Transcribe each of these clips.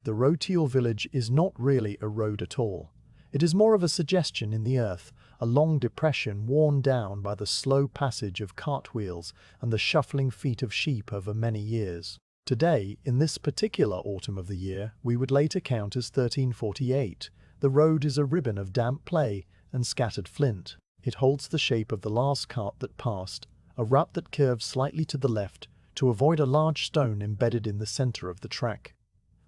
The road to your village is not really a road at all. It is more of a suggestion in the earth, a long depression worn down by the slow passage of cartwheels and the shuffling feet of sheep over many years. Today, in this particular autumn of the year, we would later count as 1348, the road is a ribbon of damp clay and scattered flint. It holds the shape of the last cart that passed, a rut that curves slightly to the left to avoid a large stone embedded in the center of the track.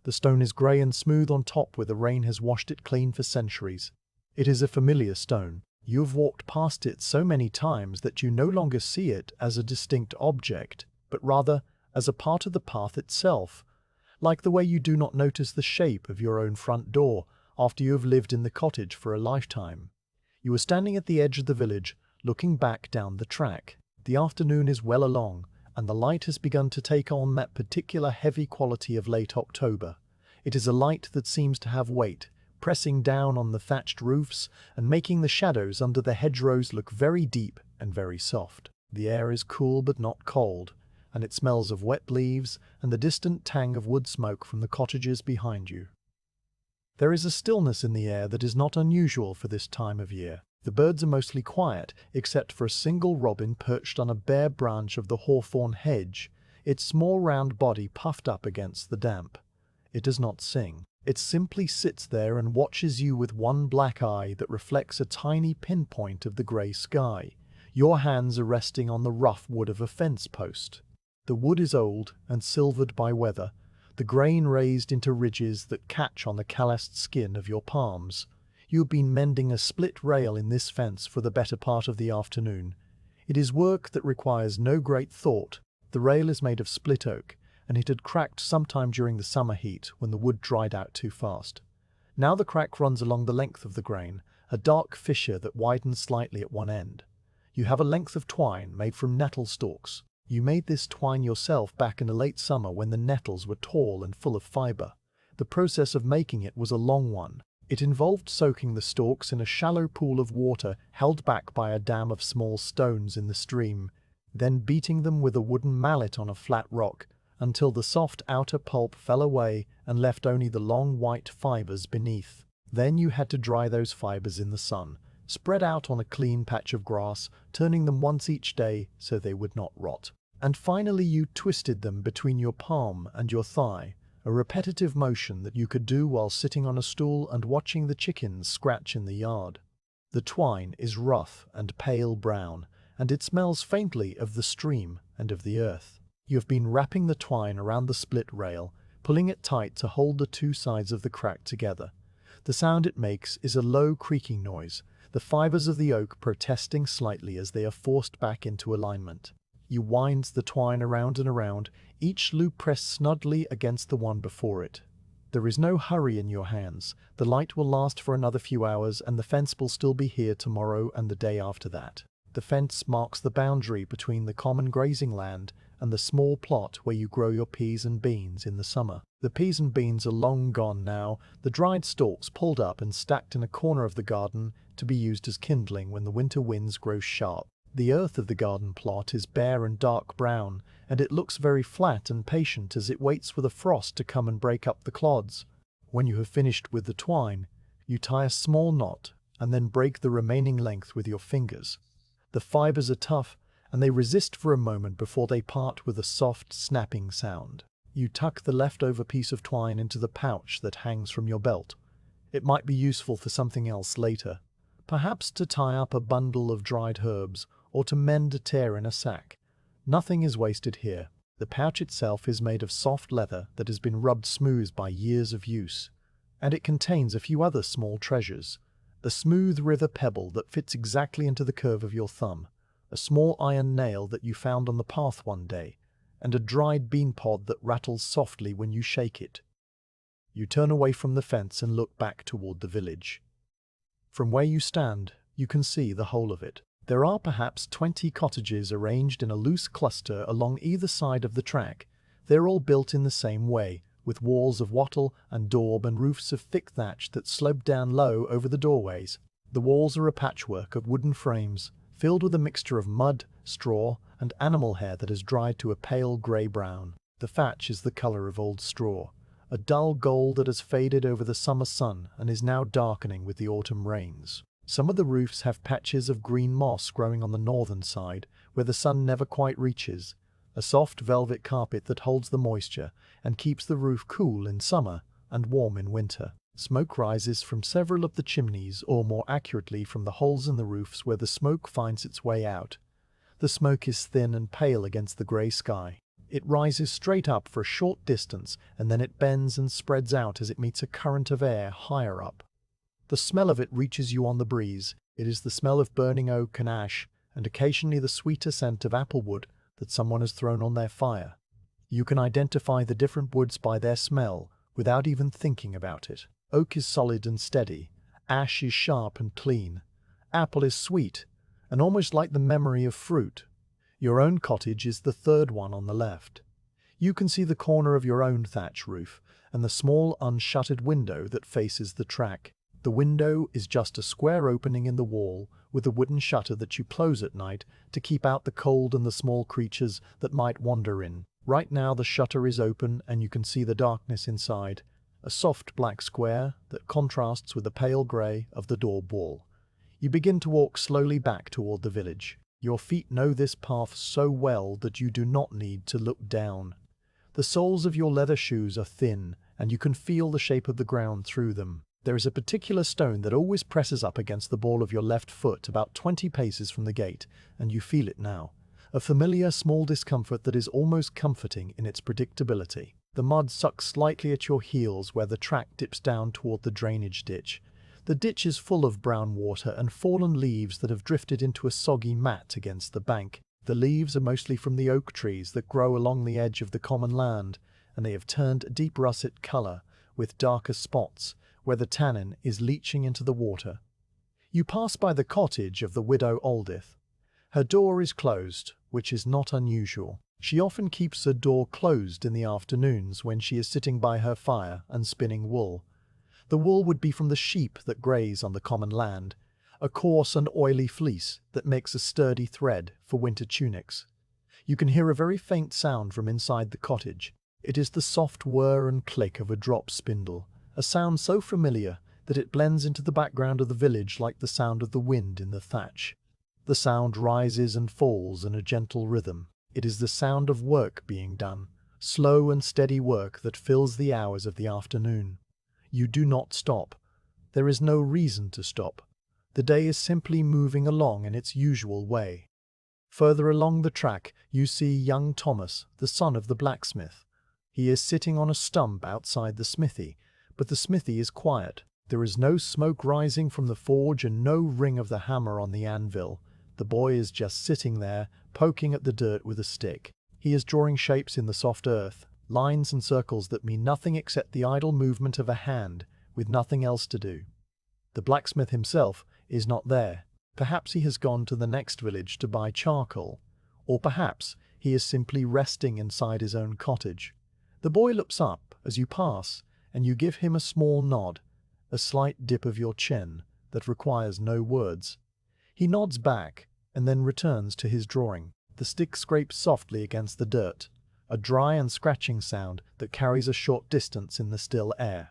The stone is grey and smooth on top where the rain has washed it clean for centuries. It is a familiar stone. You have walked past it so many times that you no longer see it as a distinct object, but rather as a part of the path itself, like the way you do not notice the shape of your own front door after you have lived in the cottage for a lifetime. You are standing at the edge of the village, looking back down the track. The afternoon is well along, and the light has begun to take on that particular heavy quality of late October. It is a light that seems to have weight, pressing down on the thatched roofs and making the shadows under the hedgerows look very deep and very soft. The air is cool but not cold, and it smells of wet leaves and the distant tang of wood smoke from the cottages behind you. There is a stillness in the air that is not unusual for this time of year. The birds are mostly quiet, except for a single robin perched on a bare branch of the hawthorn hedge, its small round body puffed up against the damp. It does not sing. It simply sits there and watches you with one black eye that reflects a tiny pinpoint of the grey sky. Your hands are resting on the rough wood of a fence post. The wood is old and silvered by weather, the grain raised into ridges that catch on the calloused skin of your palms. You have been mending a split rail in this fence for the better part of the afternoon. It is work that requires no great thought. The rail is made of split oak, and it had cracked sometime during the summer heat when the wood dried out too fast. Now the crack runs along the length of the grain, a dark fissure that widens slightly at one end. You have a length of twine made from nettle stalks. You made this twine yourself back in the late summer when the nettles were tall and full of fiber. The process of making it was a long one. It involved soaking the stalks in a shallow pool of water held back by a dam of small stones in the stream, then beating them with a wooden mallet on a flat rock until the soft outer pulp fell away and left only the long white fibers beneath. Then you had to dry those fibers in the sun, spread out on a clean patch of grass, turning them once each day so they would not rot. And finally you twisted them between your palm and your thigh, a repetitive motion that you could do while sitting on a stool and watching the chickens scratch in the yard. The twine is rough and pale brown, and it smells faintly of the stream and of the earth. You have been wrapping the twine around the split rail, pulling it tight to hold the two sides of the crack together. The sound it makes is a low creaking noise, the fibers of the oak protesting slightly as they are forced back into alignment. You wind the twine around and around, each loop pressed snugly against the one before it. There is no hurry in your hands. The light will last for another few hours and the fence will still be here tomorrow and the day after that. The fence marks the boundary between the common grazing land and the small plot where you grow your peas and beans in the summer. The peas and beans are long gone now, the dried stalks pulled up and stacked in a corner of the garden to be used as kindling when the winter winds grow sharp. The earth of the garden plot is bare and dark brown, and it looks very flat and patient as it waits for the frost to come and break up the clods. When you have finished with the twine, you tie a small knot and then break the remaining length with your fingers. The fibers are tough, and they resist for a moment before they part with a soft, snapping sound. You tuck the leftover piece of twine into the pouch that hangs from your belt. It might be useful for something else later, perhaps to tie up a bundle of dried herbs or to mend a tear in a sack. Nothing is wasted here. The pouch itself is made of soft leather that has been rubbed smooth by years of use, and it contains a few other small treasures. A smooth river pebble that fits exactly into the curve of your thumb, a small iron nail that you found on the path one day, and a dried bean pod that rattles softly when you shake it. You turn away from the fence and look back toward the village. From where you stand, you can see the whole of it. There are perhaps 20 cottages arranged in a loose cluster along either side of the track. They're all built in the same way, with walls of wattle and daub and roofs of thick thatch that slope down low over the doorways. The walls are a patchwork of wooden frames, filled with a mixture of mud, straw, and animal hair that has dried to a pale grey-brown. The thatch is the colour of old straw, a dull gold that has faded over the summer sun and is now darkening with the autumn rains. Some of the roofs have patches of green moss growing on the northern side, where the sun never quite reaches, a soft velvet carpet that holds the moisture and keeps the roof cool in summer and warm in winter. Smoke rises from several of the chimneys, or more accurately from the holes in the roofs where the smoke finds its way out. The smoke is thin and pale against the grey sky. It rises straight up for a short distance, and then it bends and spreads out as it meets a current of air higher up. The smell of it reaches you on the breeze. It is the smell of burning oak and ash, and occasionally the sweeter scent of applewood that someone has thrown on their fire. You can identify the different woods by their smell without even thinking about it. Oak is solid and steady, ash is sharp and clean, apple is sweet, and almost like the memory of fruit. Your own cottage is the third one on the left. You can see the corner of your own thatch roof and the small unshuttered window that faces the track. The window is just a square opening in the wall with a wooden shutter that you close at night to keep out the cold and the small creatures that might wander in. Right now the shutter is open and you can see the darkness inside, a soft black square that contrasts with the pale grey of the door wall. You begin to walk slowly back toward the village. Your feet know this path so well that you do not need to look down. The soles of your leather shoes are thin, and you can feel the shape of the ground through them. There is a particular stone that always presses up against the ball of your left foot about 20 paces from the gate, and you feel it now. A familiar small discomfort that is almost comforting in its predictability. The mud sucks slightly at your heels where the track dips down toward the drainage ditch. The ditch is full of brown water and fallen leaves that have drifted into a soggy mat against the bank. The leaves are mostly from the oak trees that grow along the edge of the common land, and they have turned a deep russet color with darker spots where the tannin is leaching into the water. You pass by the cottage of the widow Oldith. Her door is closed, which is not unusual. She often keeps her door closed in the afternoons when she is sitting by her fire and spinning wool. The wool would be from the sheep that graze on the common land, a coarse and oily fleece that makes a sturdy thread for winter tunics. You can hear a very faint sound from inside the cottage. It is the soft whir and click of a drop spindle, a sound so familiar that it blends into the background of the village like the sound of the wind in the thatch. The sound rises and falls in a gentle rhythm. It is the sound of work being done, slow and steady work that fills the hours of the afternoon. You do not stop. There is no reason to stop. The day is simply moving along in its usual way. Further along the track, you see young Thomas, the son of the blacksmith. He is sitting on a stump outside the smithy, but the smithy is quiet. There is no smoke rising from the forge and no ring of the hammer on the anvil. The boy is just sitting there, poking at the dirt with a stick. He is drawing shapes in the soft earth, lines and circles that mean nothing except the idle movement of a hand, with nothing else to do. The blacksmith himself is not there. Perhaps he has gone to the next village to buy charcoal, or perhaps he is simply resting inside his own cottage. The boy looks up as you pass, and you give him a small nod, a slight dip of your chin that requires no words. He nods back and then returns to his drawing. The stick scrapes softly against the dirt, a dry and scratching sound that carries a short distance in the still air.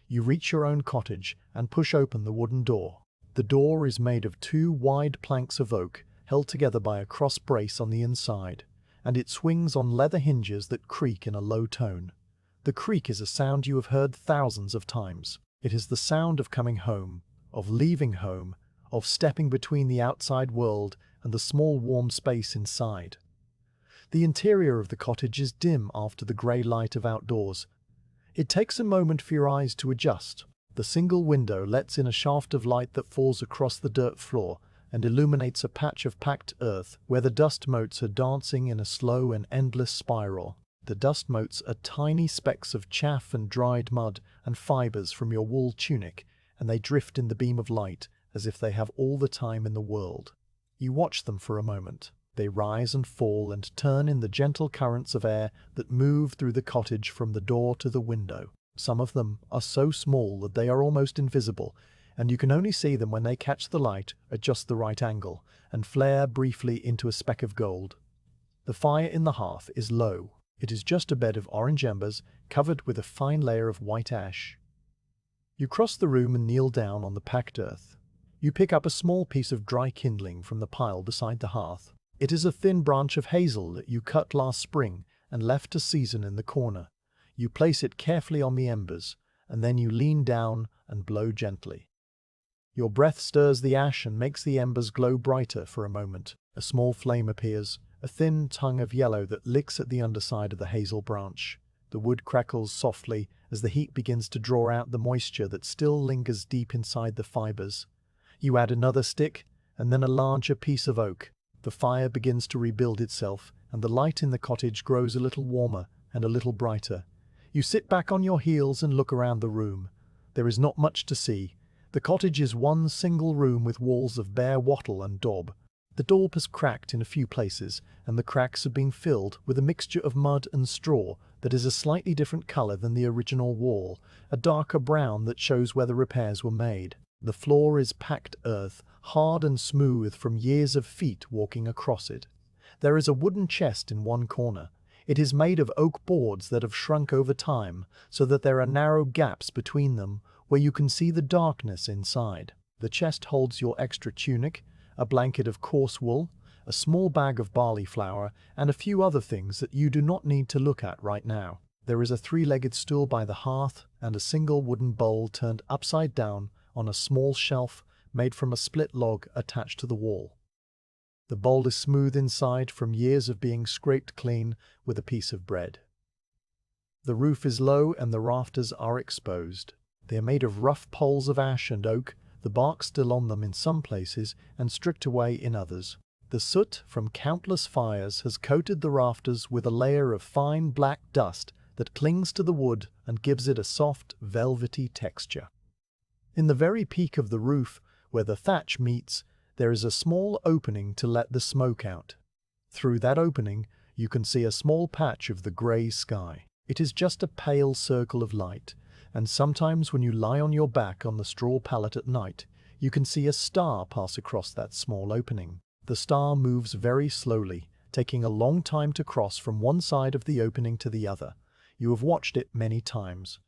You reach your own cottage and push open the wooden door. The door is made of 2 wide planks of oak held together by a cross brace on the inside, and it swings on leather hinges that creak in a low tone. The creak is a sound you have heard thousands of times. It is the sound of coming home, of leaving home, of stepping between the outside world and the small warm space inside. The interior of the cottage is dim after the grey light of outdoors. It takes a moment for your eyes to adjust. The single window lets in a shaft of light that falls across the dirt floor and illuminates a patch of packed earth where the dust motes are dancing in a slow and endless spiral. The dust motes are tiny specks of chaff and dried mud and fibers from your wool tunic, and they drift in the beam of light as if they have all the time in the world. You watch them for a moment. They rise and fall and turn in the gentle currents of air that move through the cottage from the door to the window. Some of them are so small that they are almost invisible, and you can only see them when they catch the light at just the right angle and flare briefly into a speck of gold. The fire in the hearth is low. It is just a bed of orange embers covered with a fine layer of white ash. You cross the room and kneel down on the packed earth. You pick up a small piece of dry kindling from the pile beside the hearth. It is a thin branch of hazel that you cut last spring and left to season in the corner. You place it carefully on the embers, and then you lean down and blow gently. Your breath stirs the ash and makes the embers glow brighter for a moment. A small flame appears, a thin tongue of yellow that licks at the underside of the hazel branch. The wood crackles softly as the heat begins to draw out the moisture that still lingers deep inside the fibers. You add another stick, and then a larger piece of oak. The fire begins to rebuild itself, and the light in the cottage grows a little warmer and a little brighter. You sit back on your heels and look around the room. There is not much to see. The cottage is one single room with walls of bare wattle and daub. The daub has cracked in a few places, and the cracks have been filled with a mixture of mud and straw that is a slightly different color than the original wall, a darker brown that shows where the repairs were made. The floor is packed earth, hard and smooth from years of feet walking across it. There is a wooden chest in one corner. It is made of oak boards that have shrunk over time, so that there are narrow gaps between them where you can see the darkness inside. The chest holds your extra tunic, a blanket of coarse wool, a small bag of barley flour, and a few other things that you do not need to look at right now. There is a three-legged stool by the hearth and a single wooden bowl turned upside down on a small shelf made from a split log attached to the wall. The bowl is smooth inside from years of being scraped clean with a piece of bread. The roof is low and the rafters are exposed. They are made of rough poles of ash and oak, the bark still on them in some places and stripped away in others. The soot from countless fires has coated the rafters with a layer of fine black dust that clings to the wood and gives it a soft, velvety texture. In the very peak of the roof, where the thatch meets, there is a small opening to let the smoke out. Through that opening, you can see a small patch of the grey sky. It is just a pale circle of light, and sometimes when you lie on your back on the straw pallet at night, you can see a star pass across that small opening. The star moves very slowly, taking a long time to cross from one side of the opening to the other. You have watched it many times.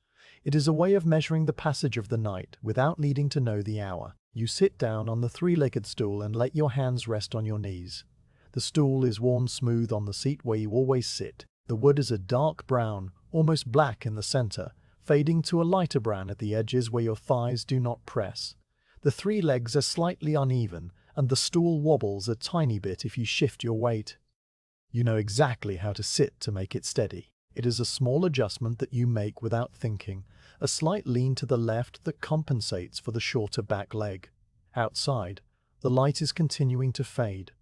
It is a way of measuring the passage of the night without needing to know the hour. You sit down on the three-legged stool and let your hands rest on your knees. The stool is worn smooth on the seat where you always sit. The wood is a dark brown, almost black in the center, fading to a lighter brown at the edges where your thighs do not press. The three legs are slightly uneven, and the stool wobbles a tiny bit if you shift your weight. You know exactly how to sit to make it steady. It is a small adjustment that you make without thinking, a slight lean to the left that compensates for the shorter back leg. Outside, the light is continuing to fade.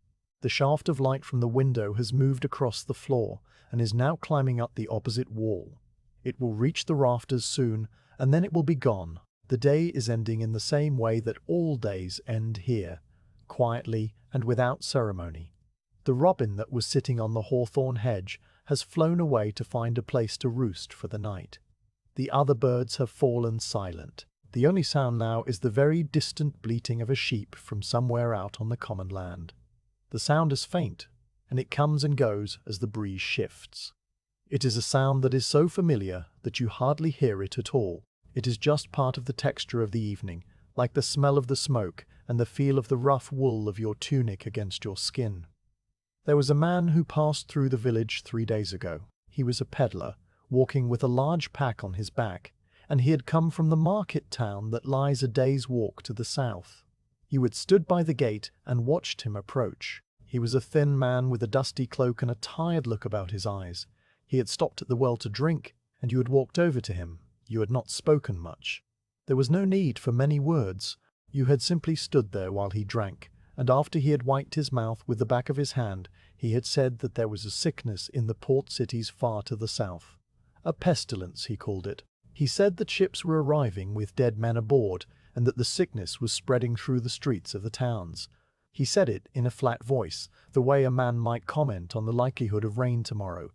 The shaft of light from the window has moved across the floor and is now climbing up the opposite wall. It will reach the rafters soon, and then it will be gone. The day is ending in the same way that all days end here, quietly and without ceremony. The robin that was sitting on the hawthorn hedge has flown away to find a place to roost for the night. The other birds have fallen silent. The only sound now is the very distant bleating of a sheep from somewhere out on the common land. The sound is faint, and it comes and goes as the breeze shifts. It is a sound that is so familiar that you hardly hear it at all. It is just part of the texture of the evening, like the smell of the smoke and the feel of the rough wool of your tunic against your skin. There was a man who passed through the village 3 days ago. He was a peddler, walking with a large pack on his back, and he had come from the market town that lies a day's walk to the south. You had stood by the gate and watched him approach. He was a thin man with a dusty cloak and a tired look about his eyes. He had stopped at the well to drink, and you had walked over to him. You had not spoken much. There was no need for many words. You had simply stood there while he drank, and after he had wiped his mouth with the back of his hand, he had said that there was a sickness in the port cities far to the south. A pestilence, he called it. He said that ships were arriving with dead men aboard, and that the sickness was spreading through the streets of the towns. He said it in a flat voice, the way a man might comment on the likelihood of rain tomorrow.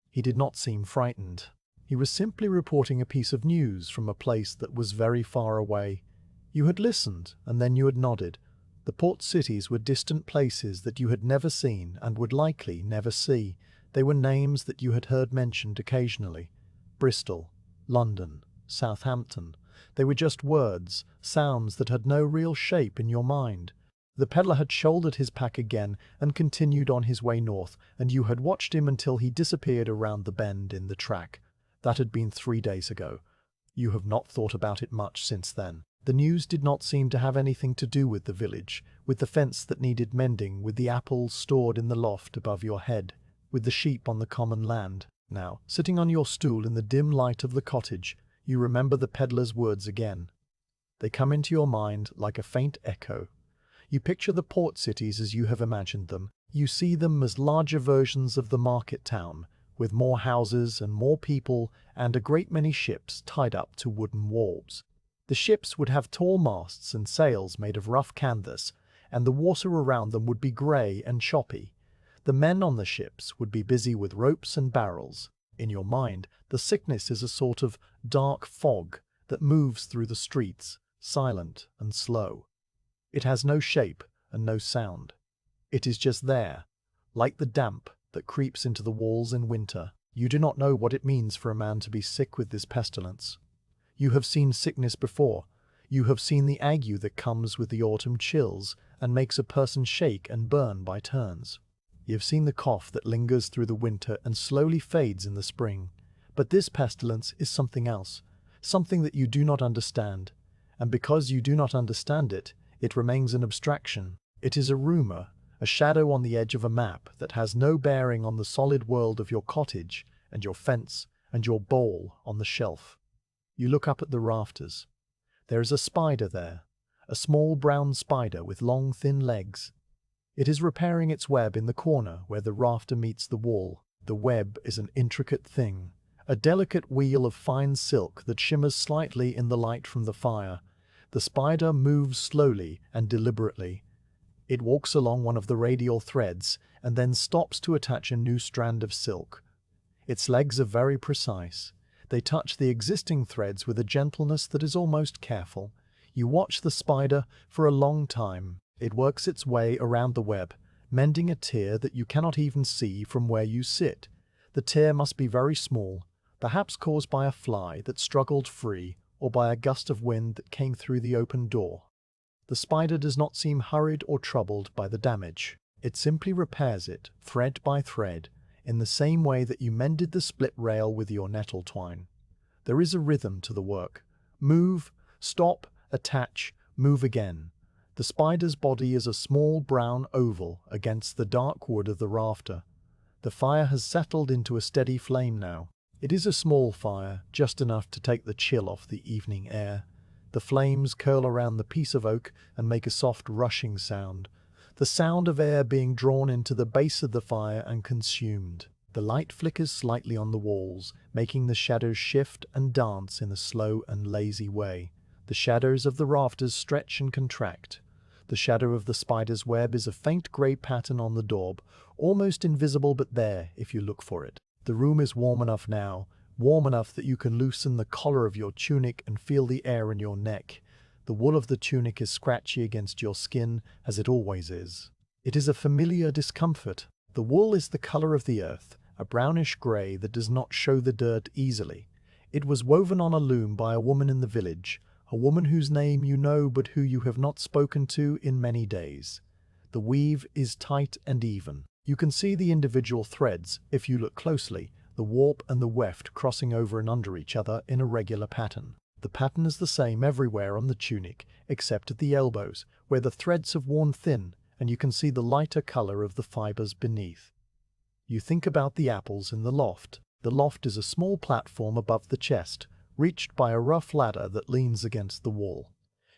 He did not seem frightened. He was simply reporting a piece of news from a place that was very far away. You had listened, and then you had nodded. The port cities were distant places that you had never seen and would likely never see. They were names that you had heard mentioned occasionally. Bristol, London, Southampton. They were just words, sounds that had no real shape in your mind. The peddler had shouldered his pack again and continued on his way north, and you had watched him until he disappeared around the bend in the track. That had been 3 days ago. You have not thought about it much since then. The news did not seem to have anything to do with the village, with the fence that needed mending, with the apples stored in the loft above your head, with the sheep on the common land. Now, sitting on your stool in the dim light of the cottage, you remember the peddler's words again. They come into your mind like a faint echo. You picture the port cities as you have imagined them. You see them as larger versions of the market town, with more houses and more people and a great many ships tied up to wooden wharves. The ships would have tall masts and sails made of rough canvas, and the water around them would be grey and choppy. The men on the ships would be busy with ropes and barrels. In your mind, the sickness is a sort of dark fog that moves through the streets, silent and slow. It has no shape and no sound. It is just there, like the damp that creeps into the walls in winter. You do not know what it means for a man to be sick with this pestilence. You have seen sickness before. You have seen the ague that comes with the autumn chills and makes a person shake and burn by turns. You have seen the cough that lingers through the winter and slowly fades in the spring. But this pestilence is something else, something that you do not understand. And because you do not understand it, it remains an abstraction. It is a rumor, a shadow on the edge of a map that has no bearing on the solid world of your cottage and your fence and your bowl on the shelf. You look up at the rafters. There is a spider there, a small brown spider with long thin legs. It is repairing its web in the corner where the rafter meets the wall. The web is an intricate thing, a delicate wheel of fine silk that shimmers slightly in the light from the fire. The spider moves slowly and deliberately. It walks along one of the radial threads and then stops to attach a new strand of silk. Its legs are very precise. They touch the existing threads with a gentleness that is almost careful. You watch the spider for a long time. It works its way around the web, mending a tear that you cannot even see from where you sit. The tear must be very small, perhaps caused by a fly that struggled free or by a gust of wind that came through the open door. The spider does not seem hurried or troubled by the damage. It simply repairs it, thread by thread, in the same way that you mended the split rail with your nettle twine. There is a rhythm to the work. Move, stop, attach, move again. The spider's body is a small brown oval against the dark wood of the rafter. The fire has settled into a steady flame now. It is a small fire, just enough to take the chill off the evening air. The flames curl around the piece of oak and make a soft rushing sound. The sound of air being drawn into the base of the fire and consumed. The light flickers slightly on the walls, making the shadows shift and dance in a slow and lazy way. The shadows of the rafters stretch and contract. The shadow of the spider's web is a faint grey pattern on the daub, almost invisible but there if you look for it. The room is warm enough now, warm enough that you can loosen the collar of your tunic and feel the air in your neck. The wool of the tunic is scratchy against your skin, as it always is. It is a familiar discomfort. The wool is the color of the earth, a brownish grey that does not show the dirt easily. It was woven on a loom by a woman in the village, a woman whose name you know but who you have not spoken to in many days. The weave is tight and even. You can see the individual threads, if you look closely, the warp and the weft crossing over and under each other in a regular pattern. The pattern is the same everywhere on the tunic, except at the elbows, where the threads have worn thin, and you can see the lighter color of the fibers beneath. You think about the apples in the loft. The loft is a small platform above the chest, reached by a rough ladder that leans against the wall.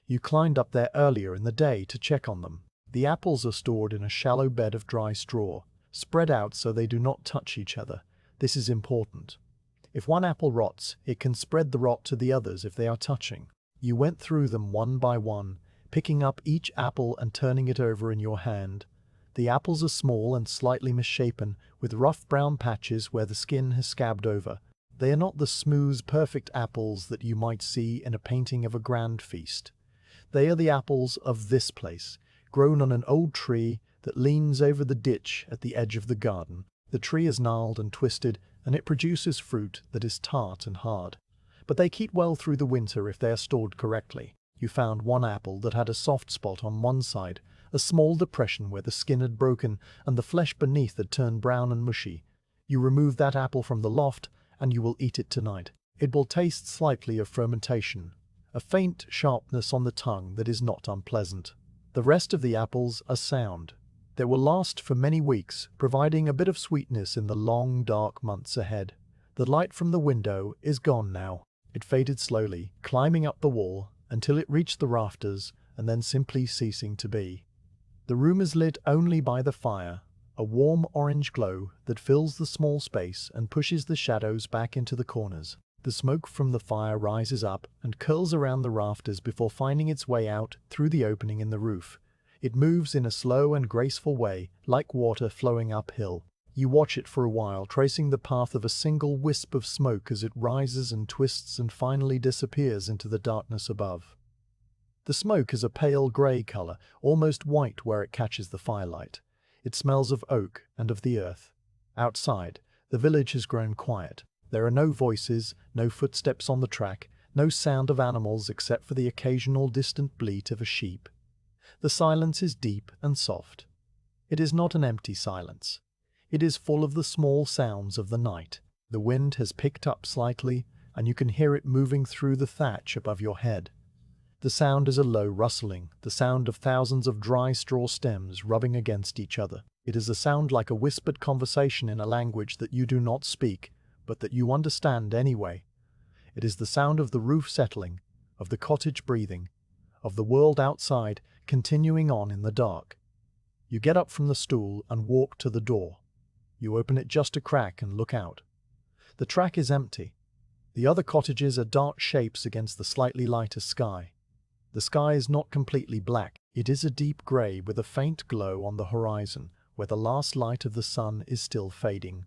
You climbed up there earlier in the day to check on them. The apples are stored in a shallow bed of dry straw, spread out so they do not touch each other. This is important. If one apple rots, it can spread the rot to the others if they are touching. You went through them one by one, picking up each apple and turning it over in your hand. The apples are small and slightly misshapen, with rough brown patches where the skin has scabbed over. They are not the smooth, perfect apples that you might see in a painting of a grand feast. They are the apples of this place, grown on an old tree that leans over the ditch at the edge of the garden. The tree is gnarled and twisted, and it produces fruit that is tart and hard. But they keep well through the winter if they are stored correctly. You found one apple that had a soft spot on one side, a small depression where the skin had broken and the flesh beneath had turned brown and mushy. You remove that apple from the loft, and you will eat it tonight. It will taste slightly of fermentation, a faint sharpness on the tongue that is not unpleasant. The rest of the apples are sound. They will last for many weeks, providing a bit of sweetness in the long, dark months ahead. The light from the window is gone now. It faded slowly, climbing up the wall until it reached the rafters and then simply ceasing to be. The room is lit only by the fire, a warm orange glow that fills the small space and pushes the shadows back into the corners. The smoke from the fire rises up and curls around the rafters before finding its way out through the opening in the roof. It moves in a slow and graceful way, like water flowing uphill. You watch it for a while, tracing the path of a single wisp of smoke as it rises and twists and finally disappears into the darkness above. The smoke is a pale grey color, almost white where it catches the firelight. It smells of oak and of the earth. Outside, the village has grown quiet. There are no voices, no footsteps on the track, no sound of animals except for the occasional distant bleat of a sheep. The silence is deep and soft. It is not an empty silence. It is full of the small sounds of the night. The wind has picked up slightly, and you can hear it moving through the thatch above your head. The sound is a low rustling, the sound of thousands of dry straw stems rubbing against each other. It is a sound like a whispered conversation in a language that you do not speak, but that you understand anyway. It is the sound of the roof settling, of the cottage breathing, of the world outside continuing on in the dark. You get up from the stool and walk to the door. You open it just a crack and look out. The track is empty. The other cottages are dark shapes against the slightly lighter sky. The sky is not completely black. It is a deep grey with a faint glow on the horizon, where the last light of the sun is still fading.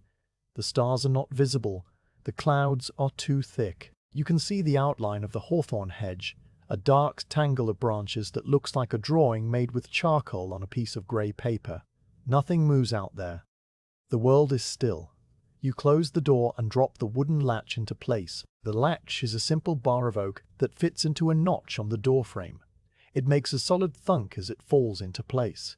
The stars are not visible. The clouds are too thick. You can see the outline of the hawthorn hedge, a dark tangle of branches that looks like a drawing made with charcoal on a piece of grey paper. Nothing moves out there. The world is still. You close the door and drop the wooden latch into place. The latch is a simple bar of oak that fits into a notch on the doorframe. It makes a solid thunk as it falls into place.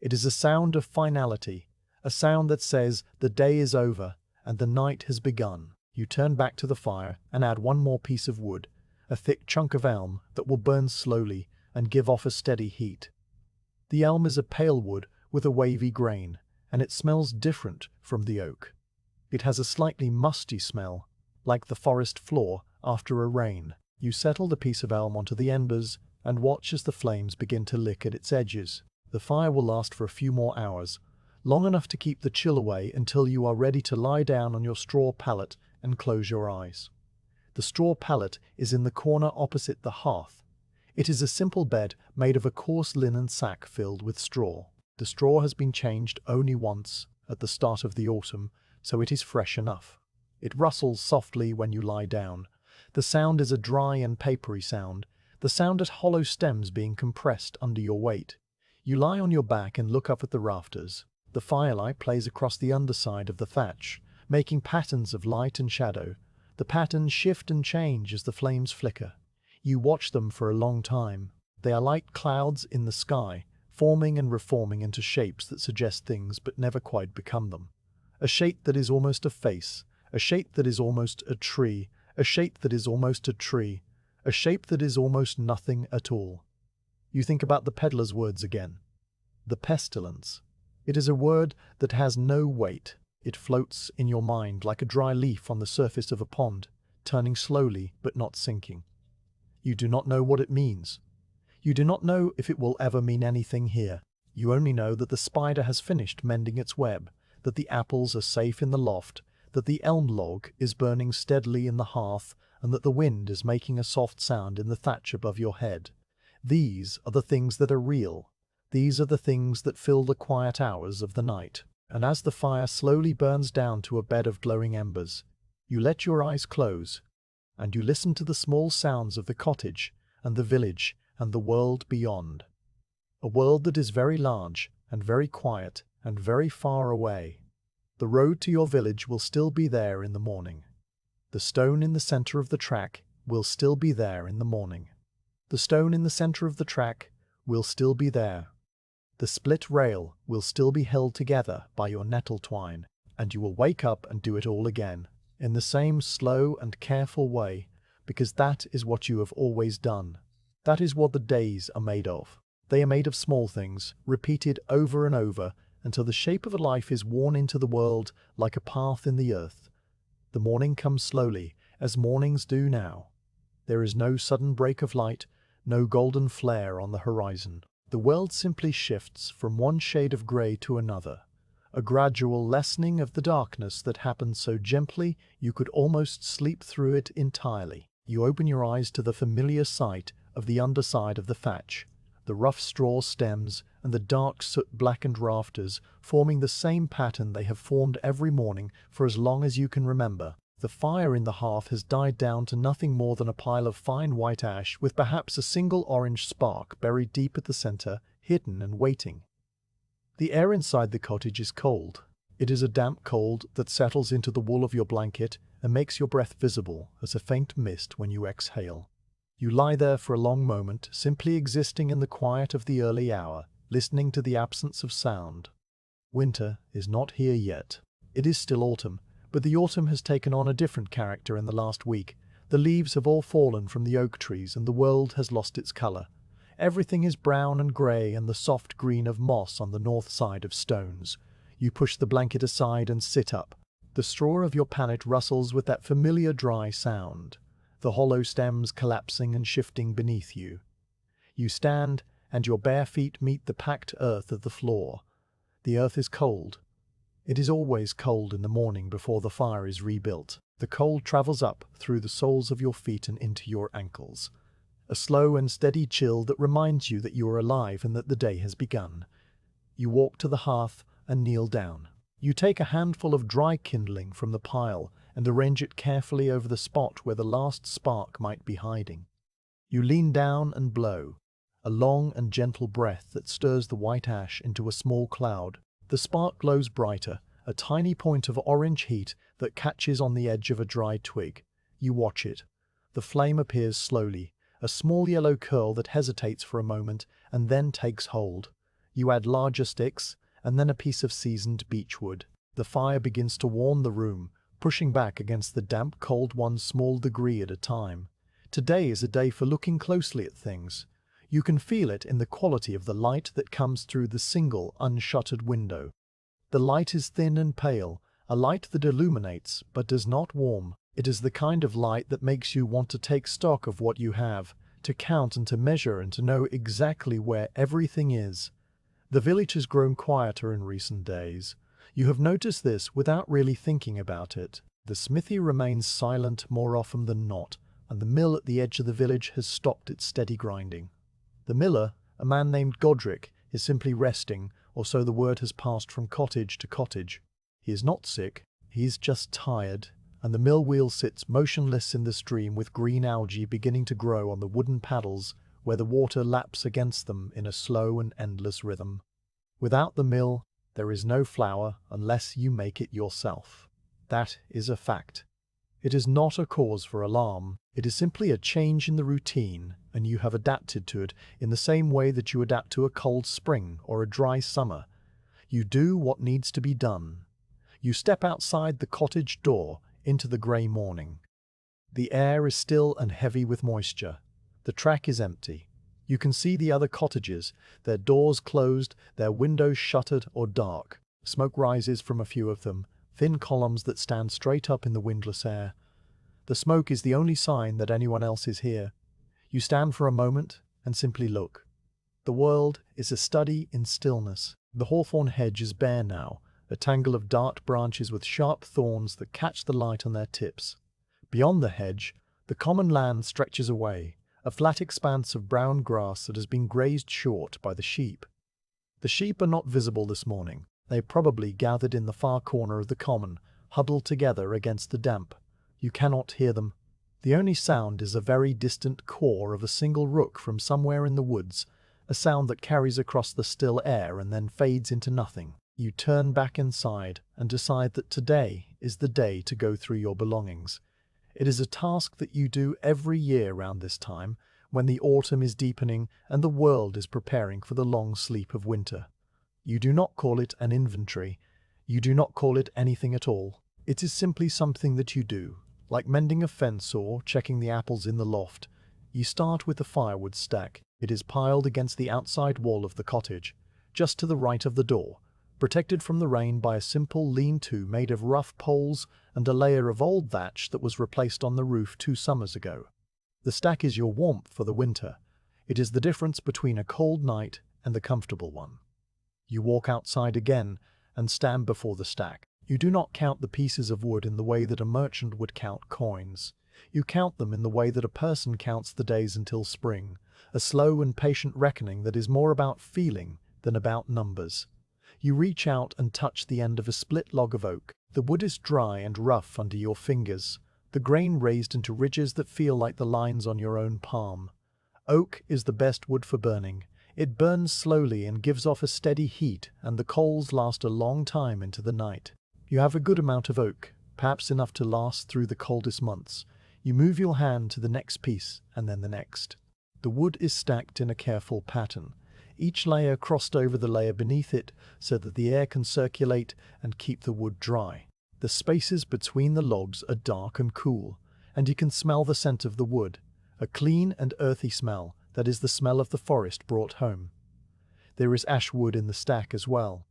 It is a sound of finality, a sound that says the day is over and the night has begun. You turn back to the fire and add one more piece of wood, a thick chunk of elm that will burn slowly and give off a steady heat. The elm is a pale wood with a wavy grain, and it smells different from the oak. It has a slightly musty smell, like the forest floor after a rain. You settle the piece of elm onto the embers and watch as the flames begin to lick at its edges. The fire will last for a few more hours, long enough to keep the chill away until you are ready to lie down on your straw pallet and close your eyes. The straw pallet is in the corner opposite the hearth. It is a simple bed made of a coarse linen sack filled with straw. The straw has been changed only once, at the start of the autumn, so it is fresh enough. It rustles softly when you lie down. The sound is a dry and papery sound, the sound of hollow stems being compressed under your weight. You lie on your back and look up at the rafters. The firelight plays across the underside of the thatch, making patterns of light and shadow. The patterns shift and change as the flames flicker. You watch them for a long time. They are like clouds in the sky, forming and reforming into shapes that suggest things but never quite become them. A shape that is almost a face, a shape that is almost a tree, a shape that is almost a tree, a shape that is almost nothing at all. You think about the peddler's words again. The pestilence. It is a word that has no weight. It floats in your mind like a dry leaf on the surface of a pond, turning slowly but not sinking. You do not know what it means. You do not know if it will ever mean anything here. You only know that the spider has finished mending its web, that the apples are safe in the loft, that the elm log is burning steadily in the hearth, and that the wind is making a soft sound in the thatch above your head. These are the things that are real. These are the things that fill the quiet hours of the night. And as the fire slowly burns down to a bed of glowing embers, you let your eyes close, and you listen to the small sounds of the cottage and the village and the world beyond. A world that is very large and very quiet and very far away. The road to your village will still be there in the morning. The stone in the center of the track will still be there in the morning. The stone in the center of the track will still be there. The split rail will still be held together by your nettle twine, and you will wake up and do it all again, in the same slow and careful way, because that is what you have always done. That is what the days are made of. They are made of small things, repeated over and over, until the shape of a life is worn into the world like a path in the earth. The morning comes slowly, as mornings do now. There is no sudden break of light, no golden flare on the horizon. The world simply shifts from one shade of grey to another, a gradual lessening of the darkness that happens so gently you could almost sleep through it entirely. You open your eyes to the familiar sight of the underside of the thatch, the rough straw stems and the dark soot-blackened rafters forming the same pattern they have formed every morning for as long as you can remember. The fire in the hearth has died down to nothing more than a pile of fine white ash with perhaps a single orange spark buried deep at the center, hidden and waiting. The air inside the cottage is cold. It is a damp cold that settles into the wool of your blanket and makes your breath visible as a faint mist when you exhale. You lie there for a long moment, simply existing in the quiet of the early hour, listening to the absence of sound. Winter is not here yet. It is still autumn, but the autumn has taken on a different character in the last week. The leaves have all fallen from the oak trees and the world has lost its color. Everything is brown and grey and the soft green of moss on the north side of stones. You push the blanket aside and sit up. The straw of your pannet rustles with that familiar dry sound, the hollow stems collapsing and shifting beneath you. You stand, and your bare feet meet the packed earth of the floor. The earth is cold. It is always cold in the morning before the fire is rebuilt. The cold travels up through the soles of your feet and into your ankles. A slow and steady chill that reminds you that you are alive and that the day has begun. You walk to the hearth and kneel down. You take a handful of dry kindling from the pile and arrange it carefully over the spot where the last spark might be hiding. You lean down and blow, a long and gentle breath that stirs the white ash into a small cloud. The spark glows brighter, a tiny point of orange heat that catches on the edge of a dry twig. You watch it. The flame appears slowly, a small yellow curl that hesitates for a moment and then takes hold. You add larger sticks, and then a piece of seasoned beechwood. The fire begins to warm the room, pushing back against the damp cold one small degree at a time. Today is a day for looking closely at things. You can feel it in the quality of the light that comes through the single unshuttered window. The light is thin and pale, a light that illuminates but does not warm. It is the kind of light that makes you want to take stock of what you have, to count and to measure and to know exactly where everything is. The village has grown quieter in recent days. You have noticed this without really thinking about it. The smithy remains silent more often than not, and the mill at the edge of the village has stopped its steady grinding. The miller, a man named Godric, is simply resting, or so the word has passed from cottage to cottage. He is not sick, he is just tired, and the mill wheel sits motionless in the stream with green algae beginning to grow on the wooden paddles where the water laps against them in a slow and endless rhythm. Without the mill, there is no flour unless you make it yourself. That is a fact. It is not a cause for alarm. It is simply a change in the routine, and you have adapted to it in the same way that you adapt to a cold spring or a dry summer. You do what needs to be done. You step outside the cottage door into the grey morning. The air is still and heavy with moisture. The track is empty. You can see the other cottages, their doors closed, their windows shuttered or dark. Smoke rises from a few of them, thin columns that stand straight up in the windless air. The smoke is the only sign that anyone else is here. You stand for a moment and simply look. The world is a study in stillness. The hawthorn hedge is bare now, a tangle of dark branches with sharp thorns that catch the light on their tips. Beyond the hedge, the common land stretches away, a flat expanse of brown grass that has been grazed short by the sheep. The sheep are not visible this morning. They probably gathered in the far corner of the common, huddled together against the damp. You cannot hear them. The only sound is a very distant caw of a single rook from somewhere in the woods, a sound that carries across the still air and then fades into nothing. You turn back inside and decide that today is the day to go through your belongings. It is a task that you do every year around this time, when the autumn is deepening and the world is preparing for the long sleep of winter. You do not call it an inventory. You do not call it anything at all. It is simply something that you do, like mending a fence or checking the apples in the loft. You start with the firewood stack. It is piled against the outside wall of the cottage, just to the right of the door, protected from the rain by a simple lean-to made of rough poles and a layer of old thatch that was replaced on the roof 2 summers ago. The stack is your warmth for the winter. It is the difference between a cold night and the comfortable one. You walk outside again and stand before the stack. You do not count the pieces of wood in the way that a merchant would count coins. You count them in the way that a person counts the days until spring, a slow and patient reckoning that is more about feeling than about numbers. You reach out and touch the end of a split log of oak. The wood is dry and rough under your fingers, the grain raised into ridges that feel like the lines on your own palm. Oak is the best wood for burning. It burns slowly and gives off a steady heat, and the coals last a long time into the night. You have a good amount of oak, perhaps enough to last through the coldest months. You move your hand to the next piece, and then the next. The wood is stacked in a careful pattern, each layer crossed over the layer beneath it so that the air can circulate and keep the wood dry. The spaces between the logs are dark and cool, and you can smell the scent of the wood, a clean and earthy smell that is the smell of the forest brought home. There is ash wood in the stack as well,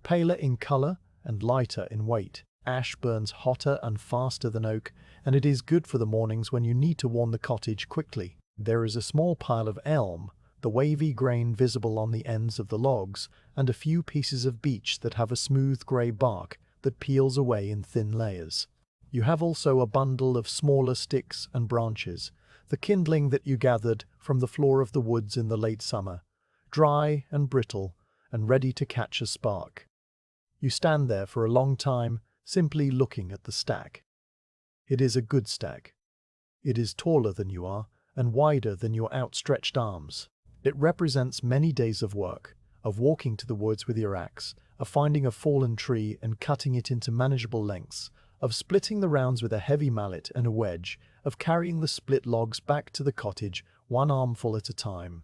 paler in color and lighter in weight. Ash burns hotter and faster than oak, and it is good for the mornings when you need to warm the cottage quickly. There is a small pile of elm, the wavy grain visible on the ends of the logs, and a few pieces of beech that have a smooth grey bark that peels away in thin layers. You have also a bundle of smaller sticks and branches, the kindling that you gathered from the floor of the woods in the late summer, dry and brittle and ready to catch a spark. You stand there for a long time, simply looking at the stack. It is a good stack. It is taller than you are and wider than your outstretched arms. It represents many days of work, of walking to the woods with your axe, of finding a fallen tree and cutting it into manageable lengths, of splitting the rounds with a heavy mallet and a wedge, of carrying the split logs back to the cottage, one armful at a time.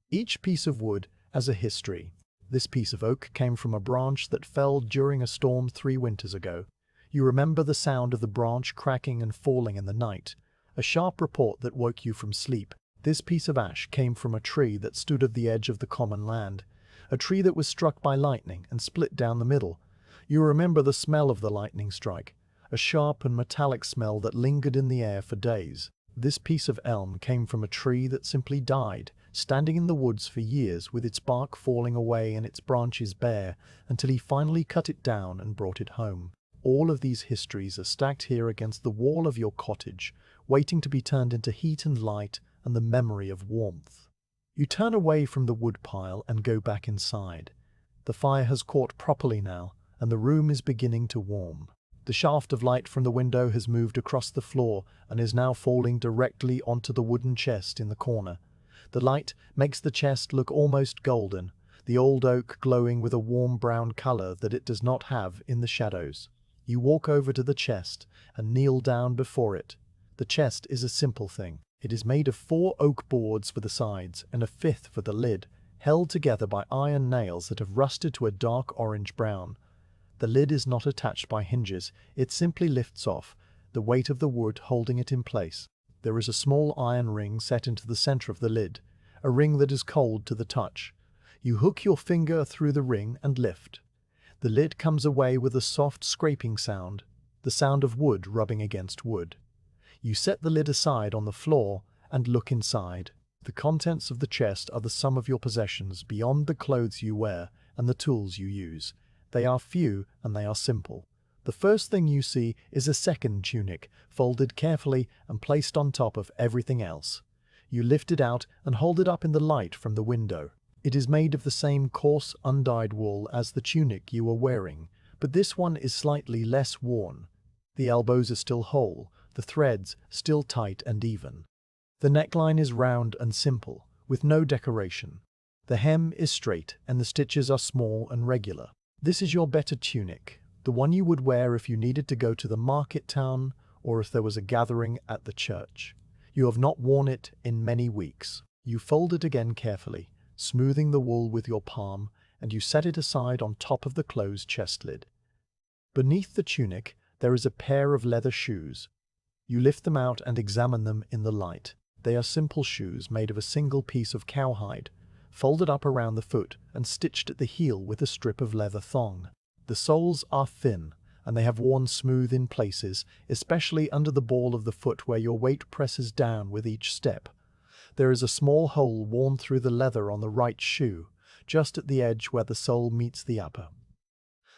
Each piece of wood has a history. This piece of oak came from a branch that fell during a storm 3 winters ago. You remember the sound of the branch cracking and falling in the night, a sharp report that woke you from sleep. This piece of ash came from a tree that stood at the edge of the common land, a tree that was struck by lightning and split down the middle. You remember the smell of the lightning strike, a sharp and metallic smell that lingered in the air for days. This piece of elm came from a tree that simply died, standing in the woods for years with its bark falling away and its branches bare, until he finally cut it down and brought it home. All of these histories are stacked here against the wall of your cottage, waiting to be turned into heat and light and the memory of warmth. You turn away from the wood pile and go back inside. The fire has caught properly now, and the room is beginning to warm. The shaft of light from the window has moved across the floor and is now falling directly onto the wooden chest in the corner. The light makes the chest look almost golden, the old oak glowing with a warm brown color that it does not have in the shadows. You walk over to the chest and kneel down before it. The chest is a simple thing. It is made of 4 oak boards for the sides and a 5th for the lid, held together by iron nails that have rusted to a dark orange brown. The lid is not attached by hinges, it simply lifts off, the weight of the wood holding it in place. There is a small iron ring set into the center of the lid, a ring that is cold to the touch. You hook your finger through the ring and lift. The lid comes away with a soft scraping sound, the sound of wood rubbing against wood. You set the lid aside on the floor and look inside. The contents of the chest are the sum of your possessions beyond the clothes you wear and the tools you use. They are few and they are simple. The first thing you see is a second tunic, folded carefully and placed on top of everything else. You lift it out and hold it up in the light from the window. It is made of the same coarse, undyed wool as the tunic you are wearing, but this one is slightly less worn. The elbows are still whole, the threads still tight and even. The neckline is round and simple, with no decoration. The hem is straight and the stitches are small and regular. This is your better tunic, the one you would wear if you needed to go to the market town or if there was a gathering at the church. You have not worn it in many weeks. You fold it again carefully, smoothing the wool with your palm, and you set it aside on top of the closed chest lid. Beneath the tunic, there is a pair of leather shoes. You lift them out and examine them in the light. They are simple shoes made of a single piece of cowhide, folded up around the foot and stitched at the heel with a strip of leather thong. The soles are thin, and they have worn smooth in places, especially under the ball of the foot where your weight presses down with each step. There is a small hole worn through the leather on the right shoe, just at the edge where the sole meets the upper.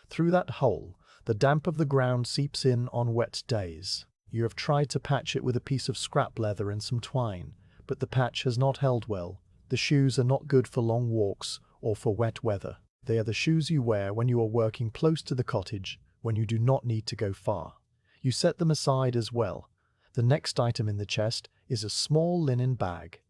Through that hole, the damp of the ground seeps in on wet days. You have tried to patch it with a piece of scrap leather and some twine, but the patch has not held well. The shoes are not good for long walks or for wet weather. They are the shoes you wear when you are working close to the cottage, when you do not need to go far. You set them aside as well. The next item in the chest is a small linen bag.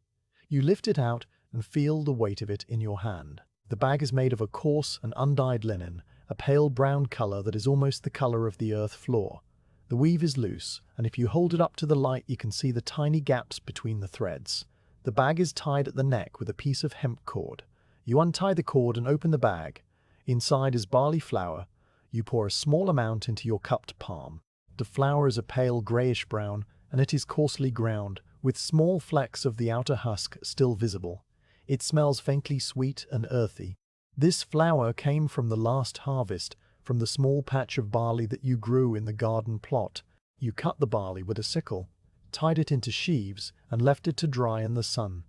You lift it out and feel the weight of it in your hand. The bag is made of a coarse and undyed linen, a pale brown color that is almost the color of the earth floor. The weave is loose, and if you hold it up to the light you can see the tiny gaps between the threads. The bag is tied at the neck with a piece of hemp cord. You untie the cord and open the bag. Inside is barley flour. You pour a small amount into your cupped palm. The flour is a pale grayish brown, and it is coarsely ground, with small flecks of the outer husk still visible. It smells faintly sweet and earthy. This flour came from the last harvest, from the small patch of barley that you grew in the garden plot. You cut the barley with a sickle, tied it into sheaves, and left it to dry in the sun.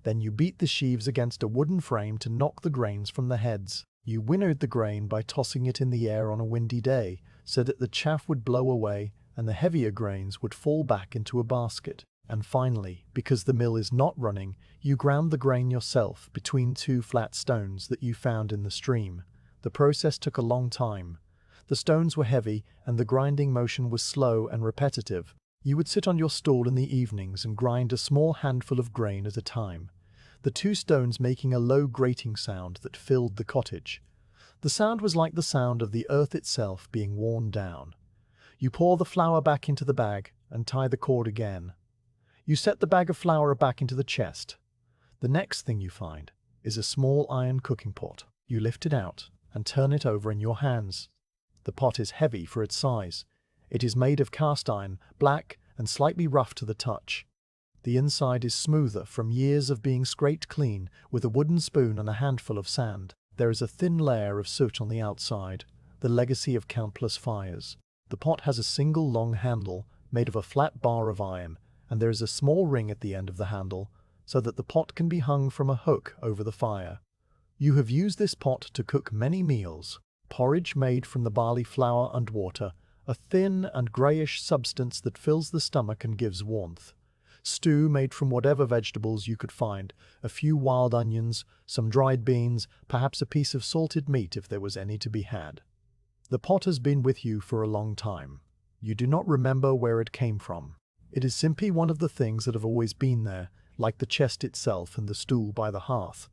Then you beat the sheaves against a wooden frame to knock the grains from the heads. You winnowed the grain by tossing it in the air on a windy day, so that the chaff would blow away and the heavier grains would fall back into a basket. And finally, because the mill is not running, you ground the grain yourself between two flat stones that you found in the stream. The process took a long time. The stones were heavy and the grinding motion was slow and repetitive. You would sit on your stool in the evenings and grind a small handful of grain at a time, the two stones making a low grating sound that filled the cottage. The sound was like the sound of the earth itself being worn down. You pour the flour back into the bag and tie the cord again. You set the bag of flour back into the chest. The next thing you find is a small iron cooking pot. You lift it out and turn it over in your hands. The pot is heavy for its size. It is made of cast iron, black and slightly rough to the touch. The inside is smoother from years of being scraped clean with a wooden spoon and a handful of sand. There is a thin layer of soot on the outside, the legacy of countless fires. The pot has a single long handle made of a flat bar of iron, and there is a small ring at the end of the handle so that the pot can be hung from a hook over the fire. You have used this pot to cook many meals. Porridge made from the barley flour and water, a thin and greyish substance that fills the stomach and gives warmth. Stew made from whatever vegetables you could find, a few wild onions, some dried beans, perhaps a piece of salted meat if there was any to be had. The pot has been with you for a long time. You do not remember where it came from. It is simply one of the things that have always been there, like the chest itself and the stool by the hearth.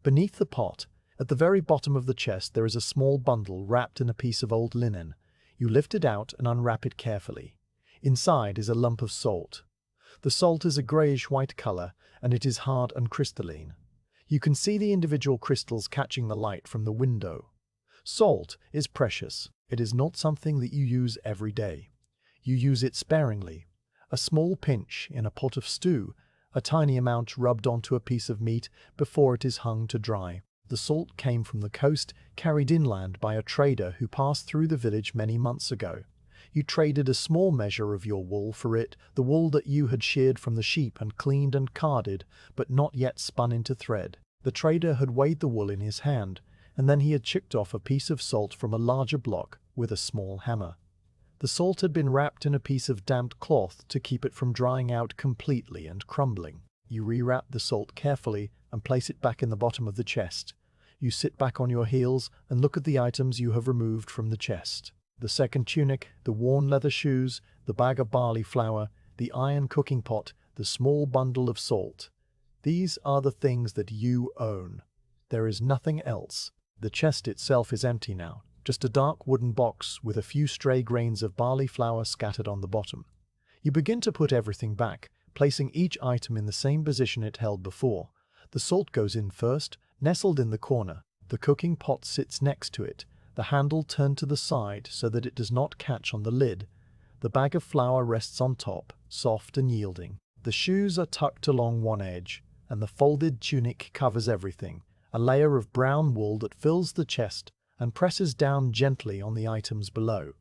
Beneath the pot, at the very bottom of the chest, there is a small bundle wrapped in a piece of old linen. You lift it out and unwrap it carefully. Inside is a lump of salt. The salt is a greyish-white color, and it is hard and crystalline. You can see the individual crystals catching the light from the window. Salt is precious. It is not something that you use every day. You use it sparingly. A small pinch in a pot of stew, a tiny amount rubbed onto a piece of meat before it is hung to dry. The salt came from the coast, carried inland by a trader who passed through the village many months ago. You traded a small measure of your wool for it, the wool that you had sheared from the sheep and cleaned and carded, but not yet spun into thread. The trader had weighed the wool in his hand, and then he had chipped off a piece of salt from a larger block with a small hammer. The salt had been wrapped in a piece of damp cloth to keep it from drying out completely and crumbling. You rewrap the salt carefully and place it back in the bottom of the chest. You sit back on your heels and look at the items you have removed from the chest. The second tunic, the worn leather shoes, the bag of barley flour, the iron cooking pot, the small bundle of salt. These are the things that you own. There is nothing else. The chest itself is empty now, just a dark wooden box with a few stray grains of barley flour scattered on the bottom. You begin to put everything back, placing each item in the same position it held before. The salt goes in first, nestled in the corner. The cooking pot sits next to it, the handle turned to the side so that it does not catch on the lid. The bag of flour rests on top, soft and yielding. The shoes are tucked along one edge, and the folded tunic covers everything, a layer of brown wool that fills the chest and presses down gently on the items below.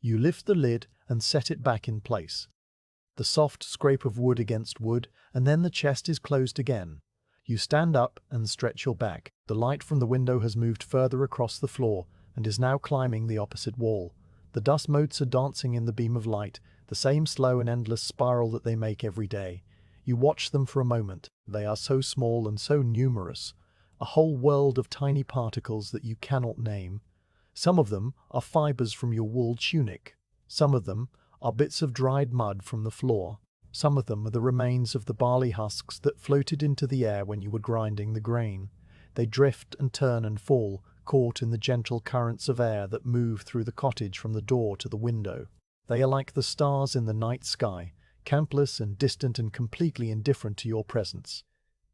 You lift the lid and set it back in place. The soft scrape of wood against wood, and then the chest is closed again. You stand up and stretch your back. The light from the window has moved further across the floor and is now climbing the opposite wall. The dust motes are dancing in the beam of light, the same slow and endless spiral that they make every day. You watch them for a moment. They are so small and so numerous, a whole world of tiny particles that you cannot name. Some of them are fibers from your wool tunic. Some of them are bits of dried mud from the floor. Some of them are the remains of the barley husks that floated into the air when you were grinding the grain. They drift and turn and fall, caught in the gentle currents of air that move through the cottage from the door to the window. They are like the stars in the night sky, countless and distant and completely indifferent to your presence.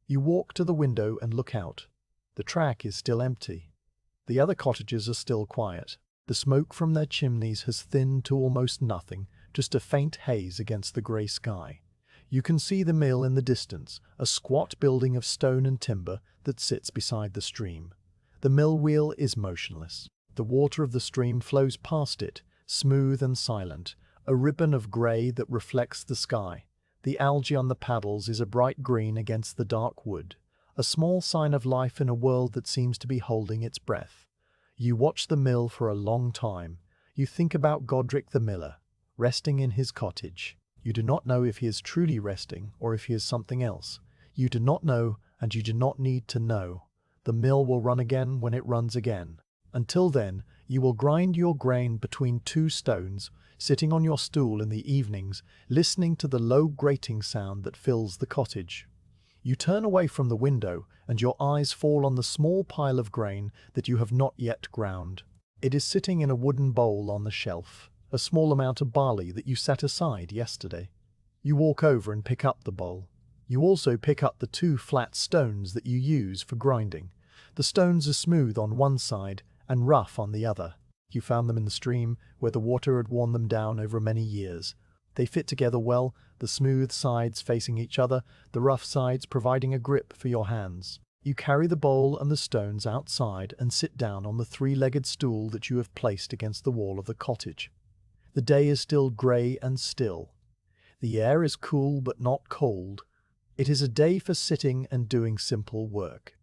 You walk to the window and look out. The track is still empty. The other cottages are still quiet. The smoke from their chimneys has thinned to almost nothing, just a faint haze against the grey sky. You can see the mill in the distance, a squat building of stone and timber that sits beside the stream. The mill wheel is motionless. The water of the stream flows past it, smooth and silent, a ribbon of grey that reflects the sky. The algae on the paddles is a bright green against the dark wood, a small sign of life in a world that seems to be holding its breath. You watch the mill for a long time. You think about Godric the miller, resting in his cottage. You do not know if he is truly resting or if he is something else. You do not know, and you do not need to know. The mill will run again when it runs again. Until then, you will grind your grain between two stones, sitting on your stool in the evenings, listening to the low grating sound that fills the cottage. You turn away from the window, and your eyes fall on the small pile of grain that you have not yet ground. It is sitting in a wooden bowl on the shelf, a small amount of barley that you set aside yesterday. You walk over and pick up the bowl. You also pick up the two flat stones that you use for grinding. The stones are smooth on one side and rough on the other. You found them in the stream, where the water had worn them down over many years. They fit together well, the smooth sides facing each other, the rough sides providing a grip for your hands. You carry the bowl and the stones outside and sit down on the three-legged stool that you have placed against the wall of the cottage. The day is still grey and still. The air is cool but not cold. It is a day for sitting and doing simple work.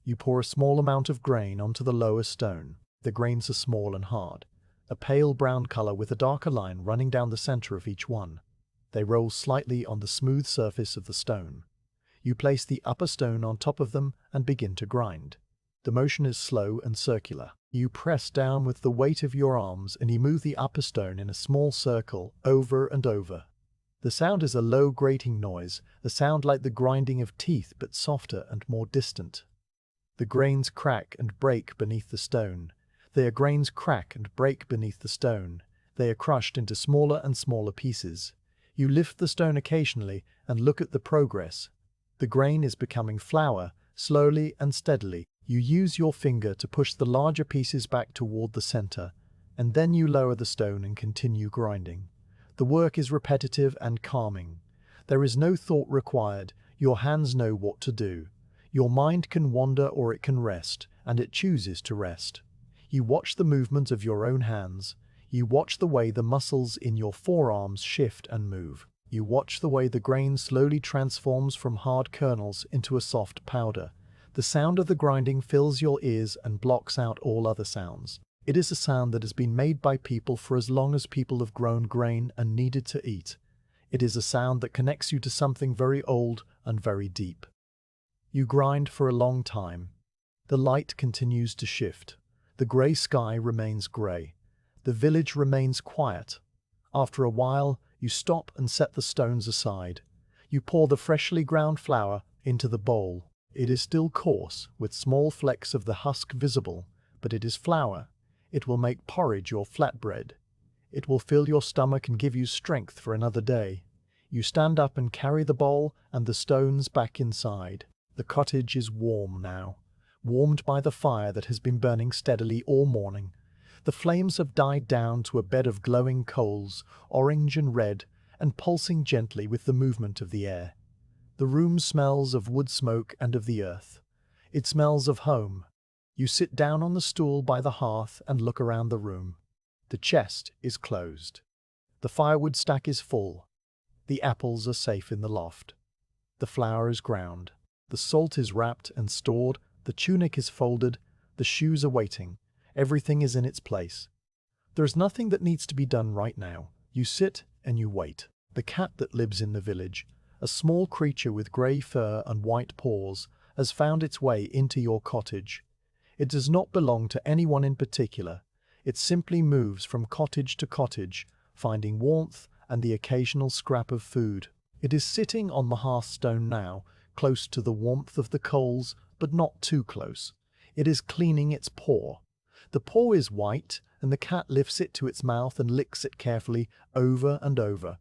You pour a small amount of grain onto the lower stone. The grains are small and hard, a pale brown color with a darker line running down the center of each one. They roll slightly on the smooth surface of the stone. You place the upper stone on top of them and begin to grind. The motion is slow and circular. You press down with the weight of your arms and you move the upper stone in a small circle over and over. The sound is a low grating noise, a sound like the grinding of teeth but softer and more distant. The grains crack and break beneath the stone. Their grains crack and break beneath the stone. They are crushed into smaller and smaller pieces. You lift the stone occasionally and look at the progress. The grain is becoming flour, slowly and steadily. You use your finger to push the larger pieces back toward the center, and then you lower the stone and continue grinding. The work is repetitive and calming. There is no thought required. Your hands know what to do. Your mind can wander or it can rest, and it chooses to rest. You watch the movement of your own hands. You watch the way the muscles in your forearms shift and move. You watch the way the grain slowly transforms from hard kernels into a soft powder. The sound of the grinding fills your ears and blocks out all other sounds. It is a sound that has been made by people for as long as people have grown grain and needed to eat. It is a sound that connects you to something very old and very deep. You grind for a long time. The light continues to shift. The grey sky remains grey. The village remains quiet. After a while, you stop and set the stones aside. You pour the freshly ground flour into the bowl. It is still coarse, with small flecks of the husk visible, but it is flour. It will make porridge or flatbread. It will fill your stomach and give you strength for another day. You stand up and carry the bowl and the stones back inside. The cottage is warm now, warmed by the fire that has been burning steadily all morning. The flames have died down to a bed of glowing coals, orange and red, and pulsing gently with the movement of the air. The room smells of wood smoke and of the earth. It smells of home. You sit down on the stool by the hearth and look around the room. The chest is closed. The firewood stack is full. The apples are safe in the loft. The flour is ground. The salt is wrapped and stored. The tunic is folded. The shoes are waiting. Everything is in its place. There is nothing that needs to be done right now. You sit and you wait. The cat that lives in the village, a small creature with grey fur and white paws, has found its way into your cottage. It does not belong to anyone in particular. It simply moves from cottage to cottage, finding warmth and the occasional scrap of food. It is sitting on the hearthstone now, close to the warmth of the coals, but not too close. It is cleaning its paw. The paw is white, and the cat lifts it to its mouth and licks it carefully over and over.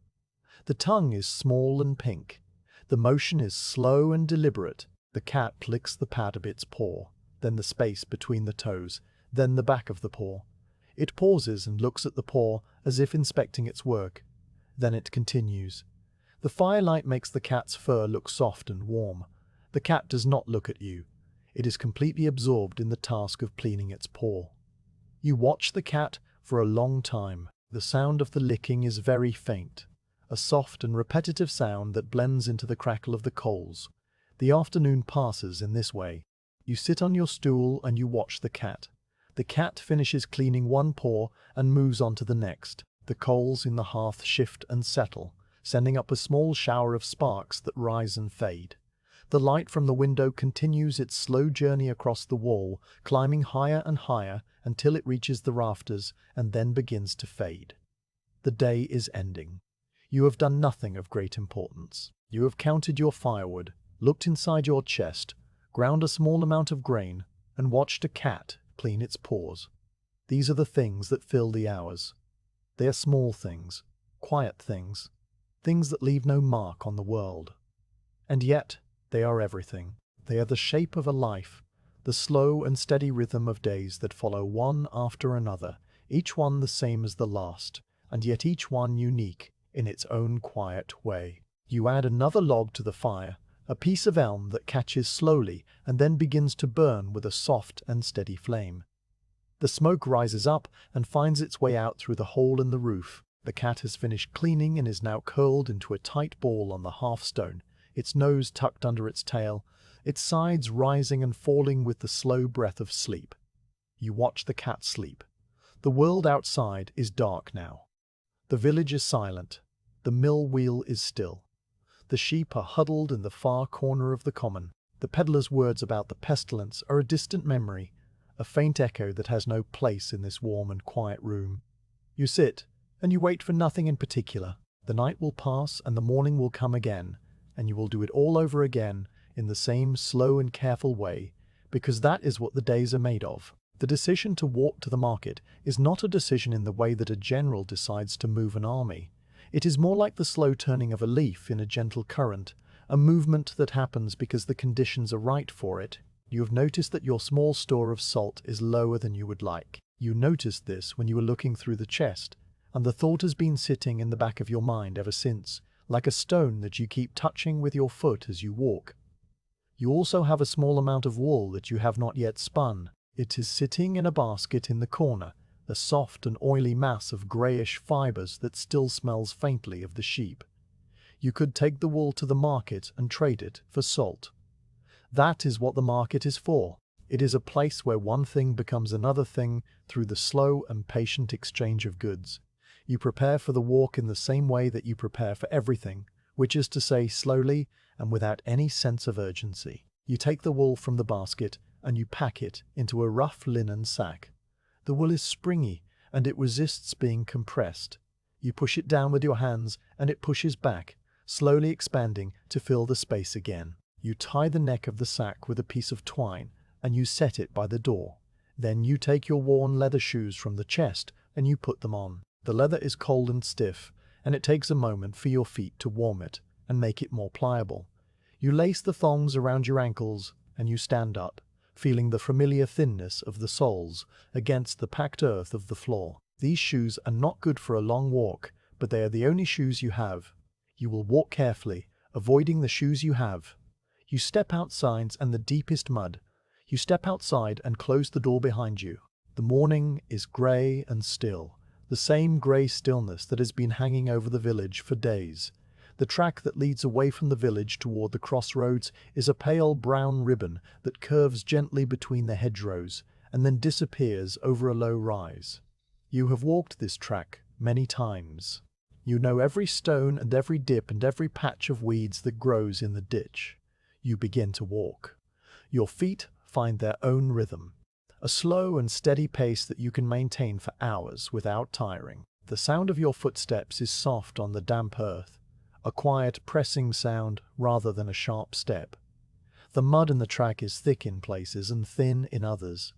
The tongue is small and pink. The motion is slow and deliberate. The cat licks the pad of its paw, then the space between the toes, then the back of the paw. It pauses and looks at the paw as if inspecting its work. Then it continues. The firelight makes the cat's fur look soft and warm. The cat does not look at you. It is completely absorbed in the task of cleaning its paw. You watch the cat for a long time. The sound of the licking is very faint, a soft and repetitive sound that blends into the crackle of the coals. The afternoon passes in this way. You sit on your stool and you watch the cat. The cat finishes cleaning one paw and moves on to the next. The coals in the hearth shift and settle, sending up a small shower of sparks that rise and fade. The light from the window continues its slow journey across the wall, climbing higher and higher until it reaches the rafters and then begins to fade. The day is ending. You have done nothing of great importance. You have counted your firewood, looked inside your chest, ground a small amount of grain, and watched a cat clean its paws. These are the things that fill the hours. They are small things, quiet things, things that leave no mark on the world. And yet, they are everything. They are the shape of a life, the slow and steady rhythm of days that follow one after another, each one the same as the last, and yet each one unique in its own quiet way. You add another log to the fire, a piece of elm that catches slowly and then begins to burn with a soft and steady flame. The smoke rises up and finds its way out through the hole in the roof. The cat has finished cleaning and is now curled into a tight ball on the hearthstone, its nose tucked under its tail, its sides rising and falling with the slow breath of sleep. You watch the cat sleep. The world outside is dark now. The village is silent. The mill wheel is still. The sheep are huddled in the far corner of the common. The peddler's words about the pestilence are a distant memory, a faint echo that has no place in this warm and quiet room. You sit, and you wait for nothing in particular. The night will pass and the morning will come again, and you will do it all over again in the same slow and careful way, because that is what the days are made of. The decision to walk to the market is not a decision in the way that a general decides to move an army. It is more like the slow turning of a leaf in a gentle current, a movement that happens because the conditions are right for it. You have noticed that your small store of salt is lower than you would like. You noticed this when you were looking through the chest, and the thought has been sitting in the back of your mind ever since, like a stone that you keep touching with your foot as you walk. You also have a small amount of wool that you have not yet spun. It is sitting in a basket in the corner, a soft and oily mass of greyish fibres that still smells faintly of the sheep. You could take the wool to the market and trade it for salt. That is what the market is for. It is a place where one thing becomes another thing through the slow and patient exchange of goods. You prepare for the walk in the same way that you prepare for everything, which is to say slowly and without any sense of urgency. You take the wool from the basket and you pack it into a rough linen sack. The wool is springy and it resists being compressed. You push it down with your hands and it pushes back, slowly expanding to fill the space again. You tie the neck of the sack with a piece of twine, and you set it by the door. Then you take your worn leather shoes from the chest, and you put them on. The leather is cold and stiff, and it takes a moment for your feet to warm it and make it more pliable. You lace the thongs around your ankles, and you stand up, feeling the familiar thinness of the soles against the packed earth of the floor. These shoes are not good for a long walk, but they are the only shoes you have. You will walk carefully, avoiding the shoes you have. You step outside and the deepest mud. You step outside and close the door behind you. The morning is grey and still, the same grey stillness that has been hanging over the village for days. The track that leads away from the village toward the crossroads is a pale brown ribbon that curves gently between the hedgerows and then disappears over a low rise. You have walked this track many times. You know every stone and every dip and every patch of weeds that grows in the ditch. You begin to walk. Your feet find their own rhythm, a slow and steady pace that you can maintain for hours without tiring. The sound of your footsteps is soft on the damp earth, a quiet pressing sound rather than a sharp step. The mud in the track is thick in places and thin in others.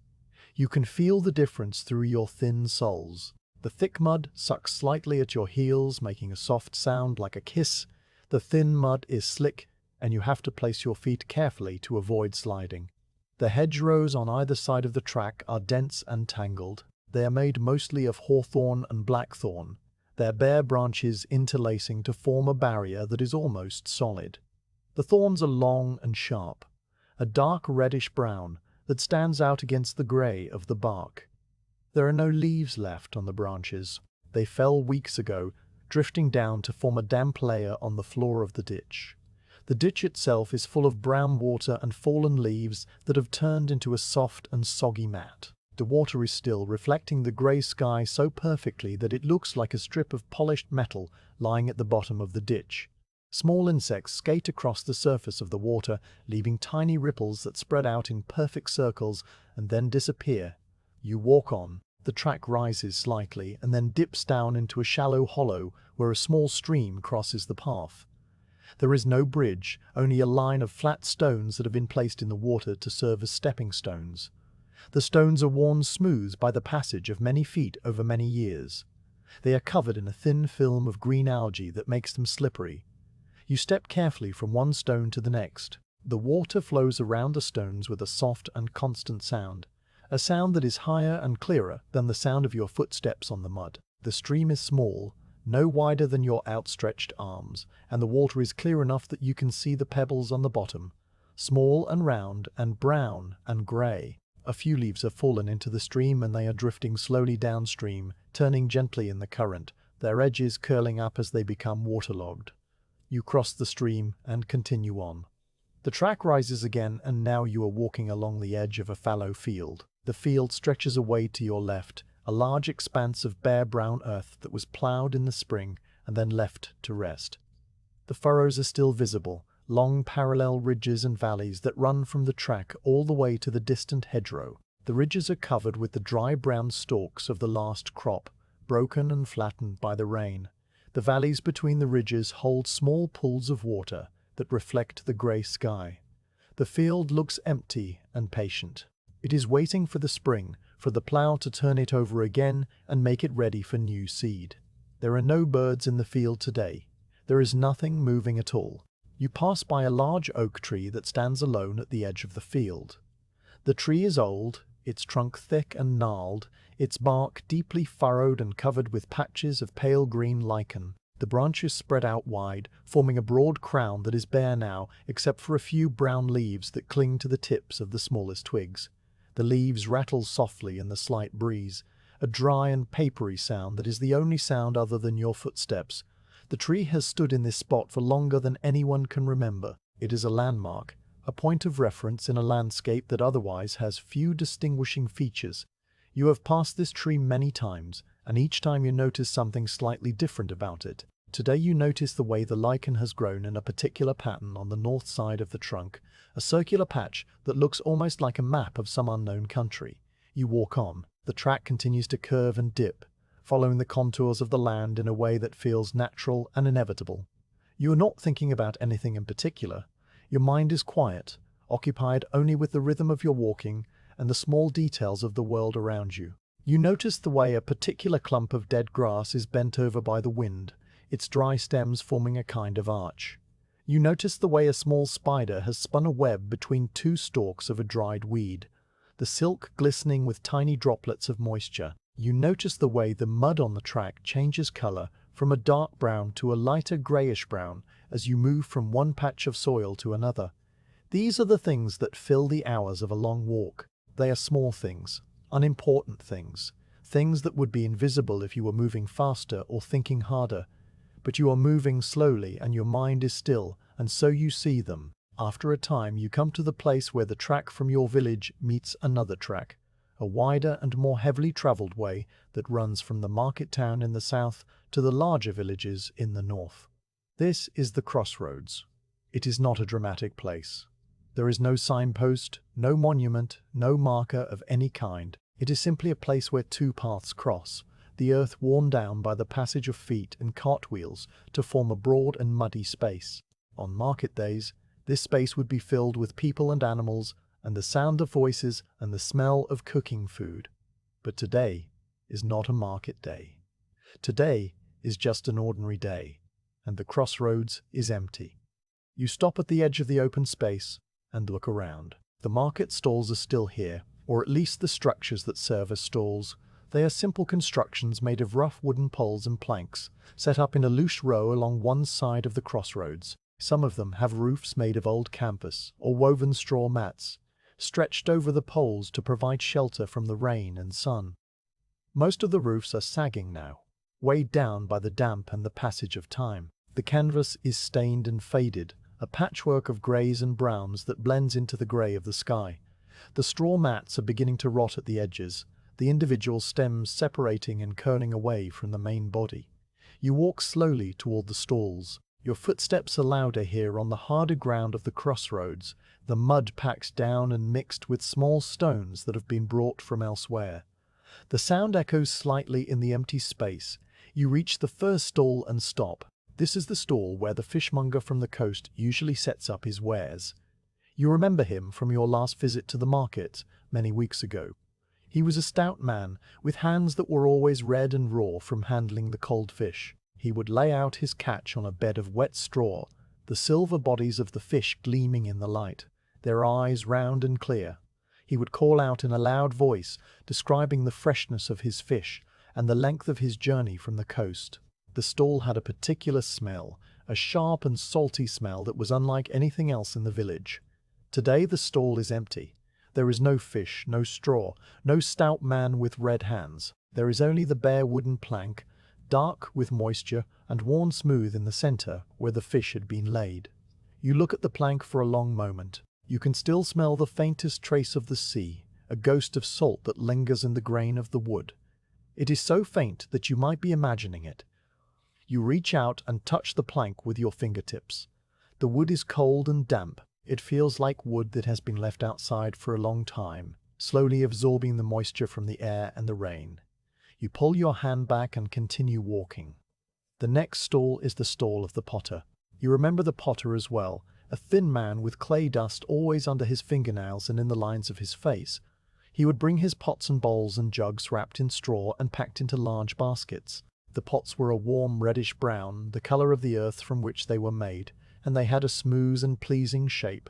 You can feel the difference through your thin soles. The thick mud sucks slightly at your heels, making a soft sound like a kiss. The thin mud is slick, and you have to place your feet carefully to avoid sliding. The hedgerows on either side of the track are dense and tangled. They are made mostly of hawthorn and blackthorn, their bare branches interlacing to form a barrier that is almost solid. The thorns are long and sharp, a dark reddish-brown that stands out against the grey of the bark. There are no leaves left on the branches. They fell weeks ago, drifting down to form a damp layer on the floor of the ditch. The ditch itself is full of brown water and fallen leaves that have turned into a soft and soggy mat. The water is still, reflecting the grey sky so perfectly that it looks like a strip of polished metal lying at the bottom of the ditch. Small insects skate across the surface of the water, leaving tiny ripples that spread out in perfect circles and then disappear. You walk on. The track rises slightly and then dips down into a shallow hollow where a small stream crosses the path. There is no bridge, only a line of flat stones that have been placed in the water to serve as stepping stones. The stones are worn smooth by the passage of many feet over many years. They are covered in a thin film of green algae that makes them slippery. You step carefully from one stone to the next. The water flows around the stones with a soft and constant sound, a sound that is higher and clearer than the sound of your footsteps on the mud. The stream is small, no wider than your outstretched arms, and the water is clear enough that you can see the pebbles on the bottom, small and round and brown and grey. A few leaves have fallen into the stream and they are drifting slowly downstream, turning gently in the current, their edges curling up as they become waterlogged. You cross the stream and continue on. The track rises again, and now you are walking along the edge of a fallow field. The field stretches away to your left, a large expanse of bare brown earth that was ploughed in the spring and then left to rest. The furrows are still visible, long parallel ridges and valleys that run from the track all the way to the distant hedgerow. The ridges are covered with the dry brown stalks of the last crop, broken and flattened by the rain. The valleys between the ridges hold small pools of water that reflect the grey sky. The field looks empty and patient. It is waiting for the spring, for the plough to turn it over again and make it ready for new seed. There are no birds in the field today. There is nothing moving at all. You pass by a large oak tree that stands alone at the edge of the field. The tree is old, its trunk thick and gnarled, its bark deeply furrowed and covered with patches of pale green lichen. The branches spread out wide, forming a broad crown that is bare now, except for a few brown leaves that cling to the tips of the smallest twigs. The leaves rattle softly in the slight breeze, a dry and papery sound that is the only sound other than your footsteps. The tree has stood in this spot for longer than anyone can remember. It is a landmark, a point of reference in a landscape that otherwise has few distinguishing features. You have passed this tree many times, and each time you notice something slightly different about it. Today you notice the way the lichen has grown in a particular pattern on the north side of the trunk, a circular patch that looks almost like a map of some unknown country. You walk on. The track continues to curve and dip, following the contours of the land in a way that feels natural and inevitable. You are not thinking about anything in particular. Your mind is quiet, occupied only with the rhythm of your walking and the small details of the world around you. You notice the way a particular clump of dead grass is bent over by the wind, its dry stems forming a kind of arch. You notice the way a small spider has spun a web between two stalks of a dried weed, the silk glistening with tiny droplets of moisture. You notice the way the mud on the track changes color from a dark brown to a lighter grayish-brown as you move from one patch of soil to another. These are the things that fill the hours of a long walk. They are small things, unimportant things, things that would be invisible if you were moving faster or thinking harder. But you are moving slowly and your mind is still, and so you see them. After a time you come to the place where the track from your village meets another track, a wider and more heavily traveled way that runs from the market town in the south to the larger villages in the north. This is the crossroads. It is not a dramatic place. There is no signpost, no monument, no marker of any kind. It is simply a place where two paths cross, the earth worn down by the passage of feet and cartwheels to form a broad and muddy space. On market days, this space would be filled with people and animals, and the sound of voices and the smell of cooking food. But today is not a market day. Today is just an ordinary day, and the crossroads is empty. You stop at the edge of the open space and look around. The market stalls are still here, or at least the structures that serve as stalls. They are simple constructions made of rough wooden poles and planks, set up in a loose row along one side of the crossroads. Some of them have roofs made of old canvas or woven straw mats, stretched over the poles to provide shelter from the rain and sun. Most of the roofs are sagging now, weighed down by the damp and the passage of time. The canvas is stained and faded, a patchwork of greys and browns that blends into the grey of the sky. The straw mats are beginning to rot at the edges, the individual stems separating and curling away from the main body. You walk slowly toward the stalls. Your footsteps are louder here on the harder ground of the crossroads, the mud packed down and mixed with small stones that have been brought from elsewhere. The sound echoes slightly in the empty space. You reach the first stall and stop. This is the stall where the fishmonger from the coast usually sets up his wares. You remember him from your last visit to the market many weeks ago. He was a stout man, with hands that were always red and raw from handling the cold fish. He would lay out his catch on a bed of wet straw, the silver bodies of the fish gleaming in the light, their eyes round and clear. He would call out in a loud voice, describing the freshness of his fish and the length of his journey from the coast. The stall had a particular smell, a sharp and salty smell that was unlike anything else in the village. Today the stall is empty. There is no fish, no straw, no stout man with red hands. There is only the bare wooden plank, dark with moisture and worn smooth in the center where the fish had been laid. You look at the plank for a long moment. You can still smell the faintest trace of the sea, a ghost of salt that lingers in the grain of the wood. It is so faint that you might be imagining it. You reach out and touch the plank with your fingertips. The wood is cold and damp. It feels like wood that has been left outside for a long time, slowly absorbing the moisture from the air and the rain. You pull your hand back and continue walking. The next stall is the stall of the potter. You remember the potter as well, a thin man with clay dust always under his fingernails and in the lines of his face. He would bring his pots and bowls and jugs wrapped in straw and packed into large baskets. The pots were a warm reddish brown, the color of the earth from which they were made, and they had a smooth and pleasing shape.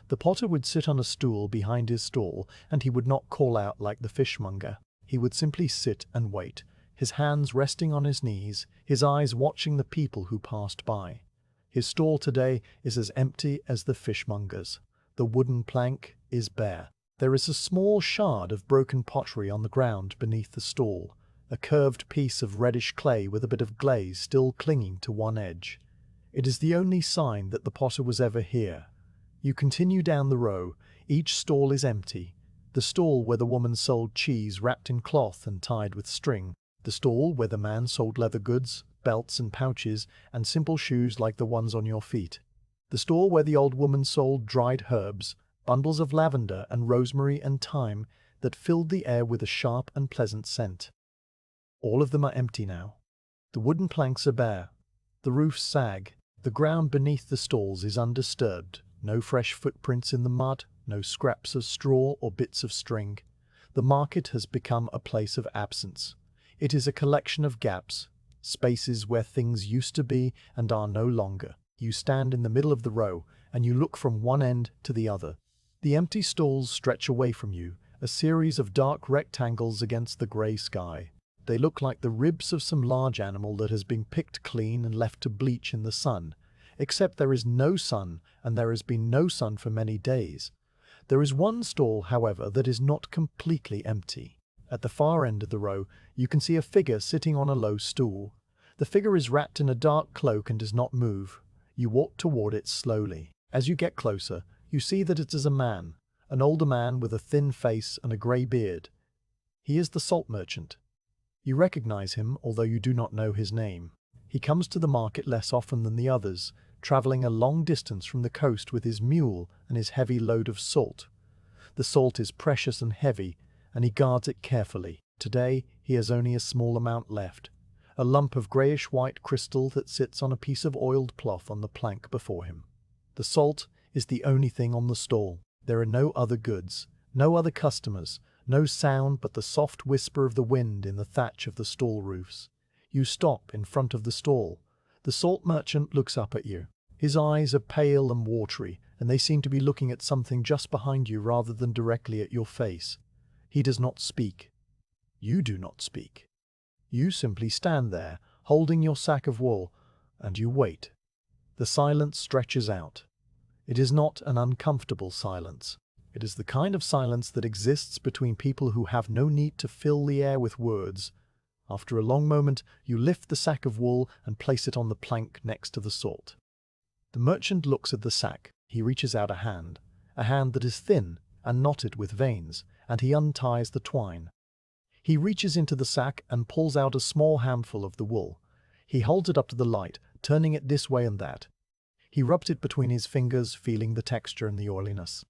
The potter would sit on a stool behind his stall, and he would not call out like the fishmonger. He would simply sit and wait, his hands resting on his knees, his eyes watching the people who passed by. His stall today is as empty as the fishmonger's. The wooden plank is bare. There is a small shard of broken pottery on the ground beneath the stall, a curved piece of reddish clay with a bit of glaze still clinging to one edge. It is the only sign that the potter was ever here. You continue down the row. Each stall is empty. The stall where the woman sold cheese wrapped in cloth and tied with string. The stall where the man sold leather goods, belts and pouches, and simple shoes like the ones on your feet. The stall where the old woman sold dried herbs, bundles of lavender and rosemary and thyme that filled the air with a sharp and pleasant scent. All of them are empty now. The wooden planks are bare. The roofs sag. The ground beneath the stalls is undisturbed. No fresh footprints in the mud, no scraps of straw or bits of string. The market has become a place of absence. It is a collection of gaps, spaces where things used to be and are no longer. You stand in the middle of the row, and you look from one end to the other. The empty stalls stretch away from you, a series of dark rectangles against the grey sky. They look like the ribs of some large animal that has been picked clean and left to bleach in the sun. Except there is no sun, and there has been no sun for many days. There is one stall, however, that is not completely empty. At the far end of the row, you can see a figure sitting on a low stool. The figure is wrapped in a dark cloak and does not move. You walk toward it slowly. As you get closer, you see that it is a man, an older man with a thin face and a grey beard. He is the salt merchant. You recognize him, although you do not know his name. He comes to the market less often than the others, traveling a long distance from the coast with his mule and his heavy load of salt. The salt is precious and heavy, and he guards it carefully. Today, he has only a small amount left, a lump of greyish-white crystal that sits on a piece of oiled cloth on the plank before him. The salt is the only thing on the stall. There are no other goods, no other customers, no sound but the soft whisper of the wind in the thatch of the stall roofs. You stop in front of the stall. The salt merchant looks up at you. His eyes are pale and watery, and they seem to be looking at something just behind you rather than directly at your face. He does not speak. You do not speak. You simply stand there, holding your sack of wool, and you wait. The silence stretches out. It is not an uncomfortable silence. It is the kind of silence that exists between people who have no need to fill the air with words. After a long moment, you lift the sack of wool and place it on the plank next to the salt. The merchant looks at the sack. He reaches out a hand that is thin and knotted with veins, and he unties the twine. He reaches into the sack and pulls out a small handful of the wool. He holds it up to the light, turning it this way and that. He rubs it between his fingers, feeling the texture and the oiliness.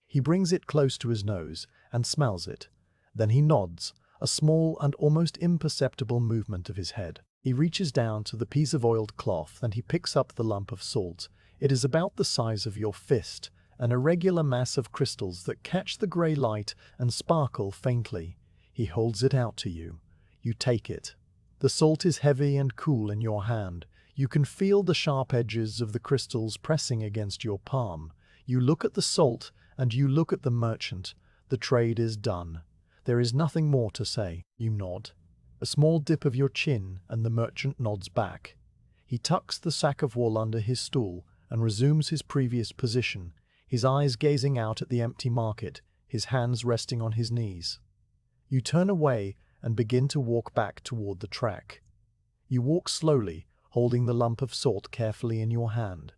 He brings it close to his nose and smells it. Then he nods, a small and almost imperceptible movement of his head. He reaches down to the piece of oiled cloth and he picks up the lump of salt. It is about the size of your fist, an irregular mass of crystals that catch the grey light and sparkle faintly. He holds it out to you. You take it. The salt is heavy and cool in your hand. You can feel the sharp edges of the crystals pressing against your palm. You look at the salt and you look at the merchant. The trade is done. There is nothing more to say. You nod. A small dip of your chin and the merchant nods back. He tucks the sack of wool under his stool and resumes his previous position, his eyes gazing out at the empty market, his hands resting on his knees. You turn away and begin to walk back toward the track. You walk slowly, holding the lump of salt carefully in your hand.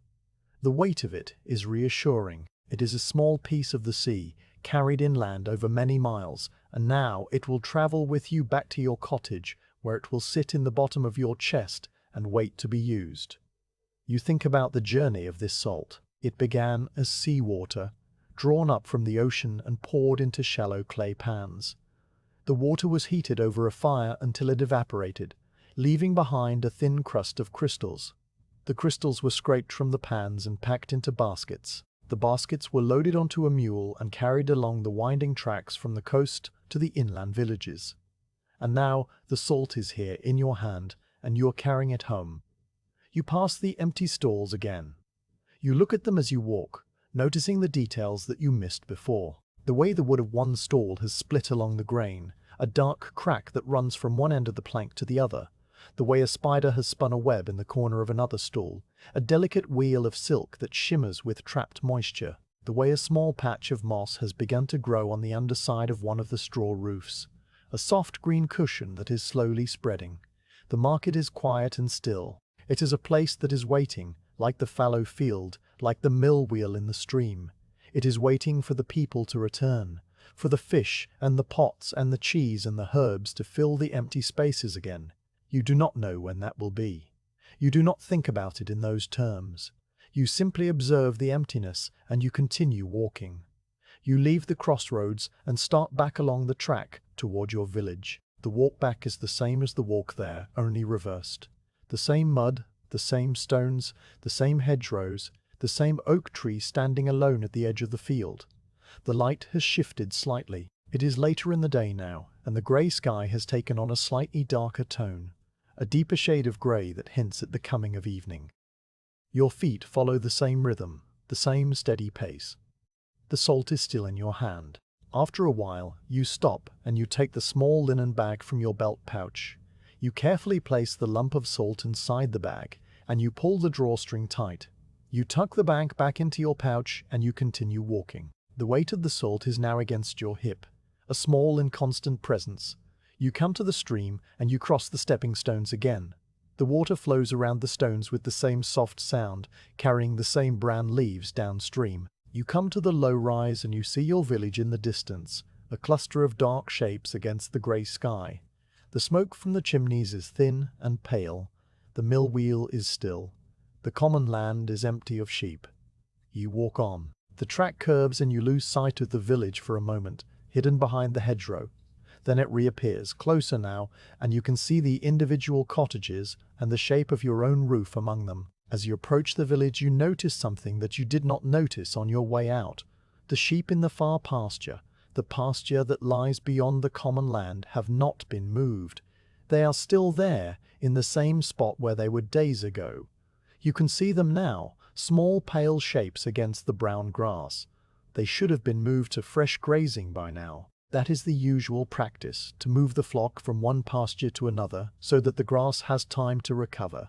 The weight of it is reassuring. It is a small piece of the sea, carried inland over many miles, and now it will travel with you back to your cottage, where it will sit in the bottom of your chest and wait to be used. You think about the journey of this salt. It began as seawater, drawn up from the ocean and poured into shallow clay pans. The water was heated over a fire until it evaporated, leaving behind a thin crust of crystals. The crystals were scraped from the pans and packed into baskets. The baskets were loaded onto a mule and carried along the winding tracks from the coast to the inland villages. And now the salt is here in your hand, and you are carrying it home. You pass the empty stalls again. You look at them as you walk, noticing the details that you missed before. The way the wood of one stall has split along the grain, a dark crack that runs from one end of the plank to the other. The way a spider has spun a web in the corner of another stall, a delicate wheel of silk that shimmers with trapped moisture. The way a small patch of moss has begun to grow on the underside of one of the straw roofs, a soft green cushion that is slowly spreading. The market is quiet and still. It is a place that is waiting, like the fallow field, like the mill wheel in the stream. It is waiting for the people to return, for the fish and the pots and the cheese and the herbs to fill the empty spaces again. You do not know when that will be. You do not think about it in those terms. You simply observe the emptiness and you continue walking. You leave the crossroads and start back along the track toward your village. The walk back is the same as the walk there, only reversed. The same mud, the same stones, the same hedgerows, the same oak tree standing alone at the edge of the field. The light has shifted slightly. It is later in the day now, and the grey sky has taken on a slightly darker tone, a deeper shade of grey that hints at the coming of evening. Your feet follow the same rhythm, the same steady pace. The salt is still in your hand. After a while, you stop and you take the small linen bag from your belt pouch. You carefully place the lump of salt inside the bag, and you pull the drawstring tight. You tuck the bag back into your pouch and you continue walking. The weight of the salt is now against your hip, a small and constant presence. You come to the stream and you cross the stepping stones again. The water flows around the stones with the same soft sound, carrying the same brown leaves downstream. You come to the low rise and you see your village in the distance, a cluster of dark shapes against the grey sky. The smoke from the chimneys is thin and pale. The mill wheel is still. The common land is empty of sheep. You walk on. The track curves and you lose sight of the village for a moment, hidden behind the hedgerow. Then it reappears, closer now, and you can see the individual cottages and the shape of your own roof among them. As you approach the village, you notice something that you did not notice on your way out. The sheep in the far pasture, the pasture that lies beyond the common land, have not been moved. They are still there, in the same spot where they were days ago. You can see them now, small pale shapes against the brown grass. They should have been moved to fresh grazing by now. That is the usual practice, to move the flock from one pasture to another so that the grass has time to recover.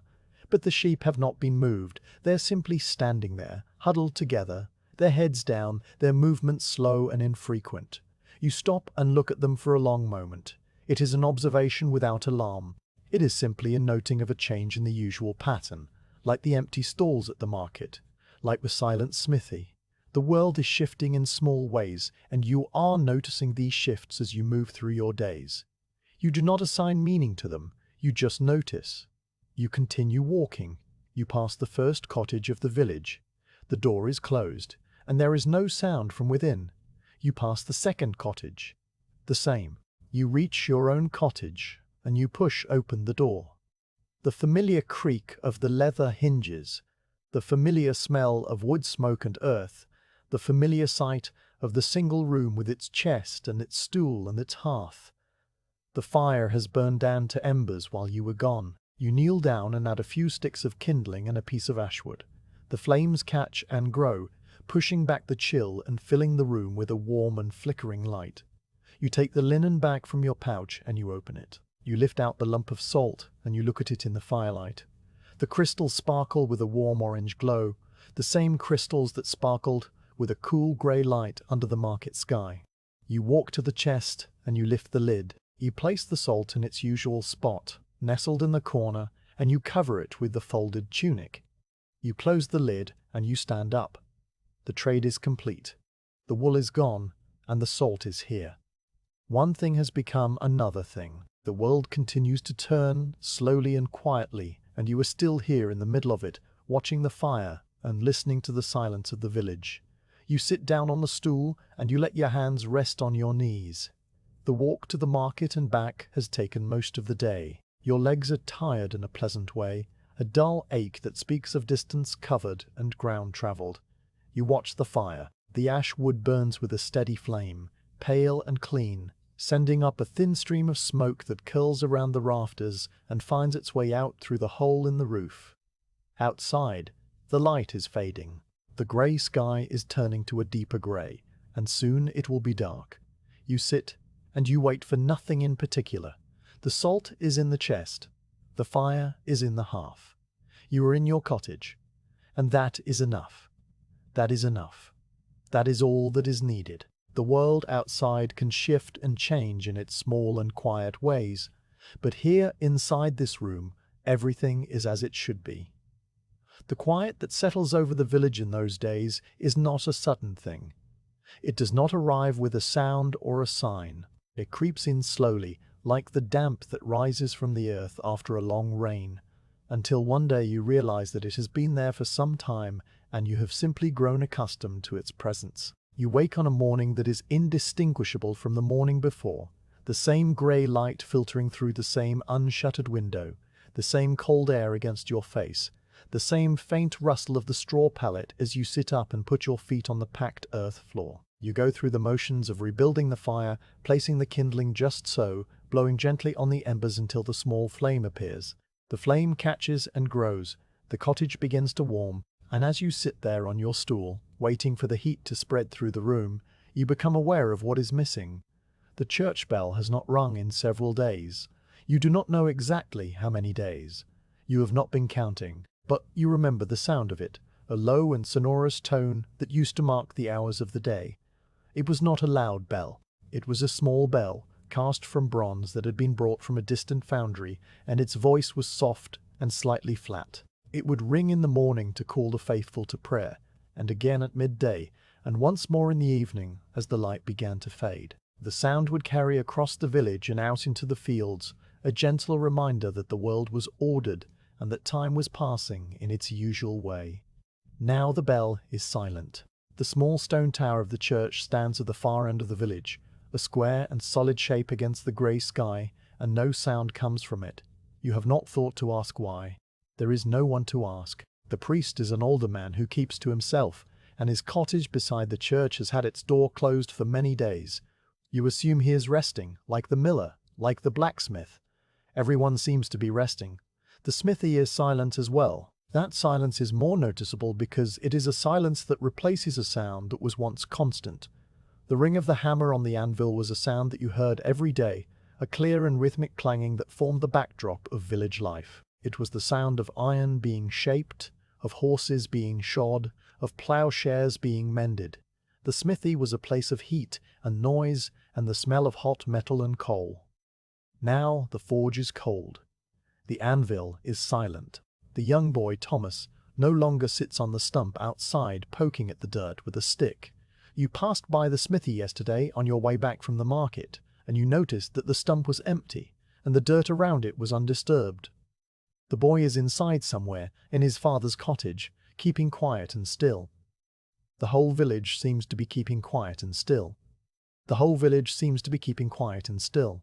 But the sheep have not been moved. They're simply standing there, huddled together, their heads down, their movements slow and infrequent. You stop and look at them for a long moment. It is an observation without alarm. It is simply a noting of a change in the usual pattern, like the empty stalls at the market, like the silent smithy. The world is shifting in small ways, and you are noticing these shifts as you move through your days. You do not assign meaning to them, you just notice. You continue walking. You pass the first cottage of the village. The door is closed, and there is no sound from within. You pass the second cottage. The same. You reach your own cottage, and you push open the door. The familiar creak of the leather hinges, the familiar smell of wood smoke and earth, the familiar sight of the single room with its chest and its stool and its hearth. The fire has burned down to embers while you were gone. You kneel down and add a few sticks of kindling and a piece of ashwood. The flames catch and grow, pushing back the chill and filling the room with a warm and flickering light. You take the linen bag from your pouch and you open it. You lift out the lump of salt and you look at it in the firelight. The crystals sparkle with a warm orange glow, the same crystals that sparkled with a cool grey light under the market sky. You walk to the chest and you lift the lid. You place the salt in its usual spot, nestled in the corner, and you cover it with the folded tunic. You close the lid and you stand up. The trade is complete. The wool is gone and the salt is here. One thing has become another thing. The world continues to turn slowly and quietly, and you are still here in the middle of it, watching the fire and listening to the silence of the village. You sit down on the stool and you let your hands rest on your knees. The walk to the market and back has taken most of the day. Your legs are tired in a pleasant way, a dull ache that speaks of distance covered and ground travelled. You watch the fire. The ash wood burns with a steady flame, pale and clean, sending up a thin stream of smoke that curls around the rafters and finds its way out through the hole in the roof. Outside, the light is fading. The grey sky is turning to a deeper grey, and soon it will be dark. You sit, and you wait for nothing in particular. The salt is in the chest. The fire is in the hearth. You are in your cottage, and that is enough. That is enough. That is all that is needed. The world outside can shift and change in its small and quiet ways, but here inside this room, everything is as it should be. The quiet that settles over the village in those days is not a sudden thing. It does not arrive with a sound or a sign. It creeps in slowly, like the damp that rises from the earth after a long rain, until one day you realize that it has been there for some time and you have simply grown accustomed to its presence. You wake on a morning that is indistinguishable from the morning before, the same grey light filtering through the same unshuttered window, the same cold air against your face, the same faint rustle of the straw pallet as you sit up and put your feet on the packed earth floor. You go through the motions of rebuilding the fire, placing the kindling just so, blowing gently on the embers until the small flame appears. The flame catches and grows, the cottage begins to warm, and as you sit there on your stool, waiting for the heat to spread through the room, you become aware of what is missing. The church bell has not rung in several days. You do not know exactly how many days. You have not been counting, but you remember the sound of it, a low and sonorous tone that used to mark the hours of the day. It was not a loud bell. It was a small bell, cast from bronze that had been brought from a distant foundry, and its voice was soft and slightly flat. It would ring in the morning to call the faithful to prayer, and again at midday, and once more in the evening as the light began to fade. The sound would carry across the village and out into the fields, a gentle reminder that the world was ordered and that time was passing in its usual way. Now the bell is silent. The small stone tower of the church stands at the far end of the village, a square and solid shape against the grey sky, and no sound comes from it. You have not thought to ask why. There is no one to ask. The priest is an older man who keeps to himself, and his cottage beside the church has had its door closed for many days. You assume he is resting, like the miller, like the blacksmith. Everyone seems to be resting. The smithy is silent as well. That silence is more noticeable because it is a silence that replaces a sound that was once constant. The ring of the hammer on the anvil was a sound that you heard every day, a clear and rhythmic clanging that formed the backdrop of village life. It was the sound of iron being shaped, of horses being shod, of plowshares being mended. The smithy was a place of heat and noise and the smell of hot metal and coal. Now the forge is cold. The anvil is silent. The young boy, Thomas, no longer sits on the stump outside poking at the dirt with a stick. You passed by the smithy yesterday on your way back from the market, and you noticed that the stump was empty, and the dirt around it was undisturbed. The boy is inside somewhere, in his father's cottage, keeping quiet and still. The whole village seems to be keeping quiet and still. The whole village seems to be keeping quiet and still.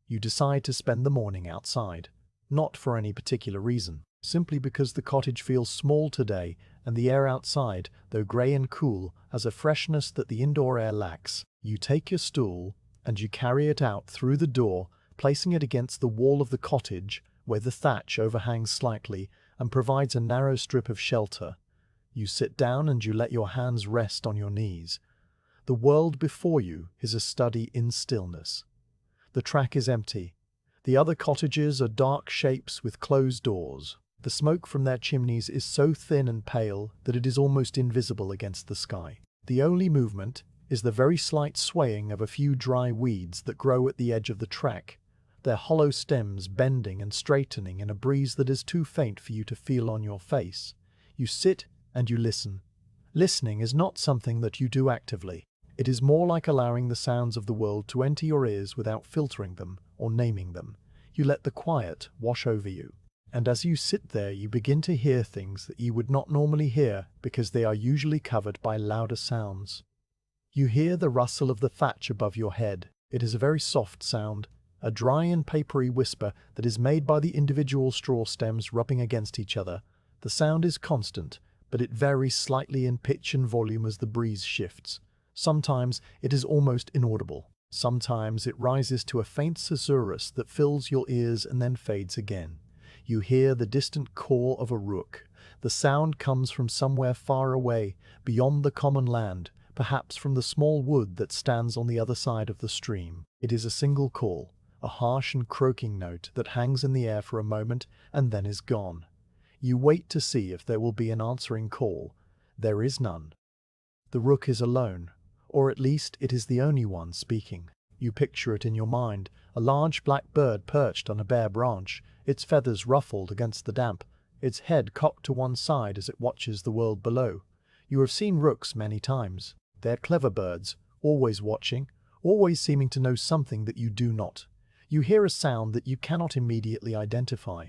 You decide to spend the morning outside, not for any particular reason, simply because the cottage feels small today and the air outside, though grey and cool, has a freshness that the indoor air lacks. You take your stool and you carry it out through the door, placing it against the wall of the cottage, where the thatch overhangs slightly and provides a narrow strip of shelter. You sit down and you let your hands rest on your knees. The world before you is a study in stillness. The track is empty. The other cottages are dark shapes with closed doors. The smoke from their chimneys is so thin and pale that it is almost invisible against the sky. The only movement is the very slight swaying of a few dry weeds that grow at the edge of the track, their hollow stems bending and straightening in a breeze that is too faint for you to feel on your face. You sit and you listen. Listening is not something that you do actively. It is more like allowing the sounds of the world to enter your ears without filtering them or naming them. You let the quiet wash over you. And as you sit there, you begin to hear things that you would not normally hear because they are usually covered by louder sounds. You hear the rustle of the thatch above your head. It is a very soft sound, a dry and papery whisper that is made by the individual straw stems rubbing against each other. The sound is constant, but it varies slightly in pitch and volume as the breeze shifts. Sometimes it is almost inaudible. Sometimes it rises to a faint susurrus that fills your ears and then fades again. You hear the distant call of a rook. The sound comes from somewhere far away, beyond the common land, perhaps from the small wood that stands on the other side of the stream. It is a single call, a harsh and croaking note that hangs in the air for a moment and then is gone. You wait to see if there will be an answering call. There is none. The rook is alone, or at least it is the only one speaking. You picture it in your mind, a large black bird perched on a bare branch, its feathers ruffled against the damp, its head cocked to one side as it watches the world below. You have seen rooks many times. They are clever birds, always watching, always seeming to know something that you do not. You hear a sound that you cannot immediately identify.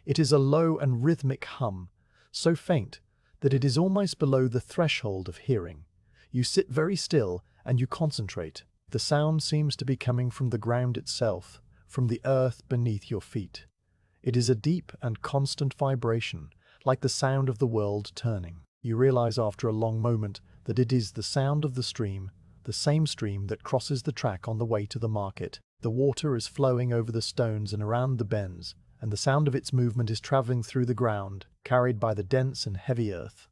It is a low and rhythmic hum, so faint that it is almost below the threshold of hearing. You sit very still and you concentrate. The sound seems to be coming from the ground itself, from the earth beneath your feet. It is a deep and constant vibration, like the sound of the world turning. You realize after a long moment that it is the sound of the stream, the same stream that crosses the track on the way to the market. The water is flowing over the stones and around the bends, and the sound of its movement is traveling through the ground, carried by the dense and heavy earth.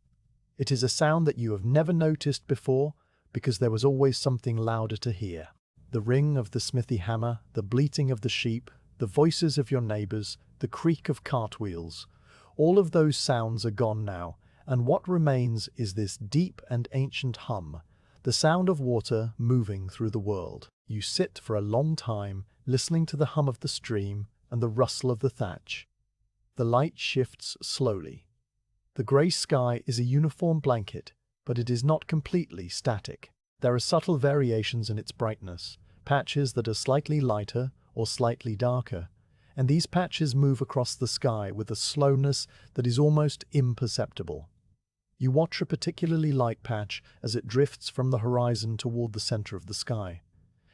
It is a sound that you have never noticed before, because there was always something louder to hear. The ring of the smithy hammer, the bleating of the sheep, the voices of your neighbors, the creak of cartwheels. All of those sounds are gone now, and what remains is this deep and ancient hum, the sound of water moving through the world. You sit for a long time, listening to the hum of the stream and the rustle of the thatch. The light shifts slowly. The grey sky is a uniform blanket, but it is not completely static. There are subtle variations in its brightness, patches that are slightly lighter or slightly darker, and these patches move across the sky with a slowness that is almost imperceptible. You watch a particularly light patch as it drifts from the horizon toward the center of the sky.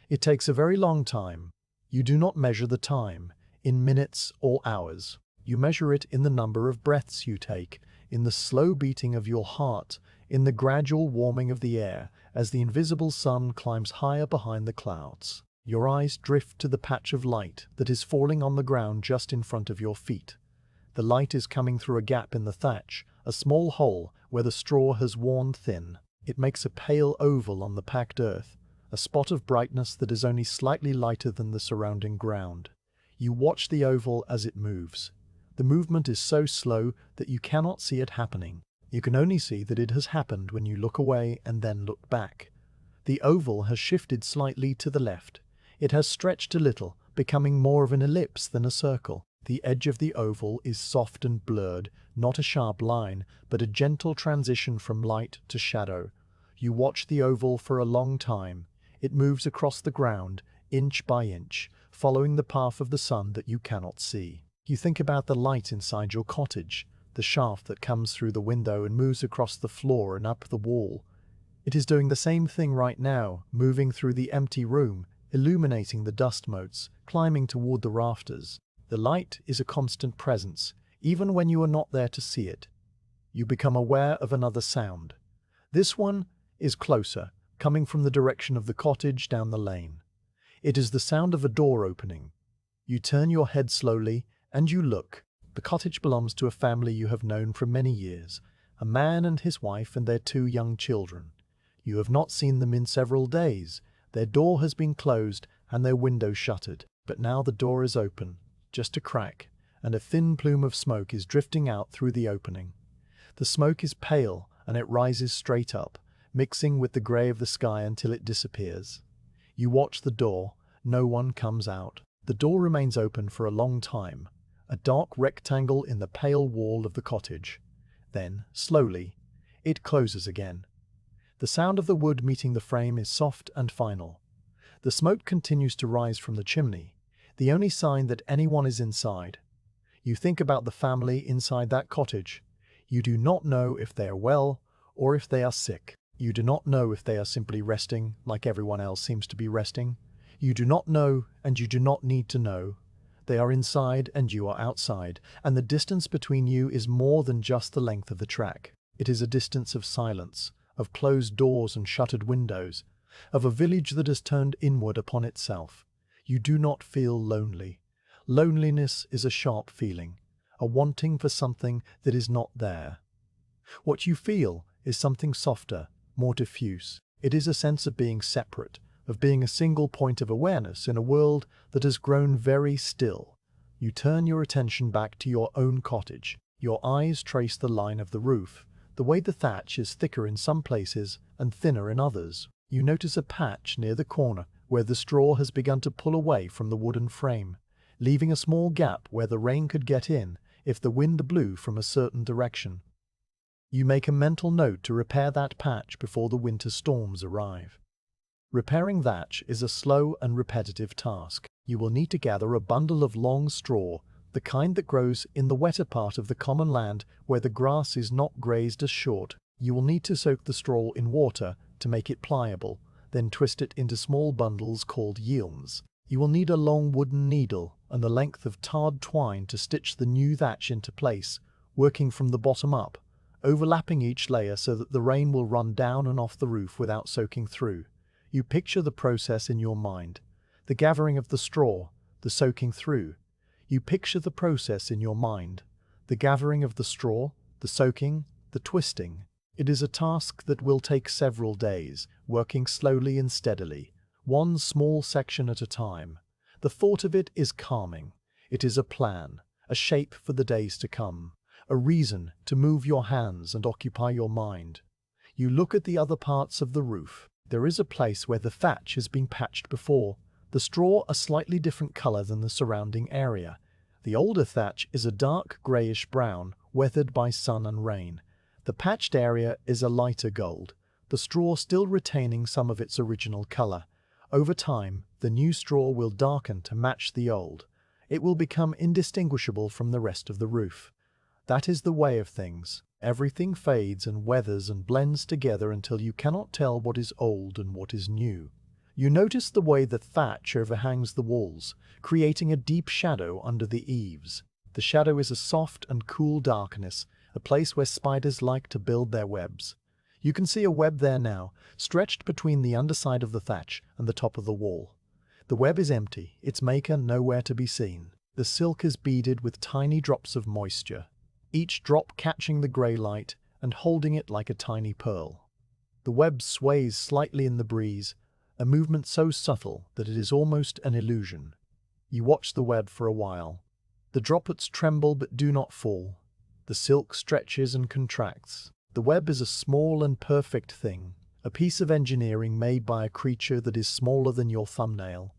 It takes a very long time. You do not measure the time in minutes or hours. You measure it in the number of breaths you take, in the slow beating of your heart, in the gradual warming of the air as the invisible sun climbs higher behind the clouds. Your eyes drift to the patch of light that is falling on the ground just in front of your feet. The light is coming through a gap in the thatch, a small hole where the straw has worn thin. It makes a pale oval on the packed earth, a spot of brightness that is only slightly lighter than the surrounding ground. You watch the oval as it moves. The movement is so slow that you cannot see it happening. You can only see that it has happened when you look away and then look back. The oval has shifted slightly to the left. It has stretched a little, becoming more of an ellipse than a circle. The edge of the oval is soft and blurred, not a sharp line, but a gentle transition from light to shadow. You watch the oval for a long time. It moves across the ground, inch by inch, following the path of the sun that you cannot see. You think about the light inside your cottage, the shaft that comes through the window and moves across the floor and up the wall. It is doing the same thing right now, moving through the empty room, illuminating the dust motes, climbing toward the rafters. The light is a constant presence, even when you are not there to see it. You become aware of another sound. This one is closer, coming from the direction of the cottage down the lane. It is the sound of a door opening. You turn your head slowly, and you look. The cottage belongs to a family you have known for many years, a man and his wife and their 2 young children. You have not seen them in several days. Their door has been closed and their window shuttered, but now the door is open, just a crack, and a thin plume of smoke is drifting out through the opening. The smoke is pale and it rises straight up, mixing with the grey of the sky until it disappears. You watch the door. No one comes out. The door remains open for a long time, a dark rectangle in the pale wall of the cottage. Then, slowly, it closes again. The sound of the wood meeting the frame is soft and final. The smoke continues to rise from the chimney, the only sign that anyone is inside. You think about the family inside that cottage. You do not know if they are well or if they are sick. You do not know if they are simply resting like everyone else seems to be resting. You do not know, and you do not need to know. They are inside and you are outside, and the distance between you is more than just the length of the track. It is a distance of silence, of closed doors and shuttered windows, of a village that has turned inward upon itself. You do not feel lonely. Loneliness is a sharp feeling, a wanting for something that is not there. What you feel is something softer, more diffuse. It is a sense of being separate, of being a single point of awareness in a world that has grown very still. You turn your attention back to your own cottage. Your eyes trace the line of the roof, the way the thatch is thicker in some places and thinner in others. You notice a patch near the corner where the straw has begun to pull away from the wooden frame, leaving a small gap where the rain could get in if the wind blew from a certain direction. You make a mental note to repair that patch before the winter storms arrive. Repairing thatch is a slow and repetitive task. You will need to gather a bundle of long straw, the kind that grows in the wetter part of the common land where the grass is not grazed as short. You will need to soak the straw in water to make it pliable, then twist it into small bundles called yilms. You will need a long wooden needle and the length of tarred twine to stitch the new thatch into place, working from the bottom up, overlapping each layer so that the rain will run down and off the roof without soaking through. You picture the process in your mind. The gathering of the straw, the soaking through. You picture the process in your mind. The gathering of the straw, the soaking, the twisting. It is a task that will take several days, working slowly and steadily, one small section at a time. The thought of it is calming. It is a plan, a shape for the days to come, a reason to move your hands and occupy your mind. You look at the other parts of the roof. There is a place where the thatch has been patched before, the straw a slightly different color than the surrounding area. The older thatch is a dark grayish-brown, weathered by sun and rain. The patched area is a lighter gold, the straw still retaining some of its original color. Over time, the new straw will darken to match the old. It will become indistinguishable from the rest of the roof. That is the way of things. Everything fades and weathers and blends together until you cannot tell what is old and what is new. You notice the way the thatch overhangs the walls, creating a deep shadow under the eaves. The shadow is a soft and cool darkness, a place where spiders like to build their webs. You can see a web there now, stretched between the underside of the thatch and the top of the wall. The web is empty, its maker nowhere to be seen. The silk is beaded with tiny drops of moisture, each drop catching the grey light and holding it like a tiny pearl. The web sways slightly in the breeze, a movement so subtle that it is almost an illusion. You watch the web for a while. The droplets tremble but do not fall. The silk stretches and contracts. The web is a small and perfect thing, a piece of engineering made by a creature that is smaller than your thumbnail.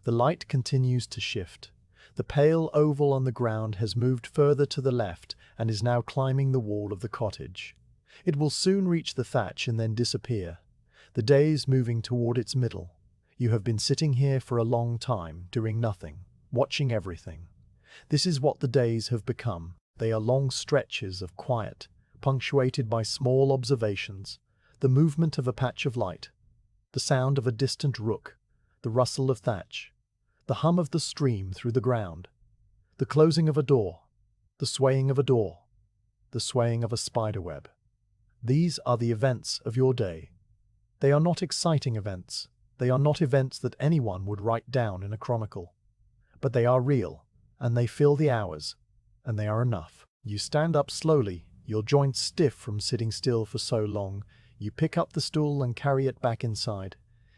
The light continues to shift. The pale oval on the ground has moved further to the left and is now climbing the wall of the cottage. It will soon reach the thatch and then disappear. The day is moving toward its middle. You have been sitting here for a long time, doing nothing, watching everything. This is what the days have become. They are long stretches of quiet, punctuated by small observations, the movement of a patch of light, the sound of a distant rook, the rustle of thatch, the hum of the stream through the ground, the closing of a door, the swaying of a door, the swaying of a spiderweb. These are the events of your day. They are not exciting events. They are not events that anyone would write down in a chronicle. But they are real, and they fill the hours, and they are enough. You stand up slowly, your joints stiff from sitting still for so long. You pick up the stool and carry it back inside.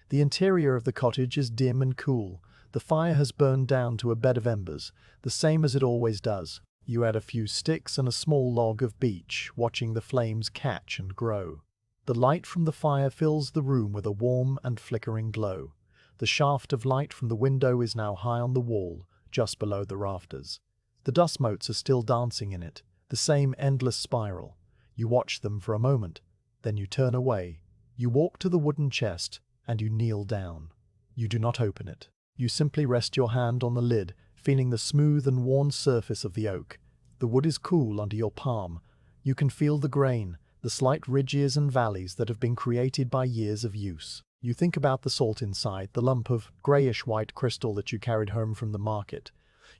The interior of the cottage is dim and cool. The fire has burned down to a bed of embers, the same as it always does. You add a few sticks and a small log of beech, watching the flames catch and grow. The light from the fire fills the room with a warm and flickering glow. The shaft of light from the window is now high on the wall, just below the rafters. The dust motes are still dancing in it, the same endless spiral. You watch them for a moment, then you turn away. You walk to the wooden chest, and you kneel down. You do not open it. You simply rest your hand on the lid, feeling the smooth and worn surface of the oak. The wood is cool under your palm. You can feel the grain, the slight ridges and valleys that have been created by years of use. You think about the salt inside, the lump of grayish-white crystal that you carried home from the market.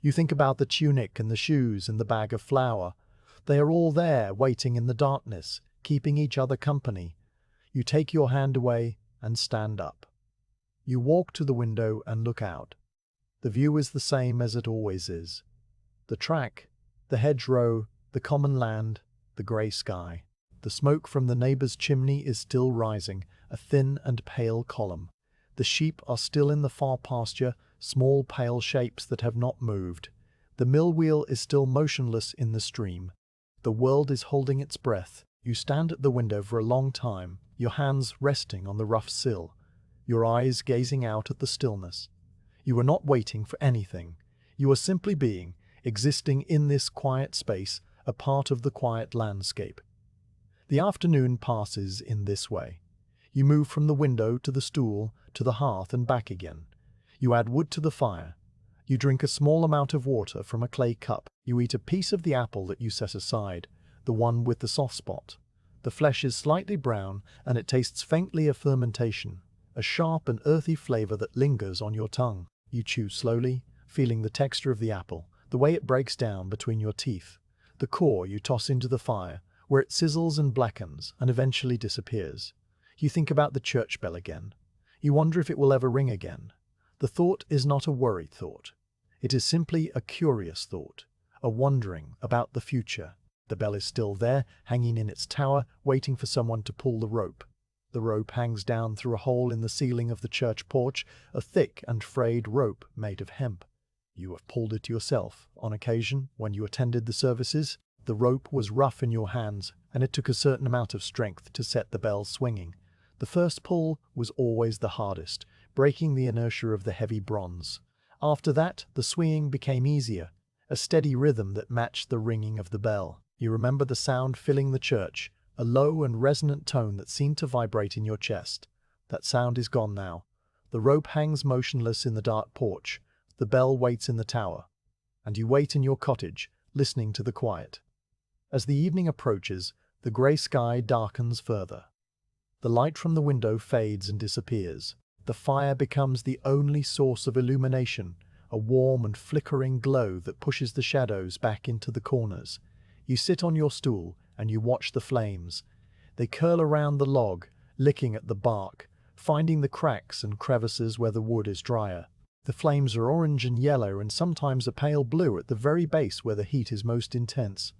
You think about the tunic and the shoes and the bag of flour. They are all there, waiting in the darkness, keeping each other company. You take your hand away and stand up. You walk to the window and look out. The view is the same as it always is. The track, the hedgerow, the common land, the grey sky. The smoke from the neighbour's chimney is still rising, a thin and pale column. The sheep are still in the far pasture, small pale shapes that have not moved. The mill wheel is still motionless in the stream. The world is holding its breath. You stand at the window for a long time, your hands resting on the rough sill, your eyes gazing out at the stillness. You are not waiting for anything. You are simply being, existing in this quiet space, a part of the quiet landscape. The afternoon passes in this way. You move from the window to the stool, to the hearth and back again. You add wood to the fire. You drink a small amount of water from a clay cup. You eat a piece of the apple that you set aside, the one with the soft spot. The flesh is slightly brown and it tastes faintly of fermentation, a sharp and earthy flavor that lingers on your tongue. You chew slowly, feeling the texture of the apple, the way it breaks down between your teeth. The core you toss into the fire, where it sizzles and blackens and eventually disappears. You think about the church bell again. You wonder if it will ever ring again. The thought is not a worried thought. It is simply a curious thought, a wondering about the future. The bell is still there, hanging in its tower, waiting for someone to pull the rope. The rope hangs down through a hole in the ceiling of the church porch, a thick and frayed rope made of hemp. You have pulled it yourself, on occasion, when you attended the services. The rope was rough in your hands, and it took a certain amount of strength to set the bell swinging. The first pull was always the hardest, breaking the inertia of the heavy bronze. After that, the swinging became easier, a steady rhythm that matched the ringing of the bell. You remember the sound filling the church, a low and resonant tone that seemed to vibrate in your chest. That sound is gone now. The rope hangs motionless in the dark porch. The bell waits in the tower. And you wait in your cottage, listening to the quiet. As the evening approaches, the grey sky darkens further. The light from the window fades and disappears. The fire becomes the only source of illumination, a warm and flickering glow that pushes the shadows back into the corners. You sit on your stool and you watch the flames. They curl around the log, licking at the bark, finding the cracks and crevices where the wood is drier. The flames are orange and yellow and sometimes a pale blue at the very base where the heat is most intense.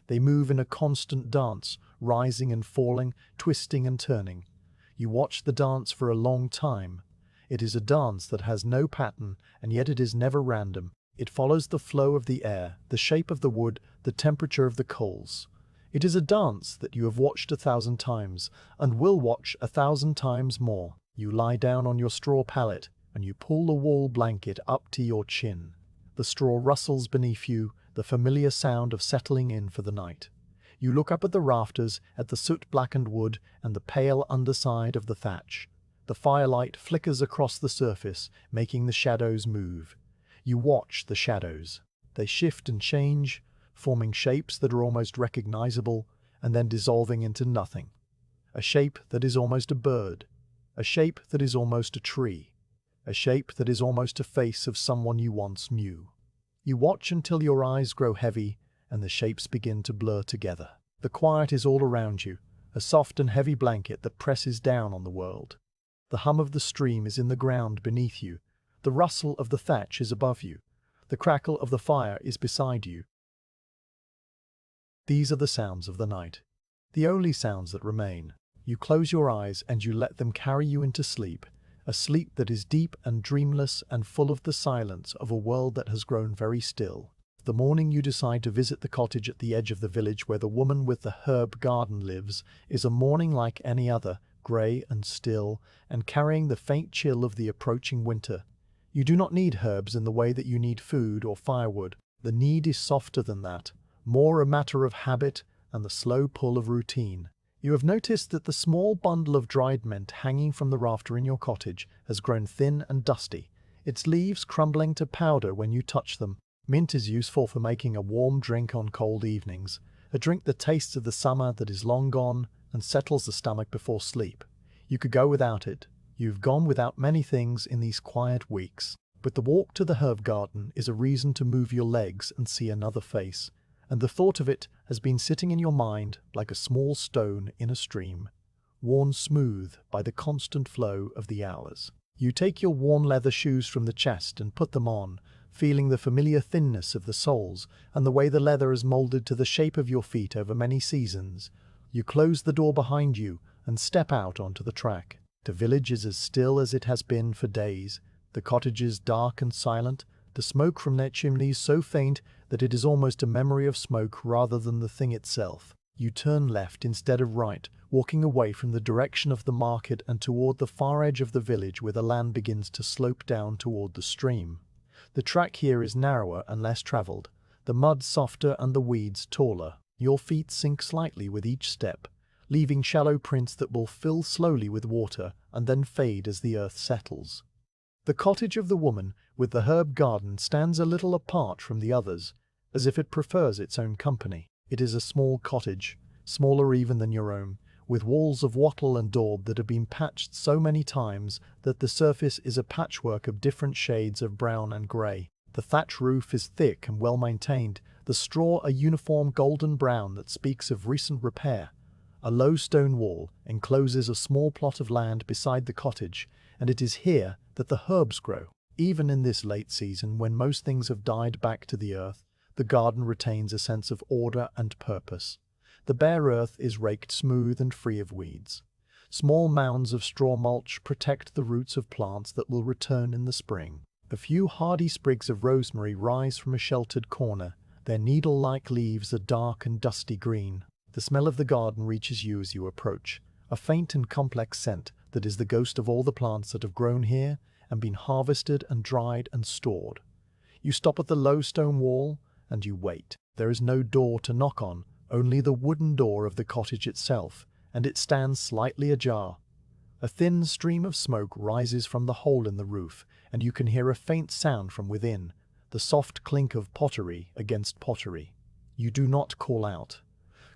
They move in a constant dance, rising and falling, twisting and turning. You watch the dance for a long time. It is a dance that has no pattern, and yet it is never random. It follows the flow of the air, the shape of the wood, the temperature of the coals. It is a dance that you have watched 1,000 times, and will watch 1,000 times more. You lie down on your straw pallet, and you pull the wool blanket up to your chin. The straw rustles beneath you, the familiar sound of settling in for the night. You look up at the rafters, at the soot-blackened wood, and the pale underside of the thatch. The firelight flickers across the surface, making the shadows move. You watch the shadows. They shift and change, forming shapes that are almost recognizable, and then dissolving into nothing. A shape that is almost a bird. A shape that is almost a tree. A shape that is almost a face of someone you once knew. You watch until your eyes grow heavy, and the shapes begin to blur together. The quiet is all around you, a soft and heavy blanket that presses down on the world. The hum of the stream is in the ground beneath you. The rustle of the thatch is above you. The crackle of the fire is beside you. These are the sounds of the night, the only sounds that remain. You close your eyes and you let them carry you into sleep, a sleep that is deep and dreamless and full of the silence of a world that has grown very still. The morning you decide to visit the cottage at the edge of the village where the woman with the herb garden lives is a morning like any other, grey and still, and carrying the faint chill of the approaching winter. You do not need herbs in the way that you need food or firewood. The need is softer than that, more a matter of habit and the slow pull of routine. You have noticed that the small bundle of dried mint hanging from the rafter in your cottage has grown thin and dusty, its leaves crumbling to powder when you touch them. Mint is useful for making a warm drink on cold evenings, a drink that tastes of the summer that is long gone and settles the stomach before sleep. You could go without it. You've gone without many things in these quiet weeks, but the walk to the herb garden is a reason to move your legs and see another face, and the thought of it has been sitting in your mind like a small stone in a stream, worn smooth by the constant flow of the hours. You take your worn leather shoes from the chest and put them on, feeling the familiar thinness of the soles and the way the leather is molded to the shape of your feet over many seasons. You close the door behind you and step out onto the track. The village is as still as it has been for days, the cottages dark and silent, the smoke from their chimneys so faint that it is almost a memory of smoke rather than the thing itself. You turn left instead of right, walking away from the direction of the market and toward the far edge of the village where the land begins to slope down toward the stream. The track here is narrower and less traveled, the mud softer and the weeds taller. Your feet sink slightly with each step, leaving shallow prints that will fill slowly with water and then fade as the earth settles. The cottage of the woman with the herb garden stands a little apart from the others, as if it prefers its own company. It is a small cottage, smaller even than your own, with walls of wattle and daub that have been patched so many times that the surface is a patchwork of different shades of brown and grey. The thatch roof is thick and well maintained, The straw a uniform golden brown that speaks of recent repair. A low stone wall encloses a small plot of land beside the cottage, and it is here that the herbs grow. Even in this late season, when most things have died back to the earth, the garden retains a sense of order and purpose. The bare earth is raked smooth and free of weeds. Small mounds of straw mulch protect the roots of plants that will return in the spring. A few hardy sprigs of rosemary rise from a sheltered corner. Their needle-like leaves are dark and dusty green. The smell of the garden reaches you as you approach, a faint and complex scent that is the ghost of all the plants that have grown here and been harvested and dried and stored. You stop at the low stone wall and you wait. There is no door to knock on, only the wooden door of the cottage itself, and it stands slightly ajar. A thin stream of smoke rises from the hole in the roof, and you can hear a faint sound from within, the soft clink of pottery against pottery. You do not call out.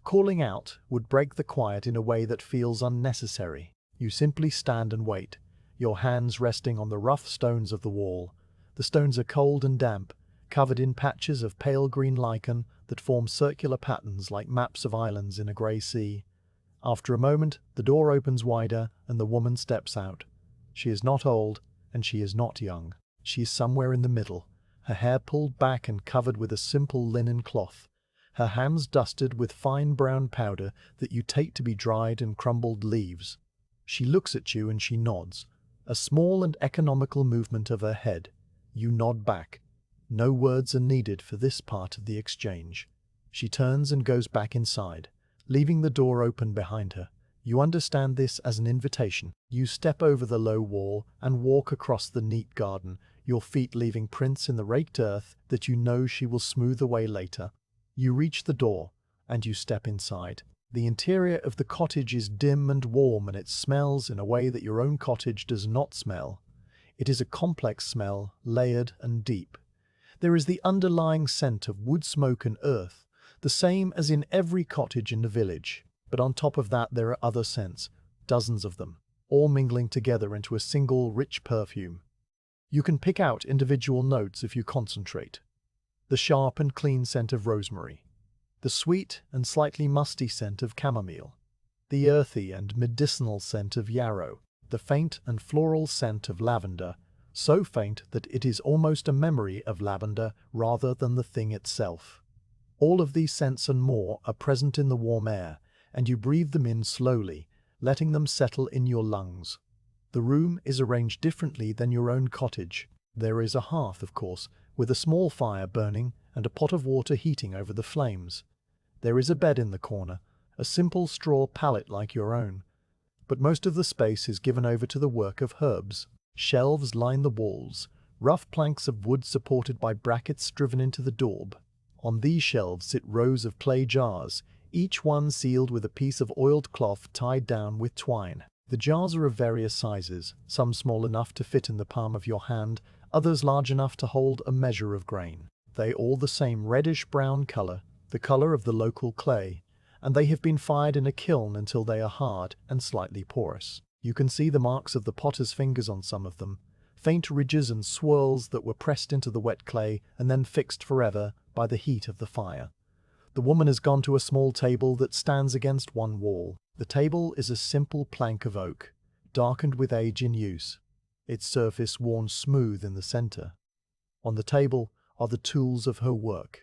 Calling out would break the quiet in a way that feels unnecessary. You simply stand and wait, your hands resting on the rough stones of the wall. The stones are cold and damp, covered in patches of pale green lichen that form circular patterns like maps of islands in a grey sea. After a moment, the door opens wider and the woman steps out. She is not old, and she is not young. She is somewhere in the middle, her hair pulled back and covered with a simple linen cloth, her hands dusted with fine brown powder that you take to be dried and crumbled leaves. She looks at you and she nods, a small and economical movement of her head. You nod back. No words are needed for this part of the exchange. She turns and goes back inside, leaving the door open behind her. You understand this as an invitation. You step over the low wall and walk across the neat garden, your feet leaving prints in the raked earth that you know she will smooth away later. You reach the door, and you step inside. The interior of the cottage is dim and warm, and it smells in a way that your own cottage does not smell. It is a complex smell, layered and deep. There is the underlying scent of wood smoke and earth, the same as in every cottage in the village. But on top of that there are other scents, dozens of them, all mingling together into a single rich perfume. You can pick out individual notes if you concentrate. The sharp and clean scent of rosemary, the sweet and slightly musty scent of chamomile, the earthy and medicinal scent of yarrow, the faint and floral scent of lavender, so faint that it is almost a memory of lavender rather than the thing itself. All of these scents and more are present in the warm air, and you breathe them in slowly, letting them settle in your lungs. The room is arranged differently than your own cottage. There is a hearth, of course, with a small fire burning and a pot of water heating over the flames. There is a bed in the corner, a simple straw pallet like your own. But most of the space is given over to the work of herbs. Shelves line the walls, rough planks of wood supported by brackets driven into the daub. On these shelves sit rows of clay jars, each one sealed with a piece of oiled cloth tied down with twine. The jars are of various sizes, some small enough to fit in the palm of your hand, others large enough to hold a measure of grain. They all the same reddish-brown color, the color of the local clay, and they have been fired in a kiln until they are hard and slightly porous. You can see the marks of the potter's fingers on some of them, faint ridges and swirls that were pressed into the wet clay and then fixed forever by the heat of the fire. The woman has gone to a small table that stands against one wall. The table is a simple plank of oak, darkened with age in use, its surface worn smooth in the center. On the table are the tools of her work.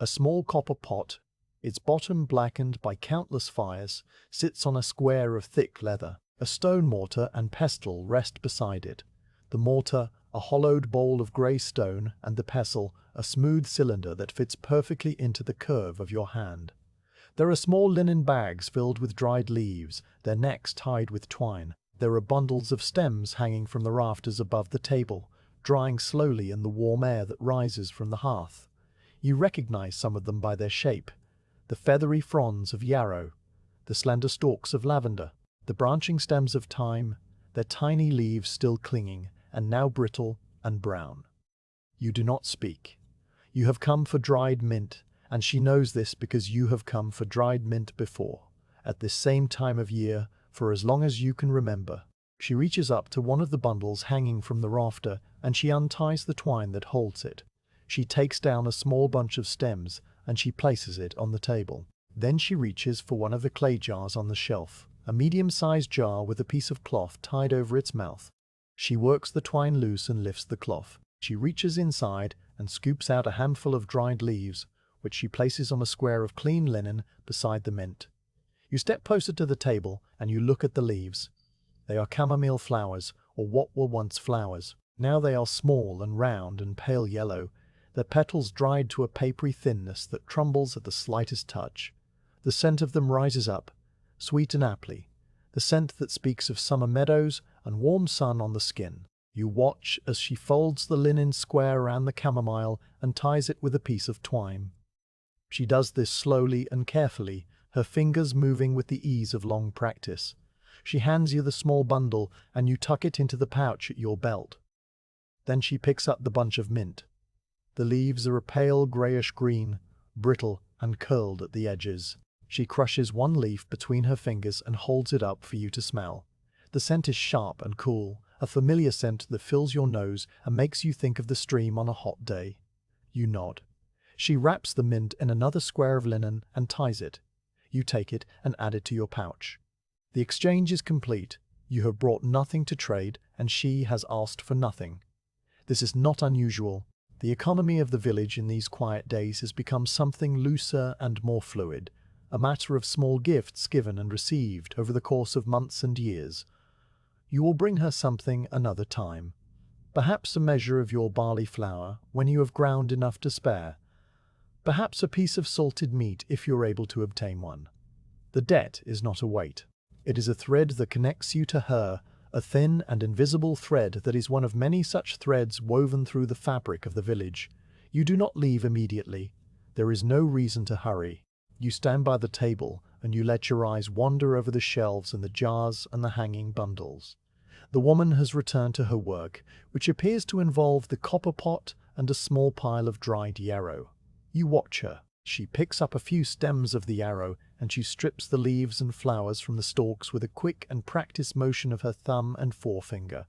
A small copper pot, its bottom blackened by countless fires, sits on a square of thick leather. A stone mortar and pestle rest beside it. The mortar, a hollowed bowl of grey stone, and the pestle, a smooth cylinder that fits perfectly into the curve of your hand. There are small linen bags filled with dried leaves, their necks tied with twine. There are bundles of stems hanging from the rafters above the table, drying slowly in the warm air that rises from the hearth. You recognize some of them by their shape: the feathery fronds of yarrow, the slender stalks of lavender, the branching stems of thyme, their tiny leaves still clinging, and now brittle and brown. You do not speak. You have come for dried mint, and she knows this because you have come for dried mint before, at this same time of year, for as long as you can remember. She reaches up to one of the bundles hanging from the rafter, and she unties the twine that holds it. She takes down a small bunch of stems and she places it on the table. Then she reaches for one of the clay jars on the shelf, a medium-sized jar with a piece of cloth tied over its mouth. She works the twine loose and lifts the cloth. She reaches inside and scoops out a handful of dried leaves, which she places on a square of clean linen beside the mint. You step closer to the table and you look at the leaves. They are chamomile flowers, or what were once flowers. Now they are small and round and pale yellow, their petals dried to a papery thinness that trembles at the slightest touch. The scent of them rises up, sweet and aptly, the scent that speaks of summer meadows and warm sun on the skin. You watch as she folds the linen square around the chamomile and ties it with a piece of twine. She does this slowly and carefully, her fingers moving with the ease of long practice. She hands you the small bundle and you tuck it into the pouch at your belt. Then she picks up the bunch of mint. The leaves are a pale grayish-green, brittle and curled at the edges. She crushes one leaf between her fingers and holds it up for you to smell. The scent is sharp and cool, a familiar scent that fills your nose and makes you think of the stream on a hot day. You nod. She wraps the mint in another square of linen and ties it. You take it and add it to your pouch. The exchange is complete. You have brought nothing to trade, and she has asked for nothing. This is not unusual. The economy of the village in these quiet days has become something looser and more fluid, a matter of small gifts given and received over the course of months and years. You will bring her something another time. Perhaps a measure of your barley flour when you have ground enough to spare. Perhaps a piece of salted meat if you're able to obtain one. The debt is not a weight. It is a thread that connects you to her, a thin and invisible thread that is one of many such threads woven through the fabric of the village. You do not leave immediately. There is no reason to hurry. You stand by the table and you let your eyes wander over the shelves and the jars and the hanging bundles. The woman has returned to her work, which appears to involve the copper pot and a small pile of dried yarrow. You watch her. She picks up a few stems of the yarrow and she strips the leaves and flowers from the stalks with a quick and practiced motion of her thumb and forefinger.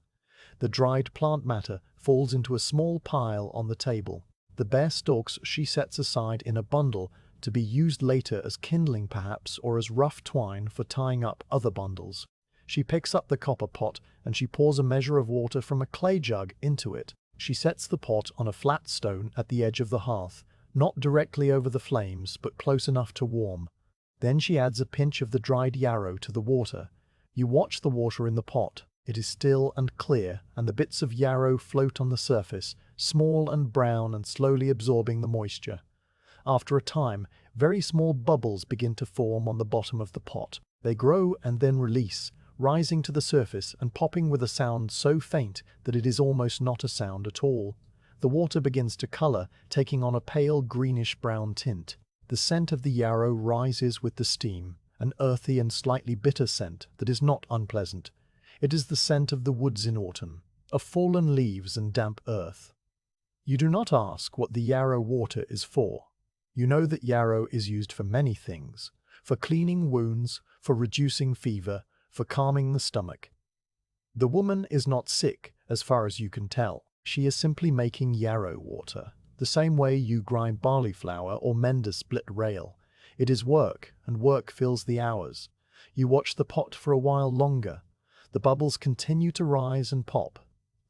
The dried plant matter falls into a small pile on the table. The bare stalks she sets aside in a bundle to be used later as kindling perhaps, or as rough twine for tying up other bundles. She picks up the copper pot and she pours a measure of water from a clay jug into it. She sets the pot on a flat stone at the edge of the hearth, not directly over the flames, but close enough to warm. Then she adds a pinch of the dried yarrow to the water. You watch the water in the pot. It is still and clear, and the bits of yarrow float on the surface, small and brown and slowly absorbing the moisture. After a time, very small bubbles begin to form on the bottom of the pot. They grow and then release, rising to the surface and popping with a sound so faint that it is almost not a sound at all. The water begins to color, taking on a pale greenish-brown tint. The scent of the yarrow rises with the steam, an earthy and slightly bitter scent that is not unpleasant. It is the scent of the woods in autumn, of fallen leaves and damp earth. You do not ask what the yarrow water is for. You know that yarrow is used for many things, for cleaning wounds, for reducing fever, for calming the stomach. The woman is not sick, as far as you can tell. She is simply making yarrow water, the same way you grind barley flour or mend a split rail. It is work, and work fills the hours. You watch the pot for a while longer. The bubbles continue to rise and pop.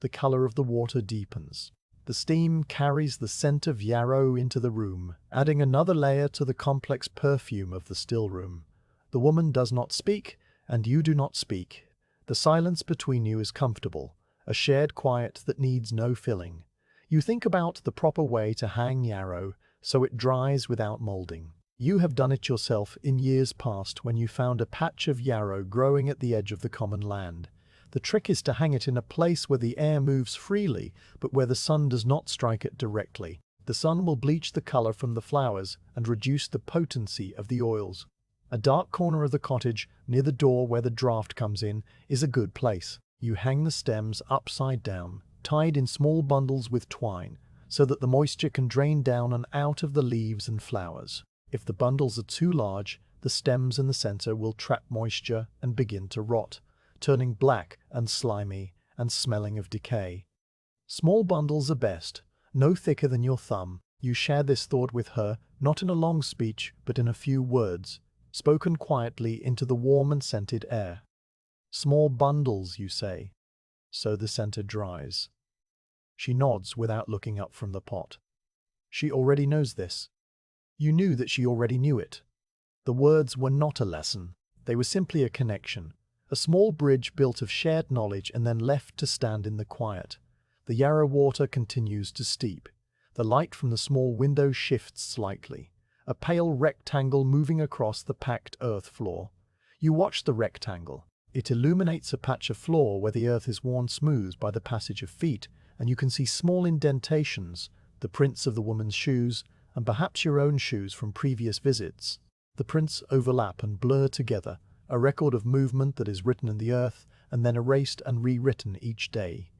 The color of the water deepens. The steam carries the scent of yarrow into the room, adding another layer to the complex perfume of the still room. The woman does not speak, and you do not speak. The silence between you is comfortable, a shared quiet that needs no filling. You think about the proper way to hang yarrow so it dries without molding. You have done it yourself in years past when you found a patch of yarrow growing at the edge of the common land. The trick is to hang it in a place where the air moves freely, but where the sun does not strike it directly. The sun will bleach the color from the flowers and reduce the potency of the oils. A dark corner of the cottage, near the door where the draught comes in, is a good place. You hang the stems upside down, tied in small bundles with twine, so that the moisture can drain down and out of the leaves and flowers. If the bundles are too large, the stems in the center will trap moisture and begin to rot, turning black and slimy and smelling of decay. Small bundles are best, no thicker than your thumb. You share this thought with her, not in a long speech, but in a few words, spoken quietly into the warm and scented air. Small bundles, you say. So the scent dries. She nods without looking up from the pot. She already knows this. You knew that she already knew it. The words were not a lesson. They were simply a connection. A small bridge built of shared knowledge and then left to stand in the quiet. The Yarrow water continues to steep. The light from the small window shifts slightly. A pale rectangle moving across the packed earth floor. You watch the rectangle. It illuminates a patch of floor where the earth is worn smooth by the passage of feet, and you can see small indentations, the prints of the woman's shoes, and perhaps your own shoes from previous visits. The prints overlap and blur together, a record of movement that is written in the earth and then erased and rewritten each day.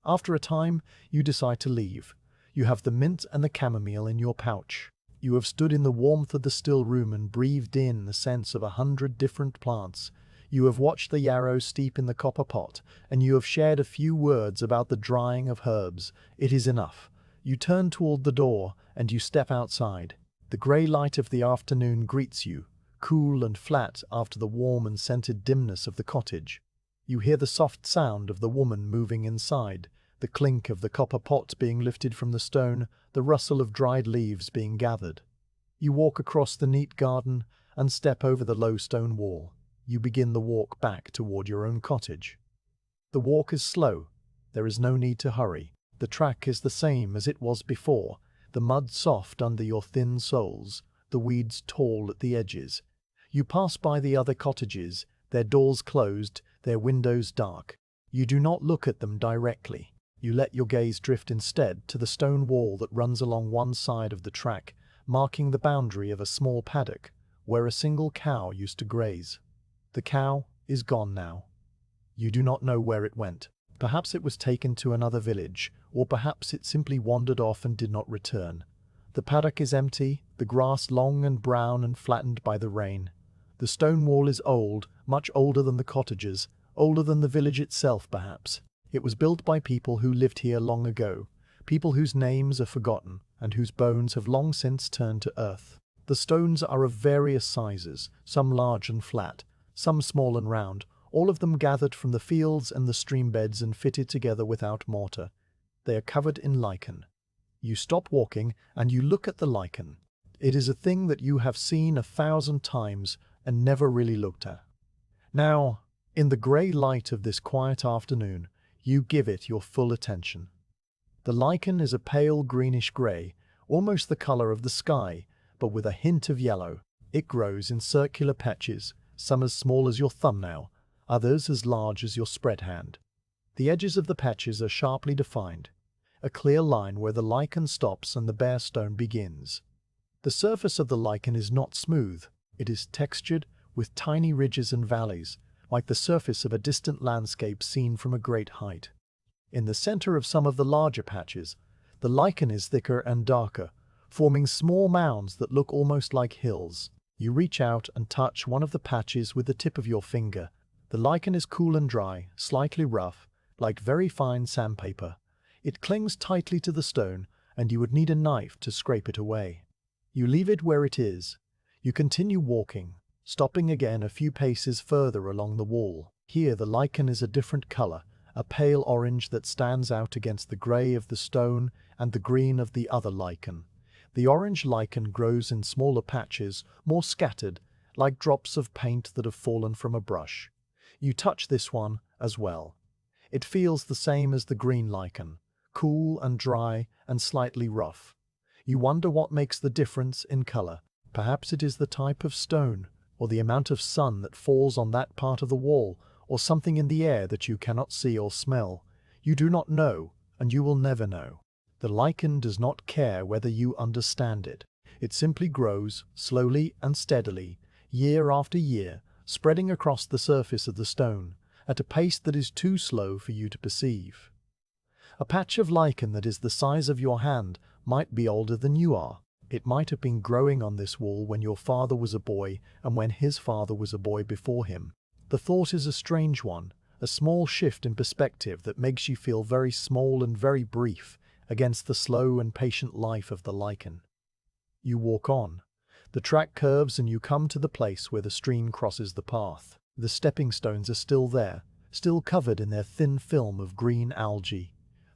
After a time, you decide to leave. You have the mint and the chamomile in your pouch. You have stood in the warmth of the still room and breathed in the scents of 100 different plants. You have watched the yarrow steep in the copper pot, and you have shared a few words about the drying of herbs. It is enough. You turn toward the door, and you step outside. The grey light of the afternoon greets you, cool and flat after the warm and scented dimness of the cottage. You hear the soft sound of the woman moving inside, the clink of the copper pot being lifted from the stone, the rustle of dried leaves being gathered. You walk across the neat garden and step over the low stone wall. You begin the walk back toward your own cottage. The walk is slow. There is no need to hurry. The track is the same as it was before, the mud soft under your thin soles, the weeds tall at the edges. You pass by the other cottages, their doors closed, their windows dark. You do not look at them directly. You let your gaze drift instead to the stone wall that runs along one side of the track, marking the boundary of a small paddock, where a single cow used to graze. The cow is gone now. You do not know where it went. Perhaps it was taken to another village, or perhaps it simply wandered off and did not return. The paddock is empty, the grass long and brown and flattened by the rain. The stone wall is old, much older than the cottages, older than the village itself perhaps. It was built by people who lived here long ago, people whose names are forgotten and whose bones have long since turned to earth. The stones are of various sizes, some large and flat, some small and round, all of them gathered from the fields and the stream beds and fitted together without mortar. They are covered in lichen. You stop walking and you look at the lichen. It is a thing that you have seen 1,000 times and never really looked at. Now, in the grey light of this quiet afternoon, you give it your full attention. The lichen is a pale greenish grey, almost the colour of the sky, but with a hint of yellow. It grows in circular patches, some as small as your thumbnail, others as large as your spread hand. The edges of the patches are sharply defined, a clear line where the lichen stops and the bare stone begins. The surface of the lichen is not smooth, it is textured with tiny ridges and valleys, like the surface of a distant landscape seen from a great height. In the center of some of the larger patches, the lichen is thicker and darker, forming small mounds that look almost like hills. You reach out and touch one of the patches with the tip of your finger. The lichen is cool and dry, slightly rough, like very fine sandpaper. It clings tightly to the stone, and you would need a knife to scrape it away. You leave it where it is. You continue walking, stopping again a few paces further along the wall. Here the lichen is a different color, a pale orange that stands out against the gray of the stone and the green of the other lichen. The orange lichen grows in smaller patches, more scattered, like drops of paint that have fallen from a brush. You touch this one as well. It feels the same as the green lichen, cool and dry and slightly rough. You wonder what makes the difference in color. Perhaps it is the type of stone, or the amount of sun that falls on that part of the wall, or something in the air that you cannot see or smell. You do not know, and you will never know. The lichen does not care whether you understand it. It simply grows, slowly and steadily, year after year, spreading across the surface of the stone, at a pace that is too slow for you to perceive. A patch of lichen that is the size of your hand might be older than you are. It might have been growing on this wall when your father was a boy and when his father was a boy before him. The thought is a strange one, a small shift in perspective that makes you feel very small and very brief, against the slow and patient life of the lichen. You walk on. The track curves and you come to the place where the stream crosses the path. The stepping stones are still there, still covered in their thin film of green algae.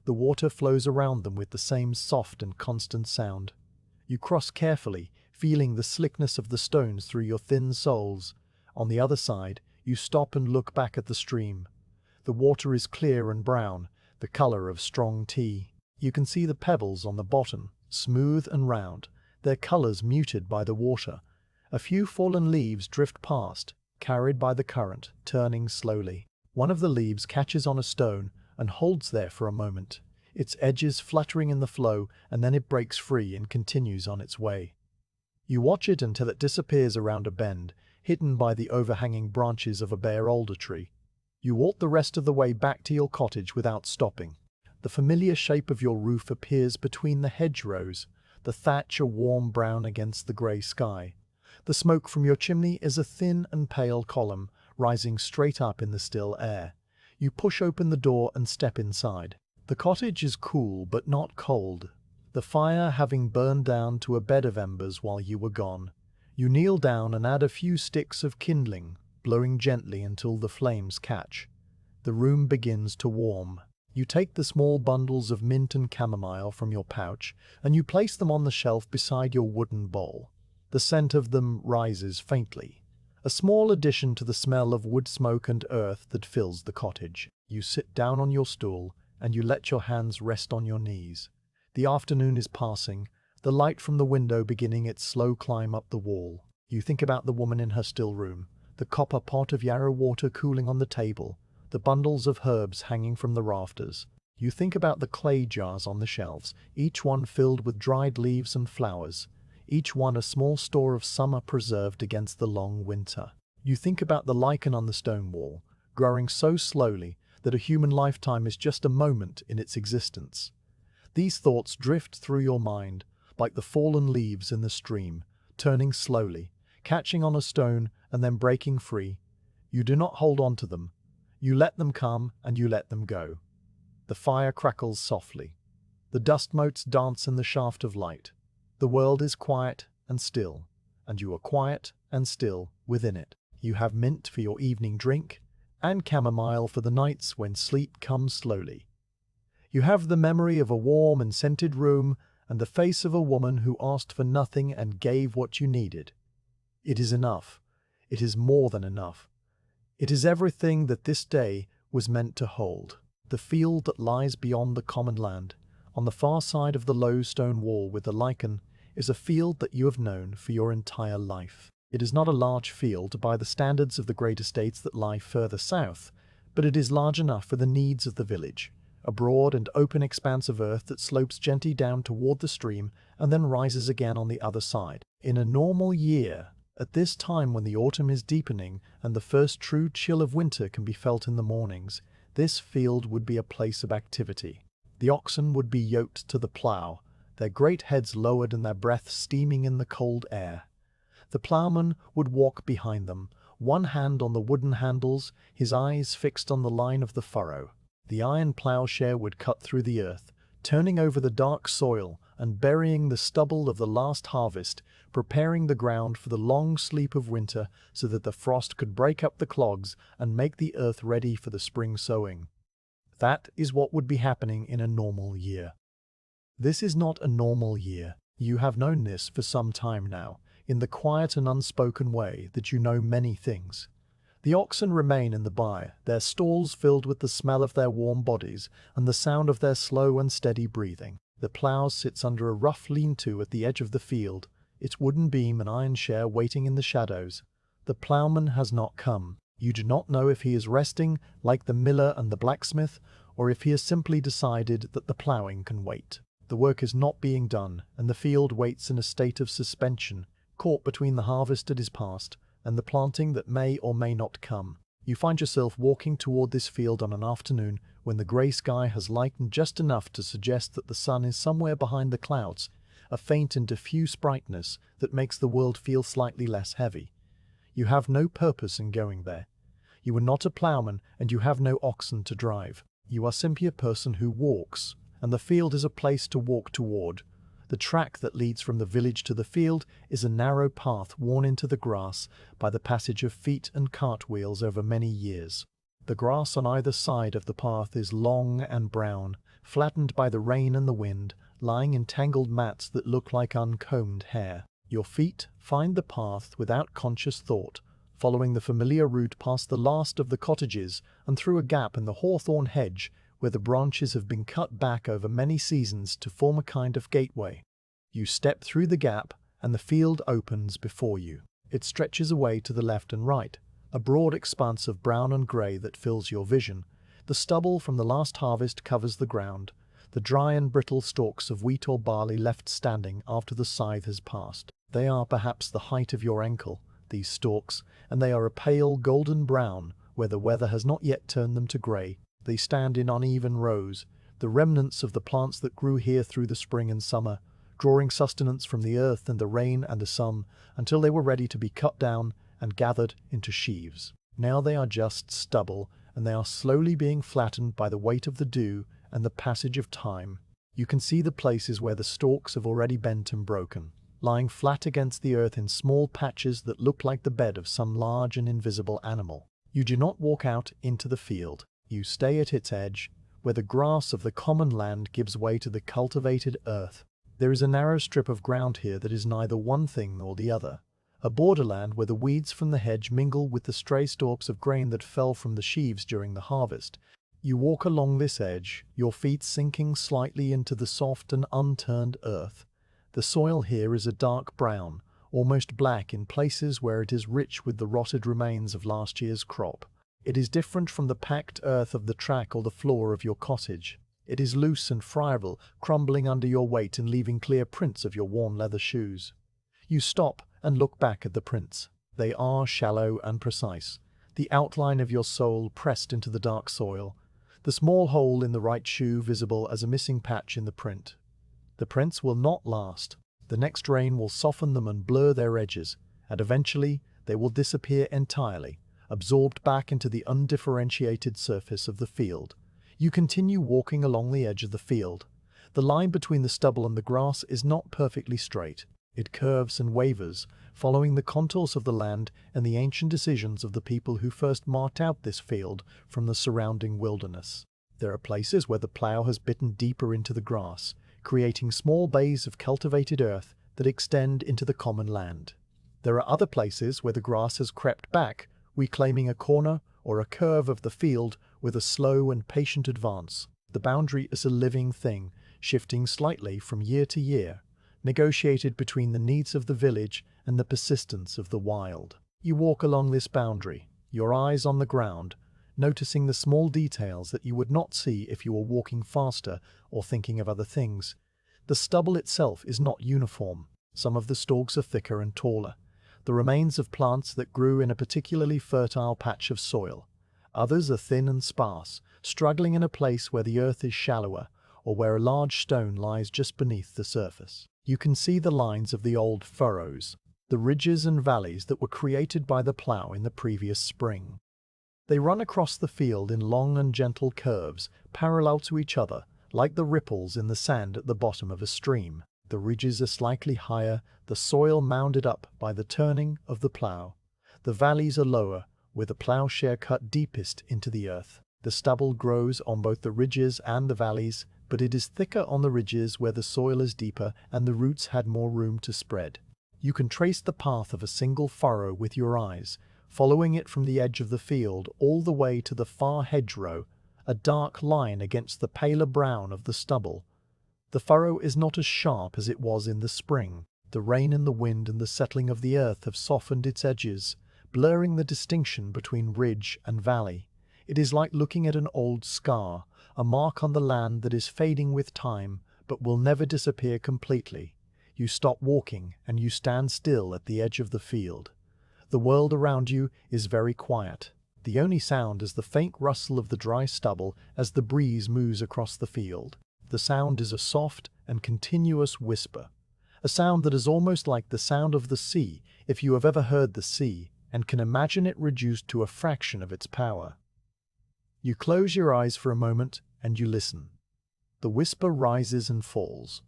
The water flows around them with the same soft and constant sound. You cross carefully, feeling the slickness of the stones through your thin soles. On the other side, you stop and look back at the stream. The water is clear and brown, the color of strong tea. You can see the pebbles on the bottom, smooth and round, their colors muted by the water. A few fallen leaves drift past, carried by the current, turning slowly. One of the leaves catches on a stone and holds there for a moment, its edges fluttering in the flow, and then it breaks free and continues on its way. You watch it until it disappears around a bend, hidden by the overhanging branches of a bare alder tree. You walk the rest of the way back to your cottage without stopping. The familiar shape of your roof appears between the hedgerows, the thatch a warm brown against the grey sky. The smoke from your chimney is a thin and pale column, rising straight up in the still air. You push open the door and step inside. The cottage is cool but not cold, the fire having burned down to a bed of embers while you were gone. You kneel down and add a few sticks of kindling, blowing gently until the flames catch. The room begins to warm. You take the small bundles of mint and chamomile from your pouch, and you place them on the shelf beside your wooden bowl. The scent of them rises faintly, a small addition to the smell of wood smoke and earth that fills the cottage. You sit down on your stool, and you let your hands rest on your knees. The afternoon is passing, the light from the window beginning its slow climb up the wall. You think about the woman in her still room, the copper pot of yarrow water cooling on the table, the bundles of herbs hanging from the rafters. You think about the clay jars on the shelves, each one filled with dried leaves and flowers, each one a small store of summer preserved against the long winter. You think about the lichen on the stone wall, growing so slowly that a human lifetime is just a moment in its existence. These thoughts drift through your mind, like the fallen leaves in the stream, turning slowly, catching on a stone and then breaking free. You do not hold on to them. You let them come and you let them go. The fire crackles softly. The dust motes dance in the shaft of light. The world is quiet and still, and you are quiet and still within it. You have mint for your evening drink, and chamomile for the nights when sleep comes slowly. You have the memory of a warm and scented room, and the face of a woman who asked for nothing and gave what you needed. It is enough. It is more than enough. It is everything that this day was meant to hold. The field that lies beyond the common land, on the far side of the low stone wall with the lichen, is a field that you have known for your entire life. It is not a large field by the standards of the great estates that lie further south, but it is large enough for the needs of the village, a broad and open expanse of earth that slopes gently down toward the stream and then rises again on the other side. In a normal year, at this time when the autumn is deepening and the first true chill of winter can be felt in the mornings, this field would be a place of activity. The oxen would be yoked to the plough, their great heads lowered and their breath steaming in the cold air. The ploughman would walk behind them, one hand on the wooden handles, his eyes fixed on the line of the furrow. The iron ploughshare would cut through the earth, turning over the dark soil and burying the stubble of the last harvest, preparing the ground for the long sleep of winter so that the frost could break up the clogs and make the earth ready for the spring sowing. That is what would be happening in a normal year. This is not a normal year. You have known this for some time now, in the quiet and unspoken way that you know many things. The oxen remain in the byre, their stalls filled with the smell of their warm bodies and the sound of their slow and steady breathing. The plough sits under a rough lean-to at the edge of the field, its wooden beam and iron share waiting in the shadows. The ploughman has not come. You do not know if he is resting, like the miller and the blacksmith, or if he has simply decided that the ploughing can wait. The work is not being done, and the field waits in a state of suspension, caught between the harvest that is past and the planting that may or may not come. You find yourself walking toward this field on an afternoon when the grey sky has lightened just enough to suggest that the sun is somewhere behind the clouds, a faint and diffuse brightness that makes the world feel slightly less heavy. You have no purpose in going there. You are not a ploughman and you have no oxen to drive. You are simply a person who walks, and the field is a place to walk toward. The track that leads from the village to the field is a narrow path worn into the grass by the passage of feet and cartwheels over many years. The grass on either side of the path is long and brown, flattened by the rain and the wind, lying in tangled mats that look like uncombed hair. Your feet find the path without conscious thought, following the familiar route past the last of the cottages and through a gap in the hawthorn hedge where the branches have been cut back over many seasons to form a kind of gateway. You step through the gap and the field opens before you. It stretches away to the left and right, a broad expanse of brown and grey that fills your vision. The stubble from the last harvest covers the ground, the dry and brittle stalks of wheat or barley left standing after the scythe has passed. They are perhaps the height of your ankle, these stalks, and they are a pale golden brown where the weather has not yet turned them to grey. They stand in uneven rows, the remnants of the plants that grew here through the spring and summer, drawing sustenance from the earth and the rain and the sun until they were ready to be cut down and gathered into sheaves. Now they are just stubble, and they are slowly being flattened by the weight of the dew and the passage of time. You can see the places where the stalks have already bent and broken, lying flat against the earth in small patches that look like the bed of some large and invisible animal. You do not walk out into the field. You stay at its edge, where the grass of the common land gives way to the cultivated earth. There is a narrow strip of ground here that is neither one thing nor the other, a borderland where the weeds from the hedge mingle with the stray stalks of grain that fell from the sheaves during the harvest. You walk along this edge, your feet sinking slightly into the soft and unturned earth. The soil here is a dark brown, almost black in places where it is rich with the rotted remains of last year's crop. It is different from the packed earth of the track or the floor of your cottage. It is loose and friable, crumbling under your weight and leaving clear prints of your worn leather shoes. You stop and look back at the prints. They are shallow and precise, the outline of your sole pressed into the dark soil, the small hole in the right shoe visible as a missing patch in the print. The prints will not last. The next rain will soften them and blur their edges, and eventually they will disappear entirely, absorbed back into the undifferentiated surface of the field. You continue walking along the edge of the field. The line between the stubble and the grass is not perfectly straight. It curves and wavers, following the contours of the land and the ancient decisions of the people who first marked out this field from the surrounding wilderness. There are places where the plough has bitten deeper into the grass, creating small bays of cultivated earth that extend into the common land. There are other places where the grass has crept back, reclaiming a corner or a curve of the field with a slow and patient advance. The boundary is a living thing, shifting slightly from year to year, negotiated between the needs of the village and the persistence of the wild. You walk along this boundary, your eyes on the ground, noticing the small details that you would not see if you were walking faster or thinking of other things. The stubble itself is not uniform. Some of the stalks are thicker and taller, the remains of plants that grew in a particularly fertile patch of soil. Others are thin and sparse, struggling in a place where the earth is shallower or where a large stone lies just beneath the surface. You can see the lines of the old furrows, the ridges and valleys that were created by the plough in the previous spring. They run across the field in long and gentle curves, parallel to each other, like the ripples in the sand at the bottom of a stream. The ridges are slightly higher, the soil mounded up by the turning of the plough. The valleys are lower, where the ploughshare cut deepest into the earth. The stubble grows on both the ridges and the valleys, but it is thicker on the ridges where the soil is deeper and the roots had more room to spread. You can trace the path of a single furrow with your eyes, following it from the edge of the field all the way to the far hedgerow, a dark line against the paler brown of the stubble. The furrow is not as sharp as it was in the spring. The rain and the wind and the settling of the earth have softened its edges, blurring the distinction between ridge and valley. It is like looking at an old scar, a mark on the land that is fading with time, but will never disappear completely. You stop walking and you stand still at the edge of the field. The world around you is very quiet. The only sound is the faint rustle of the dry stubble as the breeze moves across the field. The sound is a soft and continuous whisper, a sound that is almost like the sound of the sea if you have ever heard the sea and can imagine it reduced to a fraction of its power. You close your eyes for a moment and you listen. The whisper rises and falls.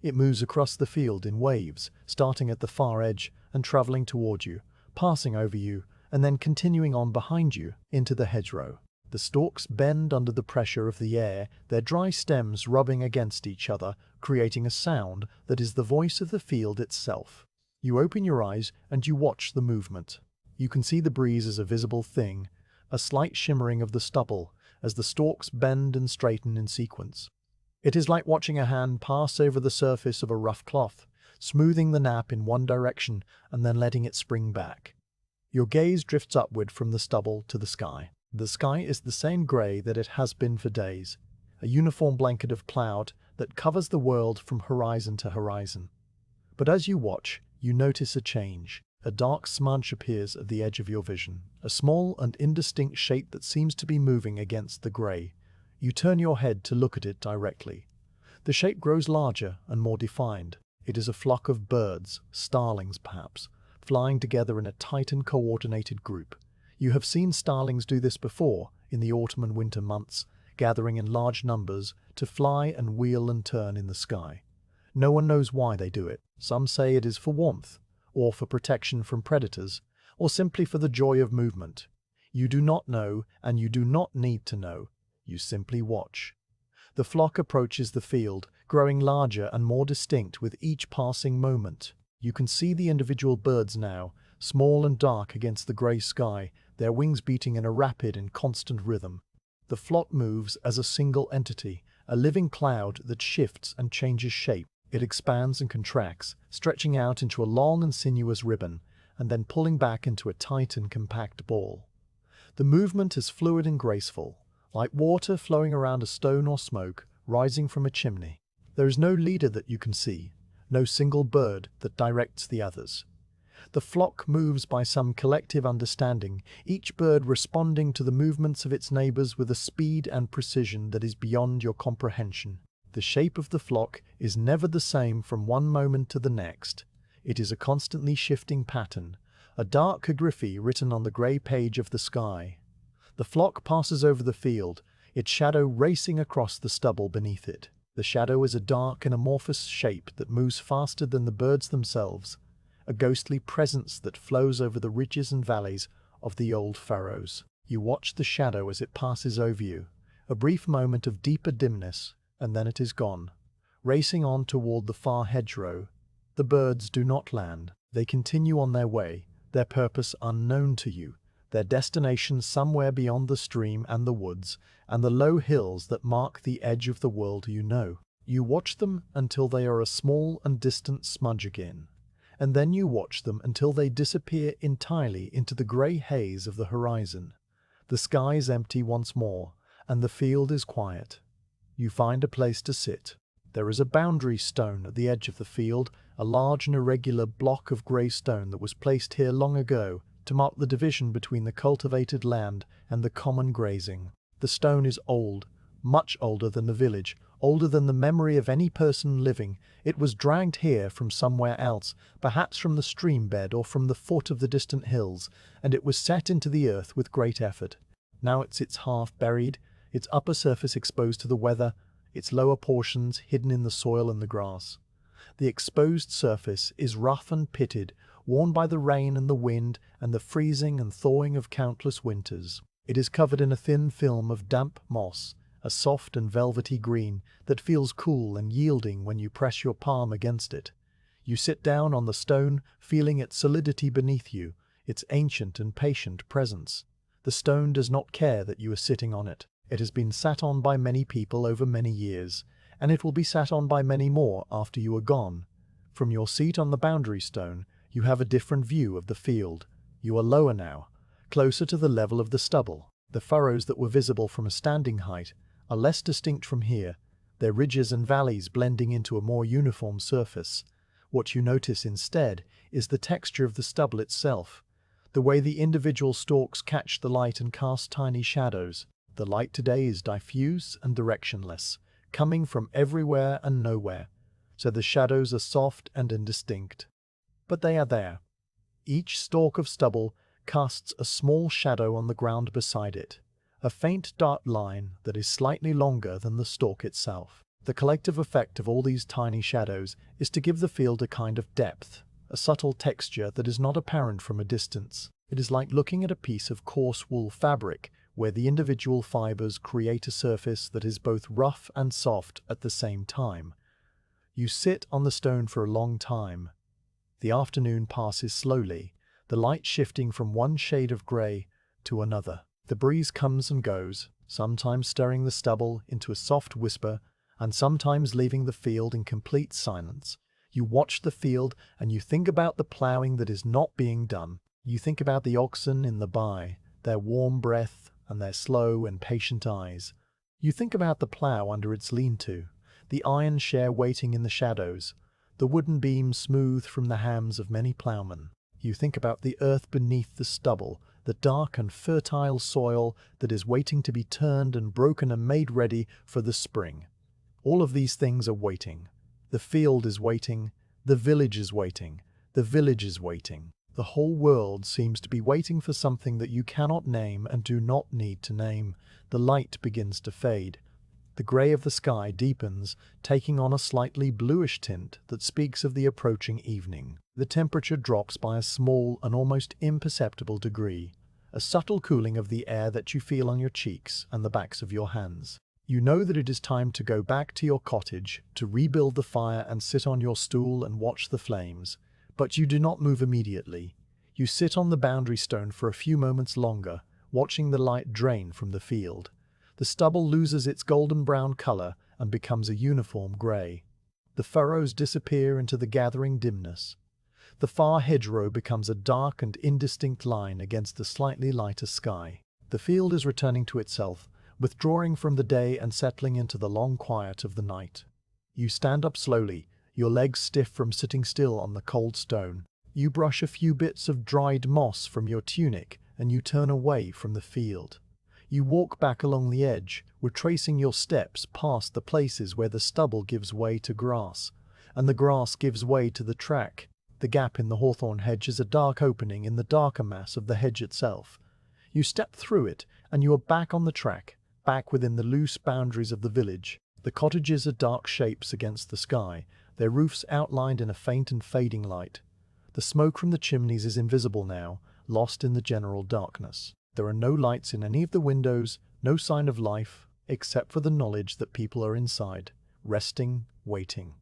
It moves across the field in waves, starting at the far edge and travelling toward you, passing over you, and then continuing on behind you into the hedgerow. The stalks bend under the pressure of the air, their dry stems rubbing against each other, creating a sound that is the voice of the field itself. You open your eyes and you watch the movement. You can see the breeze as a visible thing, a slight shimmering of the stubble as the stalks bend and straighten in sequence. It is like watching a hand pass over the surface of a rough cloth, smoothing the nap in one direction and then letting it spring back. Your gaze drifts upward from the stubble to the sky. The sky is the same grey that it has been for days, a uniform blanket of cloud that covers the world from horizon to horizon. But as you watch, you notice a change. A dark smudge appears at the edge of your vision, a small and indistinct shape that seems to be moving against the grey. You turn your head to look at it directly. The shape grows larger and more defined. It is a flock of birds, starlings perhaps, flying together in a tight and coordinated group. You have seen starlings do this before, in the autumn and winter months, gathering in large numbers to fly and wheel and turn in the sky. No one knows why they do it. Some say it is for warmth, or for protection from predators, or simply for the joy of movement. You do not know, and you do not need to know. You simply watch. The flock approaches the field, growing larger and more distinct with each passing moment. You can see the individual birds now, small and dark against the grey sky, their wings beating in a rapid and constant rhythm. The flock moves as a single entity, a living cloud that shifts and changes shape. It expands and contracts, stretching out into a long and sinuous ribbon, and then pulling back into a tight and compact ball. The movement is fluid and graceful, like water flowing around a stone or smoke rising from a chimney. There is no leader that you can see, no single bird that directs the others. The flock moves by some collective understanding, each bird responding to the movements of its neighbors with a speed and precision that is beyond your comprehension. The shape of the flock is never the same from one moment to the next. It is a constantly shifting pattern, a dark calligraphy written on the grey page of the sky. The flock passes over the field, its shadow racing across the stubble beneath it. The shadow is a dark and amorphous shape that moves faster than the birds themselves, a ghostly presence that flows over the ridges and valleys of the old furrows. You watch the shadow as it passes over you, a brief moment of deeper dimness, and then it is gone, racing on toward the far hedgerow. The birds do not land. They continue on their way, their purpose unknown to you, their destination somewhere beyond the stream and the woods and the low hills that mark the edge of the world you know. You watch them until they are a small and distant smudge again, and then you watch them until they disappear entirely into the grey haze of the horizon. The sky is empty once more, and the field is quiet. You find a place to sit. There is a boundary stone at the edge of the field, a large and irregular block of grey stone that was placed here long ago to mark the division between the cultivated land and the common grazing. The stone is old, much older than the village, older than the memory of any person living. It was dragged here from somewhere else, perhaps from the stream bed or from the foot of the distant hills, and it was set into the earth with great effort. Now it sits half buried, its upper surface exposed to the weather, its lower portions hidden in the soil and the grass. The exposed surface is rough and pitted, worn by the rain and the wind and the freezing and thawing of countless winters. It is covered in a thin film of damp moss, a soft and velvety green that feels cool and yielding when you press your palm against it. You sit down on the stone, feeling its solidity beneath you, its ancient and patient presence. The stone does not care that you are sitting on it. It has been sat on by many people over many years, and it will be sat on by many more after you are gone. From your seat on the boundary stone, you have a different view of the field. You are lower now, closer to the level of the stubble. The furrows that were visible from a standing height are less distinct from here, their ridges and valleys blending into a more uniform surface. What you notice instead is the texture of the stubble itself, the way the individual stalks catch the light and cast tiny shadows. The light today is diffuse and directionless, coming from everywhere and nowhere, so the shadows are soft and indistinct. But they are there. Each stalk of stubble casts a small shadow on the ground beside it, a faint dark line that is slightly longer than the stalk itself. The collective effect of all these tiny shadows is to give the field a kind of depth, a subtle texture that is not apparent from a distance. It is like looking at a piece of coarse wool fabric, where the individual fibers create a surface that is both rough and soft at the same time. You sit on the stone for a long time. The afternoon passes slowly, the light shifting from one shade of grey to another. The breeze comes and goes, sometimes stirring the stubble into a soft whisper, and sometimes leaving the field in complete silence. You watch the field and you think about the ploughing that is not being done. You think about the oxen in the bye, their warm breath and their slow and patient eyes. You think about the plough under its lean-to, the iron share waiting in the shadows, the wooden beam smooth from the hams of many ploughmen. You think about the earth beneath the stubble, the dark and fertile soil that is waiting to be turned and broken and made ready for the spring. All of these things are waiting. The field is waiting, the village is waiting, the village is waiting. The whole world seems to be waiting for something that you cannot name and do not need to name. The light begins to fade. The grey of the sky deepens, taking on a slightly bluish tint that speaks of the approaching evening. The temperature drops by a small and almost imperceptible degree, a subtle cooling of the air that you feel on your cheeks and the backs of your hands. You know that it is time to go back to your cottage, to rebuild the fire and sit on your stool and watch the flames. But you do not move immediately. You sit on the boundary stone for a few moments longer, watching the light drain from the field. The stubble loses its golden brown color and becomes a uniform grey. The furrows disappear into the gathering dimness. The far hedgerow becomes a dark and indistinct line against the slightly lighter sky. The field is returning to itself, withdrawing from the day and settling into the long quiet of the night. You stand up slowly, your legs stiff from sitting still on the cold stone. You brush a few bits of dried moss from your tunic and you turn away from the field. You walk back along the edge, retracing your steps past the places where the stubble gives way to grass, and the grass gives way to the track. The gap in the hawthorn hedge is a dark opening in the darker mass of the hedge itself. You step through it, and you are back on the track, back within the loose boundaries of the village. The cottages are dark shapes against the sky, their roofs outlined in a faint and fading light. The smoke from the chimneys is invisible now, lost in the general darkness. There are no lights in any of the windows, no sign of life, except for the knowledge that people are inside, resting, waiting.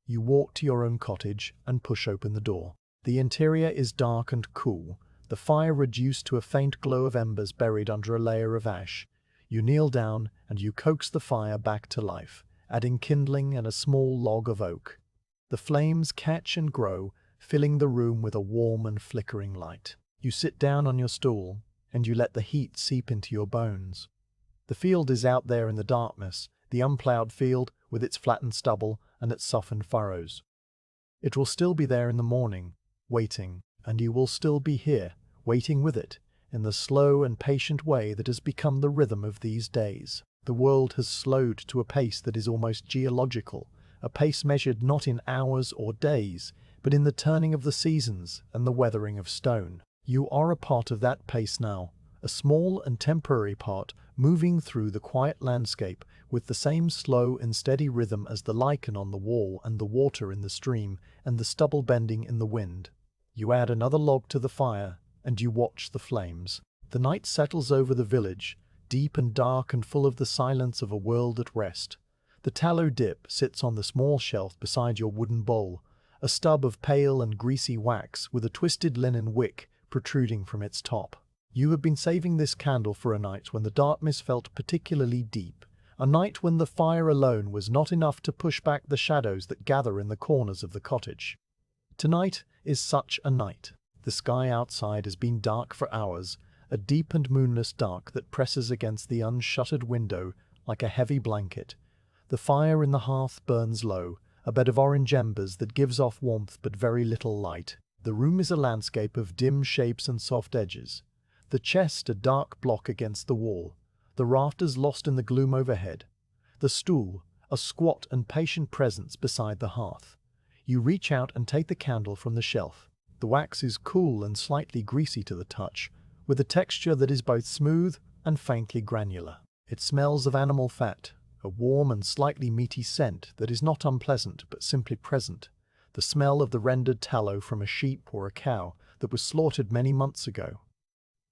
You walk to your own cottage and push open the door. The interior is dark and cool, the fire reduced to a faint glow of embers buried under a layer of ash. You kneel down and you coax the fire back to life, adding kindling and a small log of oak. The flames catch and grow, filling the room with a warm and flickering light. You sit down on your stool, and you let the heat seep into your bones. The field is out there in the darkness, the unploughed field with its flattened stubble and its softened furrows. It will still be there in the morning, waiting, and you will still be here, waiting with it, in the slow and patient way that has become the rhythm of these days. The world has slowed to a pace that is almost geological, a pace measured not in hours or days, but in the turning of the seasons and the weathering of stone. You are a part of that pace now, a small and temporary part, moving through the quiet landscape with the same slow and steady rhythm as the lichen on the wall and the water in the stream and the stubble bending in the wind. You add another log to the fire, and you watch the flames. The night settles over the village, deep and dark and full of the silence of a world at rest. The tallow dip sits on the small shelf beside your wooden bowl, a stub of pale and greasy wax with a twisted linen wick protruding from its top. You have been saving this candle for a night when the darkness felt particularly deep, a night when the fire alone was not enough to push back the shadows that gather in the corners of the cottage. Tonight is such a night. The sky outside has been dark for hours, a deep and moonless dark that presses against the unshuttered window like a heavy blanket. The fire in the hearth burns low, a bed of orange embers that gives off warmth but very little light. The room is a landscape of dim shapes and soft edges. The chest a dark block against the wall, the rafters lost in the gloom overhead. The stool, a squat and patient presence beside the hearth. You reach out and take the candle from the shelf. The wax is cool and slightly greasy to the touch, with a texture that is both smooth and faintly granular. It smells of animal fat, a warm and slightly meaty scent that is not unpleasant but simply present, the smell of the rendered tallow from a sheep or a cow that was slaughtered many months ago.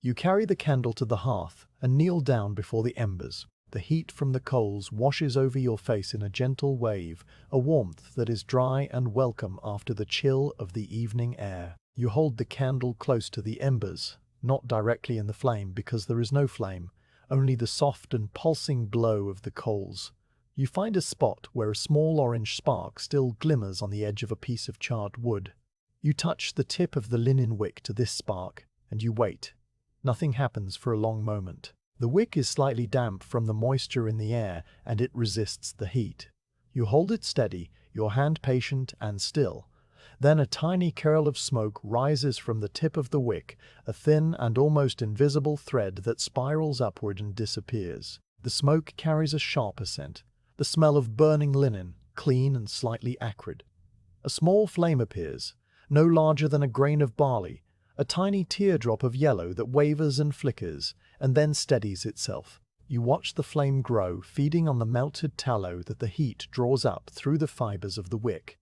You carry the candle to the hearth and kneel down before the embers. The heat from the coals washes over your face in a gentle wave, a warmth that is dry and welcome after the chill of the evening air. You hold the candle close to the embers, not directly in the flame because there is no flame, only the soft and pulsing glow of the coals. You find a spot where a small orange spark still glimmers on the edge of a piece of charred wood. You touch the tip of the linen wick to this spark, and you wait. Nothing happens for a long moment. The wick is slightly damp from the moisture in the air, and it resists the heat. You hold it steady, your hand patient and still. Then a tiny curl of smoke rises from the tip of the wick, a thin and almost invisible thread that spirals upward and disappears. The smoke carries a sharper scent, the smell of burning linen, clean and slightly acrid. A small flame appears, no larger than a grain of barley, a tiny teardrop of yellow that wavers and flickers, and then steadies itself. You watch the flame grow, feeding on the melted tallow that the heat draws up through the fibers of the wick.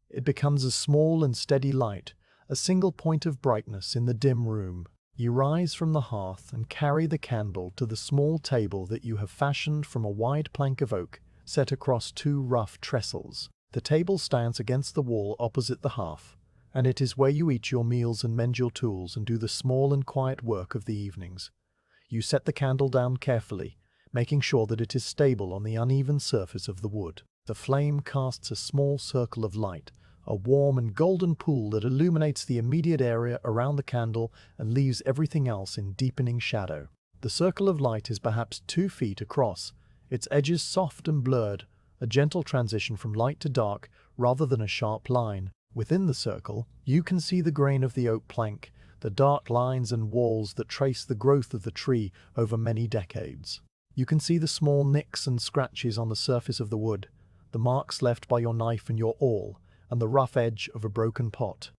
It becomes a small and steady light, a single point of brightness in the dim room. You rise from the hearth and carry the candle to the small table that you have fashioned from a wide plank of oak set across two rough trestles. The table stands against the wall opposite the hearth, and it is where you eat your meals and mend your tools and do the small and quiet work of the evenings. You set the candle down carefully, making sure that it is stable on the uneven surface of the wood. The flame casts a small circle of light, a warm and golden pool that illuminates the immediate area around the candle and leaves everything else in deepening shadow. The circle of light is perhaps 2 feet across, its edges soft and blurred, a gentle transition from light to dark rather than a sharp line. Within the circle, you can see the grain of the oak plank, the dark lines and walls that trace the growth of the tree over many decades. You can see the small nicks and scratches on the surface of the wood, the marks left by your knife and your awl, and the rough edge of a broken pot.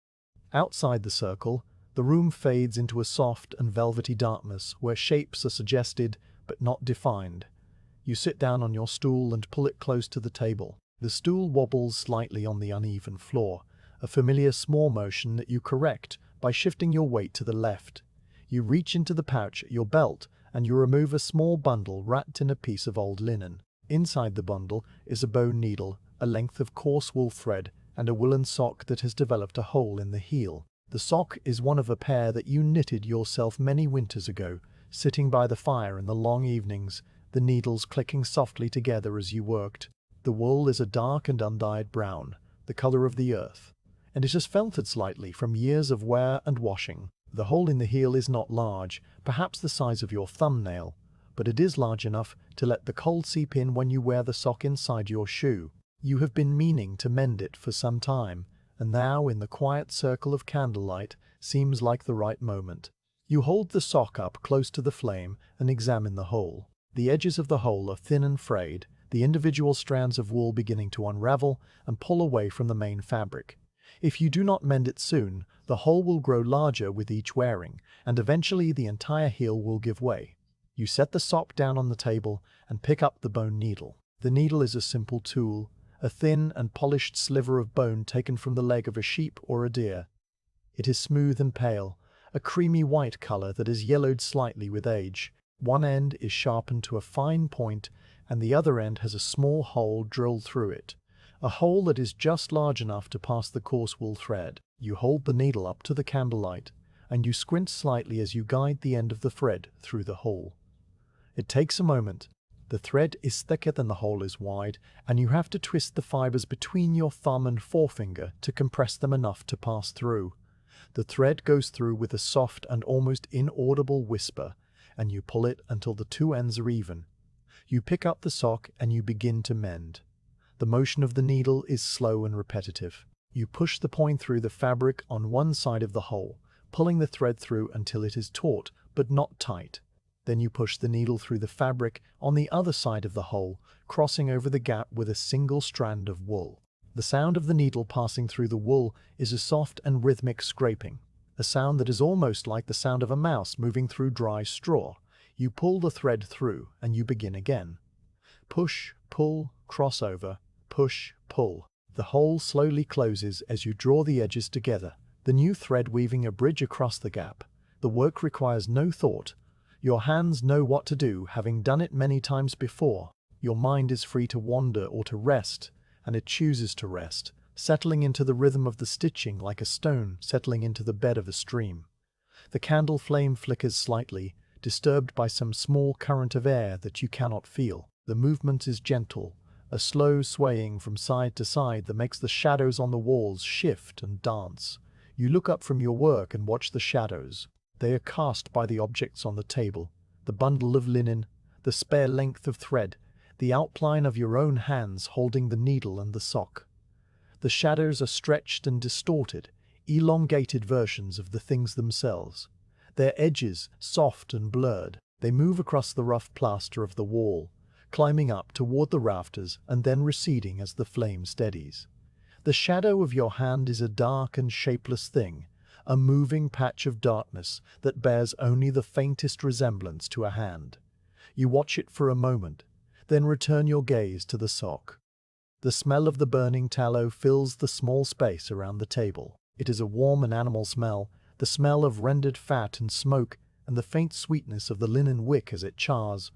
Outside the circle, the room fades into a soft and velvety darkness where shapes are suggested but not defined. You sit down on your stool and pull it close to the table. The stool wobbles slightly on the uneven floor, a familiar small motion that you correct by shifting your weight to the left. You reach into the pouch at your belt and you remove a small bundle wrapped in a piece of old linen. Inside the bundle is a bone needle, a length of coarse wool thread, and a woolen sock that has developed a hole in the heel. The sock is one of a pair that you knitted yourself many winters ago, sitting by the fire in the long evenings, the needles clicking softly together as you worked. The wool is a dark and undyed brown, the color of the earth, and it has felted slightly from years of wear and washing. The hole in the heel is not large, perhaps the size of your thumbnail, but it is large enough to let the cold seep in when you wear the sock inside your shoe. You have been meaning to mend it for some time, and now in the quiet circle of candlelight seems like the right moment. You hold the sock up close to the flame and examine the hole. The edges of the hole are thin and frayed, the individual strands of wool beginning to unravel and pull away from the main fabric. If you do not mend it soon, the hole will grow larger with each wearing, and eventually the entire heel will give way. You set the sock down on the table and pick up the bone needle. The needle is a simple tool, a thin and polished sliver of bone taken from the leg of a sheep or a deer. It is smooth and pale, a creamy white color that is yellowed slightly with age. One end is sharpened to a fine point, and the other end has a small hole drilled through it, a hole that is just large enough to pass the coarse wool thread. You hold the needle up to the candlelight, and you squint slightly as you guide the end of the thread through the hole. It takes a moment. The thread is thicker than the hole is wide, and you have to twist the fibers between your thumb and forefinger to compress them enough to pass through. The thread goes through with a soft and almost inaudible whisper, and you pull it until the 2 ends are even. You pick up the sock and you begin to mend. The motion of the needle is slow and repetitive. You push the point through the fabric on one side of the hole, pulling the thread through until it is taut but not tight. Then you push the needle through the fabric on the other side of the hole, crossing over the gap with a single strand of wool. The sound of the needle passing through the wool is a soft and rhythmic scraping, a sound that is almost like the sound of a mouse moving through dry straw. You pull the thread through, and you begin again. Push, pull, crossover, push, pull. The hole slowly closes as you draw the edges together, the new thread weaving a bridge across the gap. The work requires no thought. Your hands know what to do, having done it many times before. Your mind is free to wander or to rest, and it chooses to rest, settling into the rhythm of the stitching like a stone settling into the bed of a stream. The candle flame flickers slightly, disturbed by some small current of air that you cannot feel. The movement is gentle, a slow swaying from side to side that makes the shadows on the walls shift and dance. You look up from your work and watch the shadows. They are cast by the objects on the table, the bundle of linen, the spare length of thread, the outline of your own hands holding the needle and the sock. The shadows are stretched and distorted, elongated versions of the things themselves. Their edges, soft and blurred, they move across the rough plaster of the wall, climbing up toward the rafters and then receding as the flame steadies. The shadow of your hand is a dark and shapeless thing, a moving patch of darkness that bears only the faintest resemblance to a hand. You watch it for a moment, then return your gaze to the sock. The smell of the burning tallow fills the small space around the table. It is a warm and animal smell, the smell of rendered fat and smoke, and the faint sweetness of the linen wick as it chars.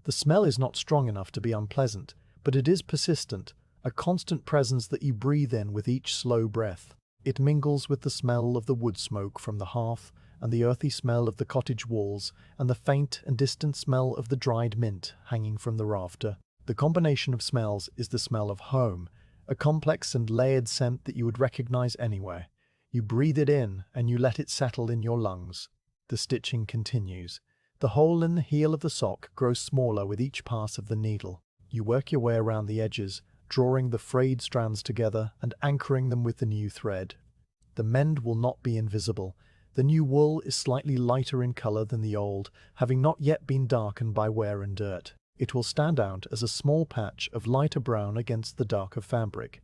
The smell is not strong enough to be unpleasant, but it is persistent, a constant presence that you breathe in with each slow breath. It mingles with the smell of the wood smoke from the hearth, and the earthy smell of the cottage walls, and the faint and distant smell of the dried mint hanging from the rafter. The combination of smells is the smell of home, a complex and layered scent that you would recognize anywhere. You breathe it in, and you let it settle in your lungs. The stitching continues. The hole in the heel of the sock grows smaller with each pass of the needle. You work your way around the edges, drawing the frayed strands together and anchoring them with the new thread. The mend will not be invisible. The new wool is slightly lighter in color than the old, having not yet been darkened by wear and dirt. It will stand out as a small patch of lighter brown against the darker fabric.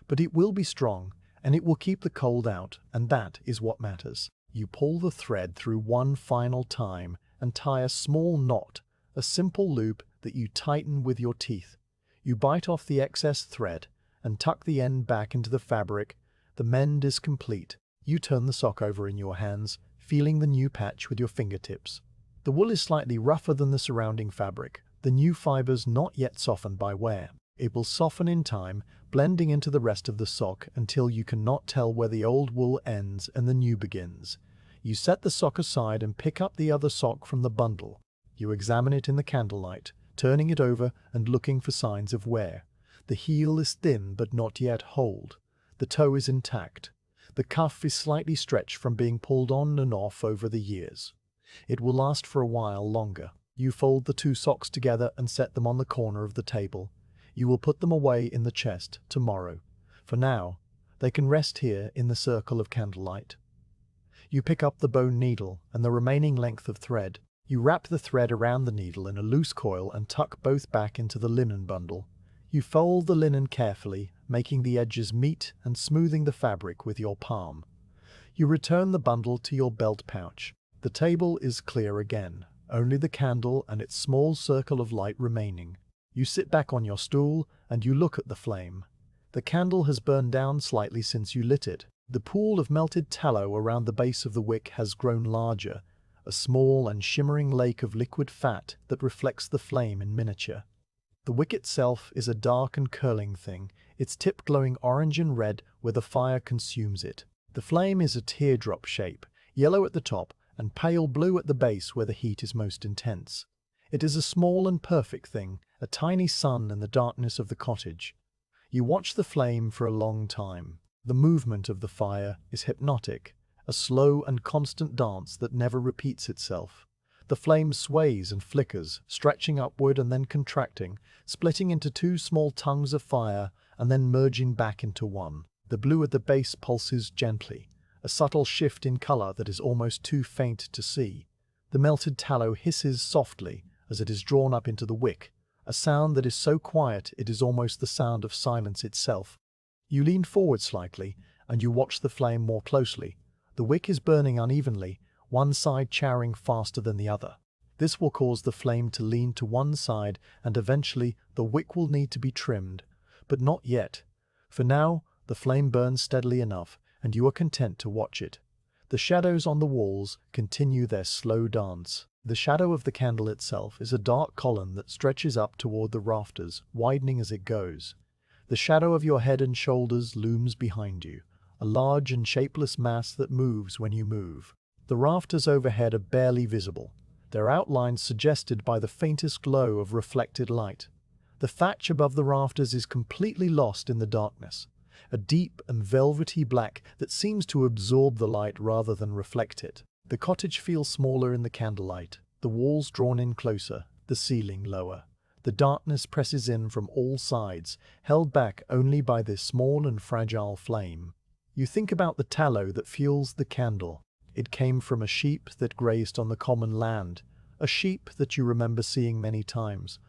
But it will be strong, and it will keep the cold out, and that is what matters. You pull the thread through one final time and tie a small knot, a simple loop that you tighten with your teeth. You bite off the excess thread and tuck the end back into the fabric. The mend is complete. You turn the sock over in your hands, feeling the new patch with your fingertips. The wool is slightly rougher than the surrounding fabric, the new fibers not yet softened by wear. It will soften in time, blending into the rest of the sock until you cannot tell where the old wool ends and the new begins. You set the sock aside and pick up the other sock from the bundle. You examine it in the candlelight, turning it over and looking for signs of wear. The heel is thin but not yet holed. The toe is intact. The cuff is slightly stretched from being pulled on and off over the years. It will last for a while longer. You fold the two socks together and set them on the corner of the table. You will put them away in the chest tomorrow. For now, they can rest here in the circle of candlelight. You pick up the bone needle and the remaining length of thread. You wrap the thread around the needle in a loose coil and tuck both back into the linen bundle. You fold the linen carefully, making the edges meet and smoothing the fabric with your palm. You return the bundle to your belt pouch. The table is clear again, only the candle and its small circle of light remaining. You sit back on your stool and you look at the flame. The candle has burned down slightly since you lit it. The pool of melted tallow around the base of the wick has grown larger, a small and shimmering lake of liquid fat that reflects the flame in miniature. The wick itself is a dark and curling thing, its tip glowing orange and red where the fire consumes it. The flame is a teardrop shape, yellow at the top and pale blue at the base where the heat is most intense. It is a small and perfect thing, a tiny sun in the darkness of the cottage. You watch the flame for a long time. The movement of the fire is hypnotic, a slow and constant dance that never repeats itself. The flame sways and flickers, stretching upward and then contracting, splitting into two small tongues of fire and then merging back into one. The blue at the base pulses gently, a subtle shift in color that is almost too faint to see. The melted tallow hisses softly as it is drawn up into the wick, a sound that is so quiet it is almost the sound of silence itself. You lean forward slightly and you watch the flame more closely. The wick is burning unevenly, one side charring faster than the other. This will cause the flame to lean to one side, and eventually the wick will need to be trimmed. But not yet. For now, the flame burns steadily enough, and you are content to watch it. The shadows on the walls continue their slow dance. The shadow of the candle itself is a dark column that stretches up toward the rafters, widening as it goes. The shadow of your head and shoulders looms behind you, a large and shapeless mass that moves when you move. The rafters overhead are barely visible, their outlines suggested by the faintest glow of reflected light. The thatch above the rafters is completely lost in the darkness, a deep and velvety black that seems to absorb the light rather than reflect it. The cottage feels smaller in the candlelight, the walls drawn in closer, the ceiling lower. The darkness presses in from all sides, held back only by this small and fragile flame. You think about the tallow that fuels the candle. It came from a sheep that grazed on the common land, a sheep that you remember seeing many times.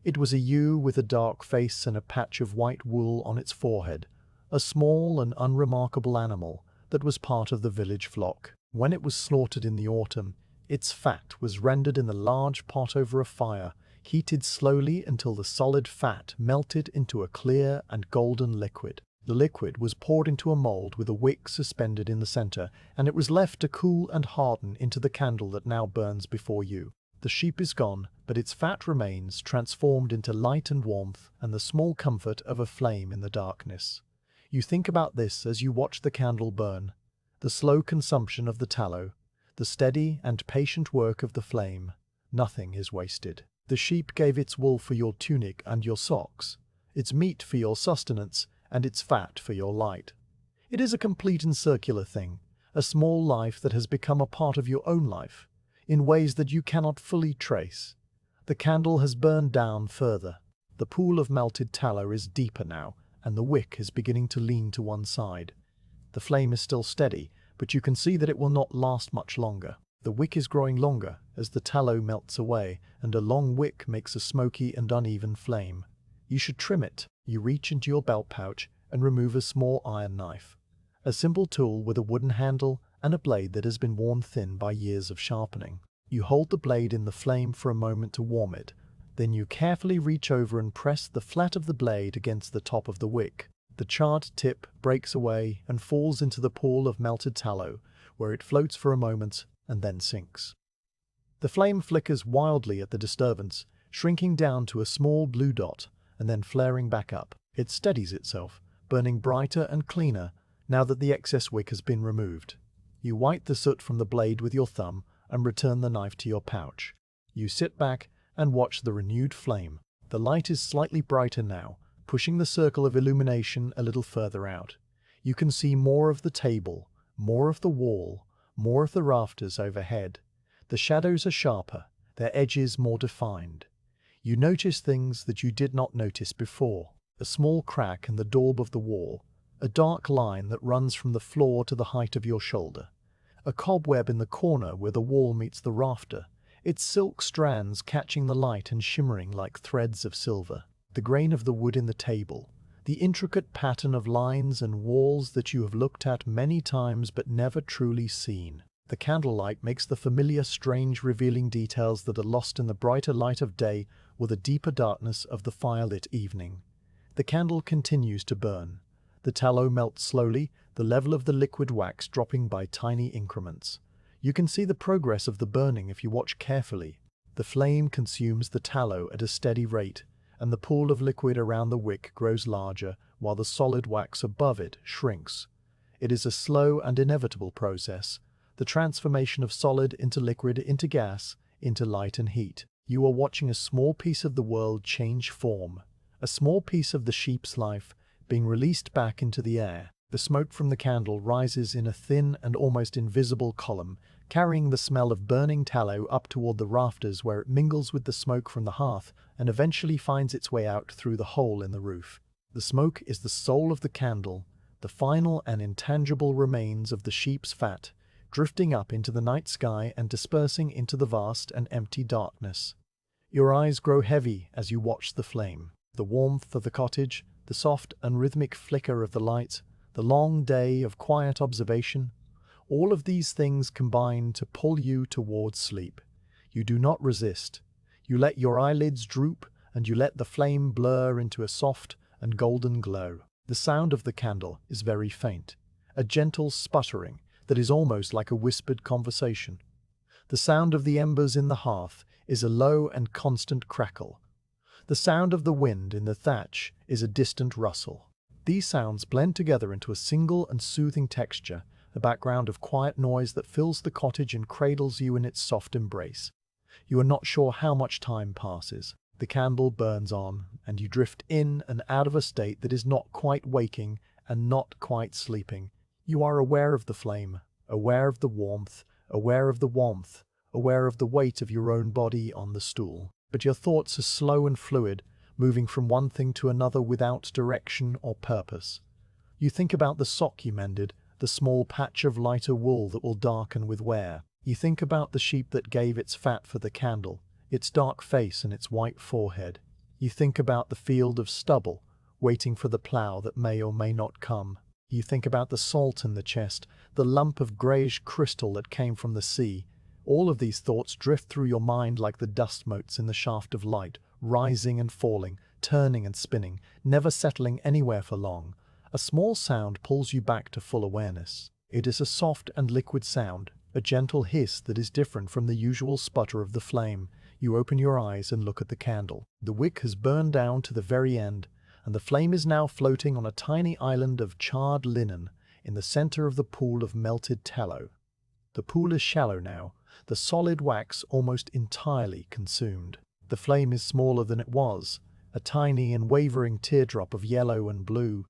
It was a ewe with a dark face and a patch of white wool on its forehead, a small and unremarkable animal that was part of the village flock. When it was slaughtered in the autumn, its fat was rendered in the large pot over a fire, heated slowly until the solid fat melted into a clear and golden liquid. The liquid was poured into a mold with a wick suspended in the center, and it was left to cool and harden into the candle that now burns before you. The sheep is gone, but its fat remains, transformed into light and warmth and the small comfort of a flame in the darkness. You think about this as you watch the candle burn, the slow consumption of the tallow, the steady and patient work of the flame. Nothing is wasted. The sheep gave its wool for your tunic and your socks, its meat for your sustenance, and its fat for your light. It is a complete and circular thing, a small life that has become a part of your own life, in ways that you cannot fully trace. The candle has burned down further. The pool of melted tallow is deeper now, and the wick is beginning to lean to one side. The flame is still steady, but you can see that it will not last much longer. The wick is growing longer as the tallow melts away, and a long wick makes a smoky and uneven flame. You should trim it. You reach into your belt pouch and remove a small iron knife, a simple tool with a wooden handle and a blade that has been worn thin by years of sharpening. You hold the blade in the flame for a moment to warm it. Then you carefully reach over and press the flat of the blade against the top of the wick. The charred tip breaks away and falls into the pool of melted tallow, where it floats for a moment and then sinks. The flame flickers wildly at the disturbance, shrinking down to a small blue dot and then flaring back up. It steadies itself, burning brighter and cleaner now that the excess wick has been removed. You wipe the soot from the blade with your thumb and return the knife to your pouch. You sit back and watch the renewed flame. The light is slightly brighter now, pushing the circle of illumination a little further out. You can see more of the table, more of the wall, more of the rafters overhead. The shadows are sharper, their edges more defined. You notice things that you did not notice before. A small crack in the daub of the wall, a dark line that runs from the floor to the height of your shoulder, a cobweb in the corner where the wall meets the rafter, its silk strands catching the light and shimmering like threads of silver. The grain of the wood in the table, the intricate pattern of lines and walls that you have looked at many times but never truly seen. The candlelight makes the familiar, strange, revealing details that are lost in the brighter light of day or the deeper darkness of the firelit evening. The candle continues to burn. The tallow melts slowly, the level of the liquid wax dropping by tiny increments. You can see the progress of the burning if you watch carefully. The flame consumes the tallow at a steady rate, and the pool of liquid around the wick grows larger while the solid wax above it shrinks. It is a slow and inevitable process, the transformation of solid into liquid, into gas, into light and heat. You are watching a small piece of the world change form, a small piece of the sheep's life being released back into the air. The smoke from the candle rises in a thin and almost invisible column, carrying the smell of burning tallow up toward the rafters where it mingles with the smoke from the hearth and eventually finds its way out through the hole in the roof. The smoke is the soul of the candle, the final and intangible remains of the sheep's fat, drifting up into the night sky and dispersing into the vast and empty darkness. Your eyes grow heavy as you watch the flame. The warmth of the cottage, the soft and rhythmic flicker of the light, the long day of quiet observation, all of these things combine to pull you towards sleep. You do not resist. You let your eyelids droop, and you let the flame blur into a soft and golden glow. The sound of the candle is very faint, a gentle sputtering that is almost like a whispered conversation. The sound of the embers in the hearth is a low and constant crackle. The sound of the wind in the thatch is a distant rustle. These sounds blend together into a single and soothing texture, a background of quiet noise that fills the cottage and cradles you in its soft embrace. You are not sure how much time passes. The candle burns on, and you drift in and out of a state that is not quite waking and not quite sleeping. You are aware of the flame, aware of the warmth, aware of the warmth, aware of the weight of your own body on the stool. But your thoughts are slow and fluid, moving from one thing to another without direction or purpose. You think about the sock you mended, the small patch of lighter wool that will darken with wear. You think about the sheep that gave its fat for the candle, its dark face and its white forehead. You think about the field of stubble, waiting for the plough that may or may not come. You think about the salt in the chest, the lump of greyish crystal that came from the sea. All of these thoughts drift through your mind like the dust motes in the shaft of light, rising and falling, turning and spinning, never settling anywhere for long. A small sound pulls you back to full awareness. It is a soft and liquid sound, a gentle hiss that is different from the usual sputter of the flame. You open your eyes and look at the candle. The wick has burned down to the very end, and the flame is now floating on a tiny island of charred linen in the center of the pool of melted tallow. The pool is shallow now, the solid wax almost entirely consumed. The flame is smaller than it was, a tiny and wavering teardrop of yellow and blue.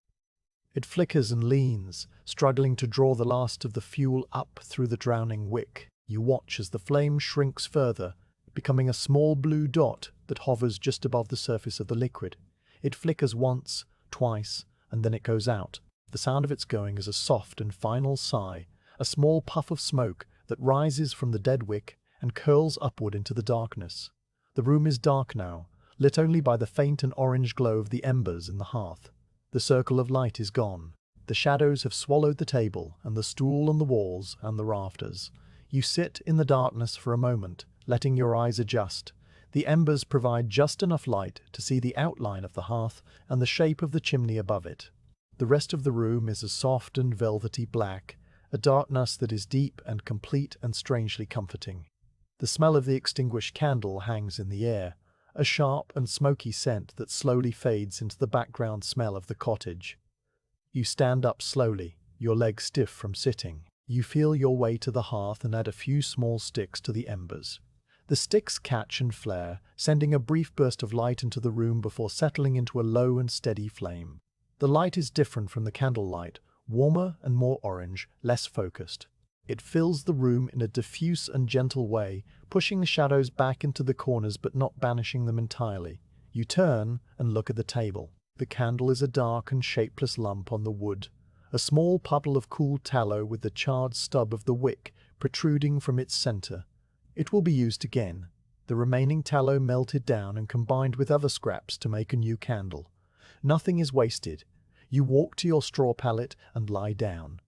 It flickers and leans, struggling to draw the last of the fuel up through the drowning wick. You watch as the flame shrinks further, becoming a small blue dot that hovers just above the surface of the liquid. It flickers once, twice, and then it goes out. The sound of its going is a soft and final sigh, a small puff of smoke that rises from the dead wick and curls upward into the darkness. The room is dark now, lit only by the faint and orange glow of the embers in the hearth. The circle of light is gone. The shadows have swallowed the table and the stool and the walls and the rafters. You sit in the darkness for a moment, letting your eyes adjust. The embers provide just enough light to see the outline of the hearth and the shape of the chimney above it. The rest of the room is a soft and velvety black, a darkness that is deep and complete and strangely comforting. The smell of the extinguished candle hangs in the air, a sharp and smoky scent that slowly fades into the background smell of the cottage. You stand up slowly, your legs stiff from sitting. You feel your way to the hearth and add a few small sticks to the embers. The sticks catch and flare, sending a brief burst of light into the room before settling into a low and steady flame. The light is different from the candlelight, warmer and more orange, less focused. It fills the room in a diffuse and gentle way, pushing the shadows back into the corners but not banishing them entirely. You turn and look at the table. The candle is a dark and shapeless lump on the wood, a small puddle of cool tallow with the charred stub of the wick protruding from its center. It will be used again. The remaining tallow melted down and combined with other scraps to make a new candle. Nothing is wasted. You walk to your straw pallet and lie down.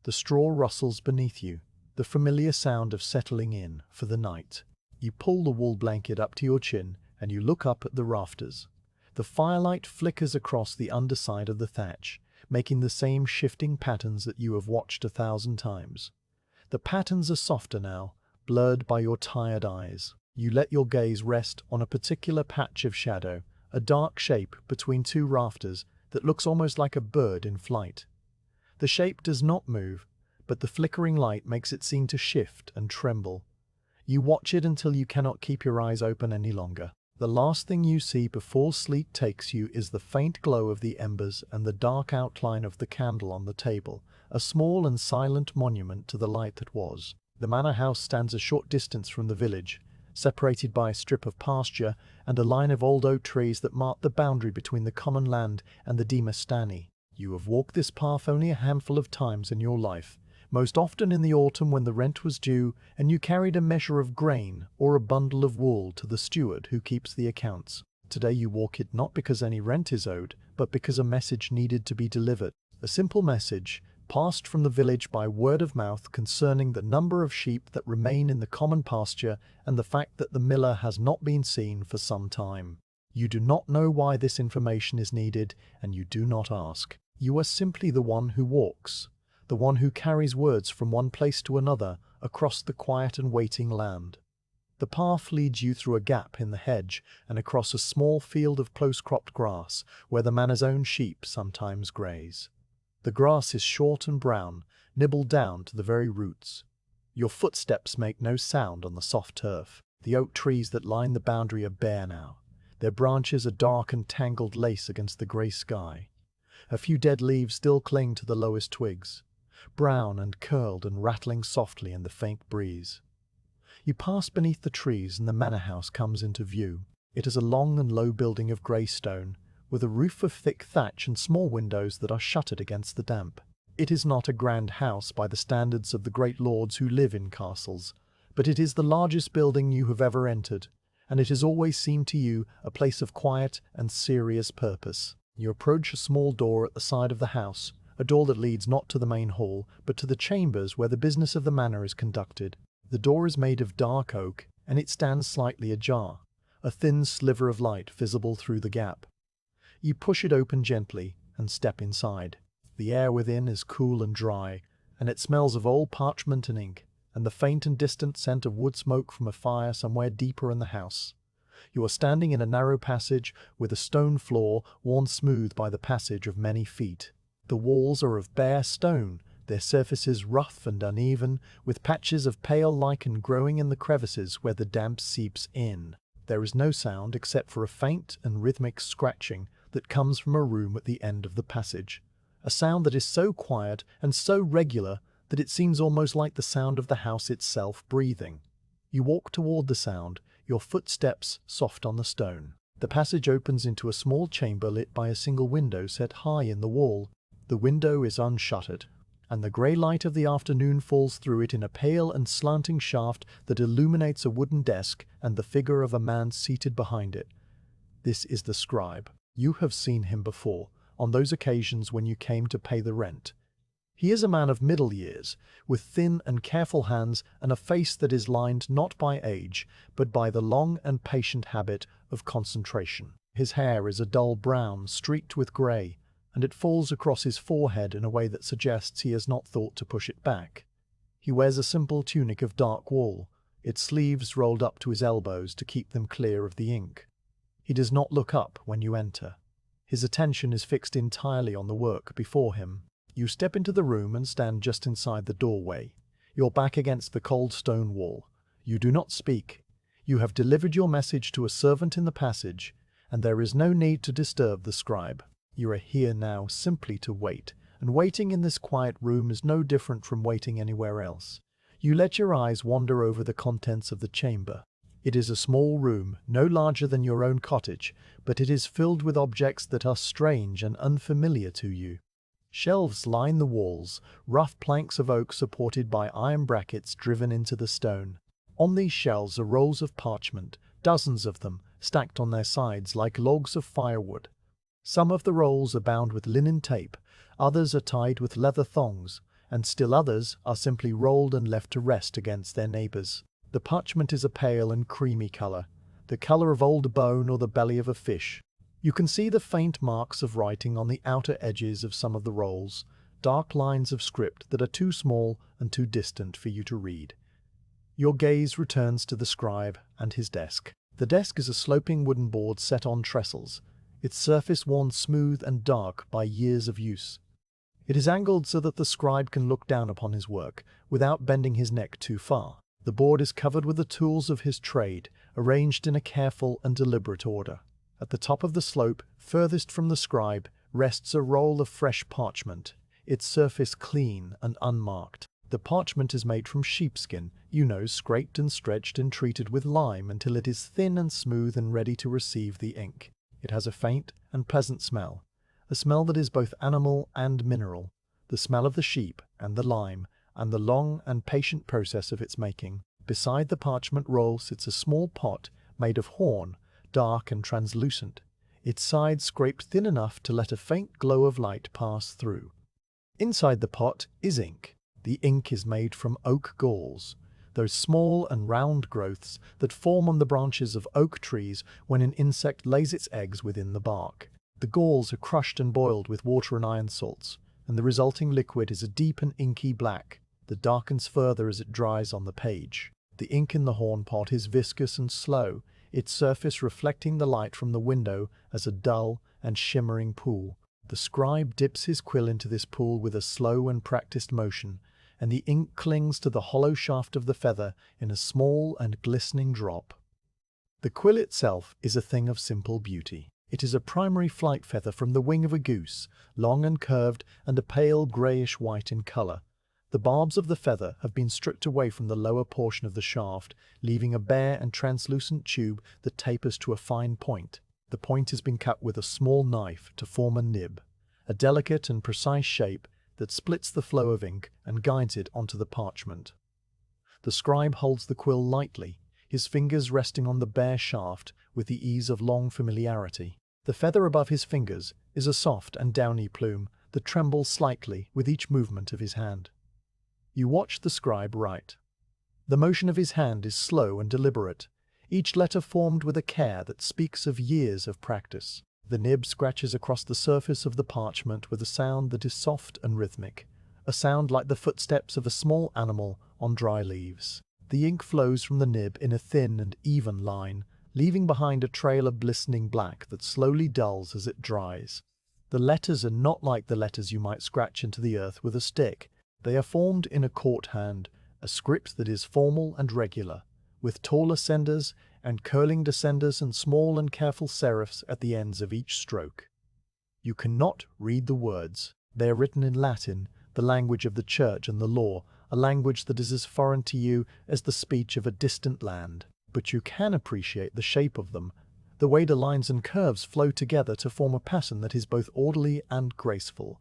The straw rustles beneath you, the familiar sound of settling in for the night. You pull the wool blanket up to your chin and you look up at the rafters. The firelight flickers across the underside of the thatch, making the same shifting patterns that you have watched 1,000 times. The patterns are softer now, blurred by your tired eyes. You let your gaze rest on a particular patch of shadow, a dark shape between two rafters that looks almost like a bird in flight. The shape does not move, but the flickering light makes it seem to shift and tremble. You watch it until you cannot keep your eyes open any longer. The last thing you see before sleep takes you is the faint glow of the embers and the dark outline of the candle on the table, a small and silent monument to the light that was. The manor house stands a short distance from the village, separated by a strip of pasture and a line of old oak trees that mark the boundary between the common land and the Demostani. You have walked this path only a handful of times in your life, most often in the autumn when the rent was due and you carried a measure of grain or a bundle of wool to the steward who keeps the accounts. Today you walk it not because any rent is owed, but because a message needed to be delivered. A simple message, passed from the village by word of mouth concerning the number of sheep that remain in the common pasture and the fact that the miller has not been seen for some time. You do not know why this information is needed, and you do not ask. You are simply the one who walks, the one who carries words from one place to another across the quiet and waiting land. The path leads you through a gap in the hedge and across a small field of close-cropped grass where the manor's own sheep sometimes graze. The grass is short and brown, nibbled down to the very roots. Your footsteps make no sound on the soft turf. The oak trees that line the boundary are bare now. Their branches are dark and tangled lace against the grey sky. A few dead leaves still cling to the lowest twigs, brown and curled and rattling softly in the faint breeze. You pass beneath the trees and the manor house comes into view. It is a long and low building of grey stone, with a roof of thick thatch and small windows that are shuttered against the damp. It is not a grand house by the standards of the great lords who live in castles, but it is the largest building you have ever entered, and it has always seemed to you a place of quiet and serious purpose. You approach a small door at the side of the house, a door that leads not to the main hall, but to the chambers where the business of the manor is conducted. The door is made of dark oak, and it stands slightly ajar, a thin sliver of light visible through the gap. You push it open gently and step inside. The air within is cool and dry, and it smells of old parchment and ink, and the faint and distant scent of wood smoke from a fire somewhere deeper in the house. You are standing in a narrow passage with a stone floor worn smooth by the passage of many feet. The walls are of bare stone, their surfaces rough and uneven, with patches of pale lichen growing in the crevices where the damp seeps in. There is no sound except for a faint and rhythmic scratching that comes from a room at the end of the passage, a sound that is so quiet and so regular that it seems almost like the sound of the house itself breathing. You walk toward the sound, your footsteps soft on the stone. The passage opens into a small chamber lit by a single window set high in the wall. The window is unshuttered, and the grey light of the afternoon falls through it in a pale and slanting shaft that illuminates a wooden desk and the figure of a man seated behind it. This is the scribe. You have seen him before, on those occasions when you came to pay the rent. He is a man of middle years, with thin and careful hands and a face that is lined not by age, but by the long and patient habit of concentration. His hair is a dull brown, streaked with grey, and it falls across his forehead in a way that suggests he has not thought to push it back. He wears a simple tunic of dark wool, its sleeves rolled up to his elbows to keep them clear of the ink. He does not look up when you enter. His attention is fixed entirely on the work before him. You step into the room and stand just inside the doorway, your back against the cold stone wall. You do not speak. You have delivered your message to a servant in the passage, and there is no need to disturb the scribe. You are here now simply to wait, and waiting in this quiet room is no different from waiting anywhere else. You let your eyes wander over the contents of the chamber. It is a small room, no larger than your own cottage, but it is filled with objects that are strange and unfamiliar to you. Shelves line the walls, rough planks of oak supported by iron brackets driven into the stone. On these shelves are rolls of parchment, dozens of them, stacked on their sides like logs of firewood. Some of the rolls are bound with linen tape, others are tied with leather thongs, and still others are simply rolled and left to rest against their neighbours. The parchment is a pale and creamy colour, the colour of old bone or the belly of a fish. You can see the faint marks of writing on the outer edges of some of the rolls, dark lines of script that are too small and too distant for you to read. Your gaze returns to the scribe and his desk. The desk is a sloping wooden board set on trestles, its surface worn smooth and dark by years of use. It is angled so that the scribe can look down upon his work without bending his neck too far. The board is covered with the tools of his trade, arranged in a careful and deliberate order. At the top of the slope, furthest from the scribe, rests a roll of fresh parchment, its surface clean and unmarked. The parchment is made from sheepskin, scraped and stretched and treated with lime until it is thin and smooth and ready to receive the ink. It has a faint and pleasant smell, a smell that is both animal and mineral, the smell of the sheep and the lime, and the long and patient process of its making. Beside the parchment roll sits a small pot made of horn, dark and translucent, its sides scraped thin enough to let a faint glow of light pass through. Inside the pot is ink. The ink is made from oak galls, those small and round growths that form on the branches of oak trees when an insect lays its eggs within the bark. The galls are crushed and boiled with water and iron salts, and the resulting liquid is a deep and inky black that darkens further as it dries on the page. The ink in the horn pot is viscous and slow, its surface reflecting the light from the window as a dull and shimmering pool. The scribe dips his quill into this pool with a slow and practiced motion, and the ink clings to the hollow shaft of the feather in a small and glistening drop. The quill itself is a thing of simple beauty. It is a primary flight feather from the wing of a goose, long and curved and a pale greyish-white in colour. The barbs of the feather have been stripped away from the lower portion of the shaft, leaving a bare and translucent tube that tapers to a fine point. The point has been cut with a small knife to form a nib, a delicate and precise shape that splits the flow of ink and guides it onto the parchment. The scribe holds the quill lightly, his fingers resting on the bare shaft with the ease of long familiarity. The feather above his fingers is a soft and downy plume that trembles slightly with each movement of his hand. You watch the scribe write. The motion of his hand is slow and deliberate, each letter formed with a care that speaks of years of practice. The nib scratches across the surface of the parchment with a sound that is soft and rhythmic, a sound like the footsteps of a small animal on dry leaves. The ink flows from the nib in a thin and even line, leaving behind a trail of glistening black that slowly dulls as it dries. The letters are not like the letters you might scratch into the earth with a stick. They are formed in a court hand, a script that is formal and regular, with tall ascenders and curling descenders and small and careful serifs at the ends of each stroke. You cannot read the words. They are written in Latin, the language of the church and the law, a language that is as foreign to you as the speech of a distant land. But you can appreciate the shape of them, the way the lines and curves flow together to form a pattern that is both orderly and graceful.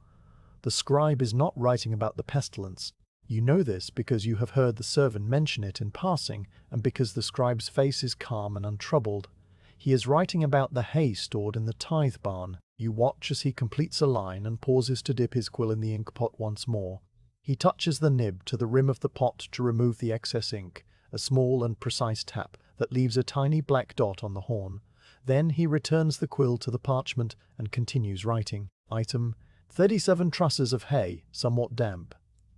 The scribe is not writing about the pestilence. You know this because you have heard the servant mention it in passing, and because the scribe's face is calm and untroubled. He is writing about the hay stored in the tithe barn. You watch as he completes a line and pauses to dip his quill in the ink pot once more. He touches the nib to the rim of the pot to remove the excess ink, a small and precise tap that leaves a tiny black dot on the horn. Then he returns the quill to the parchment and continues writing. Item 37 trusses of hay, somewhat damp.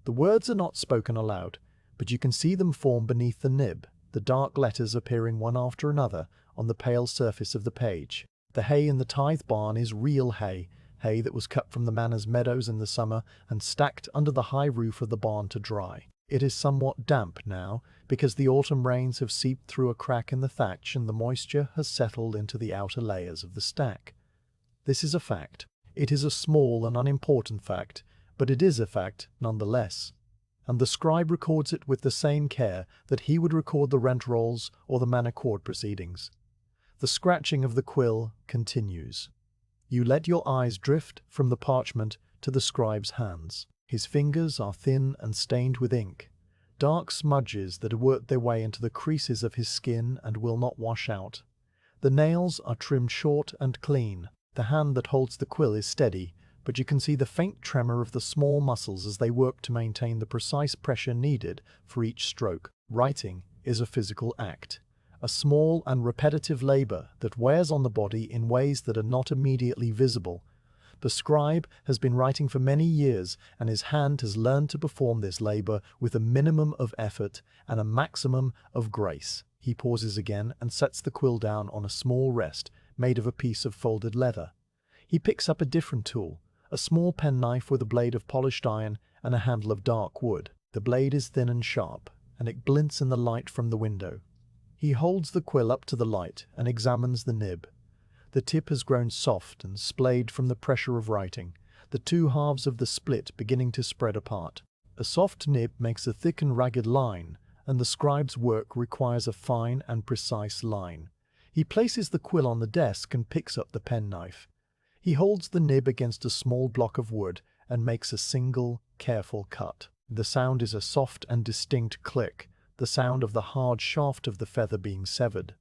The words are not spoken aloud, but you can see them form beneath the nib, the dark letters appearing one after another on the pale surface of the page. The hay in the tithe barn is real hay, hay that was cut from the manor's meadows in the summer and stacked under the high roof of the barn to dry. It is somewhat damp now, because the autumn rains have seeped through a crack in the thatch and the moisture has settled into the outer layers of the stack. This is a fact. It is a small and unimportant fact, but it is a fact nonetheless. And the scribe records it with the same care that he would record the rent rolls or the manor court proceedings. The scratching of the quill continues. You let your eyes drift from the parchment to the scribe's hands. His fingers are thin and stained with ink, dark smudges that work their way into the creases of his skin and will not wash out. The nails are trimmed short and clean. The hand that holds the quill is steady, but you can see the faint tremor of the small muscles as they work to maintain the precise pressure needed for each stroke. Writing is a physical act, a small and repetitive labor that wears on the body in ways that are not immediately visible. The scribe has been writing for many years, and his hand has learned to perform this labor with a minimum of effort and a maximum of grace. He pauses again and sets the quill down on a small rest made of a piece of folded leather. He picks up a different tool, a small penknife with a blade of polished iron and a handle of dark wood. The blade is thin and sharp, and it glints in the light from the window. He holds the quill up to the light and examines the nib. The tip has grown soft and splayed from the pressure of writing, the two halves of the split beginning to spread apart. A soft nib makes a thick and ragged line, and the scribe's work requires a fine and precise line. He places the quill on the desk and picks up the penknife. He holds the nib against a small block of wood and makes a single, careful cut. The sound is a soft and distinct click, the sound of the hard shaft of the feather being severed.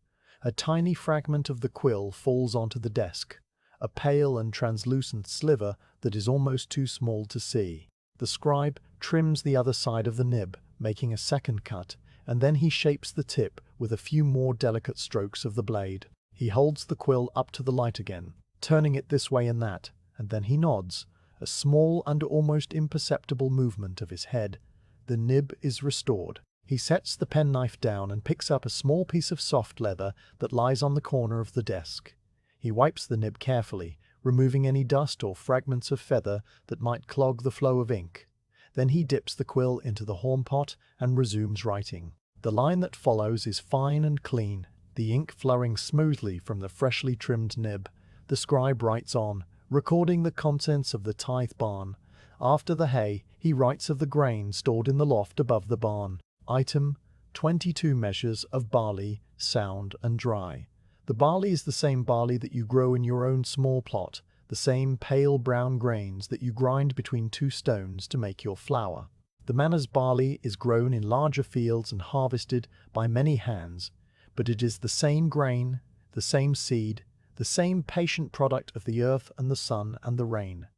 A tiny fragment of the quill falls onto the desk, a pale and translucent sliver that is almost too small to see. The scribe trims the other side of the nib, making a second cut, and then he shapes the tip with a few more delicate strokes of the blade. He holds the quill up to the light again, turning it this way and that, and then he nods, a small and almost imperceptible movement of his head. The nib is restored. He sets the penknife down and picks up a small piece of soft leather that lies on the corner of the desk. He wipes the nib carefully, removing any dust or fragments of feather that might clog the flow of ink. Then he dips the quill into the horn pot and resumes writing. The line that follows is fine and clean, the ink flowing smoothly from the freshly trimmed nib. The scribe writes on, recording the contents of the tithe barn. After the hay, he writes of the grain stored in the loft above the barn. Item: 22 measures of barley, sound and dry. The barley is the same barley that you grow in your own small plot, the same pale brown grains that you grind between two stones to make your flour. The manor's barley is grown in larger fields and harvested by many hands, but it is the same grain, the same seed, the same patient product of the earth and the sun and the rain.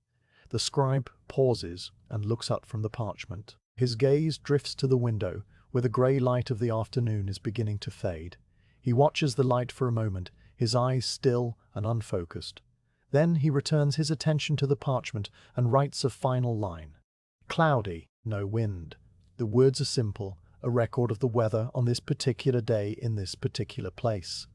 The scribe pauses and looks up from the parchment. His gaze drifts to the window, where the grey light of the afternoon is beginning to fade. He watches the light for a moment, his eyes still and unfocused. Then he returns his attention to the parchment and writes a final line. Cloudy, no wind. The words are simple, a record of the weather on this particular day in this particular place.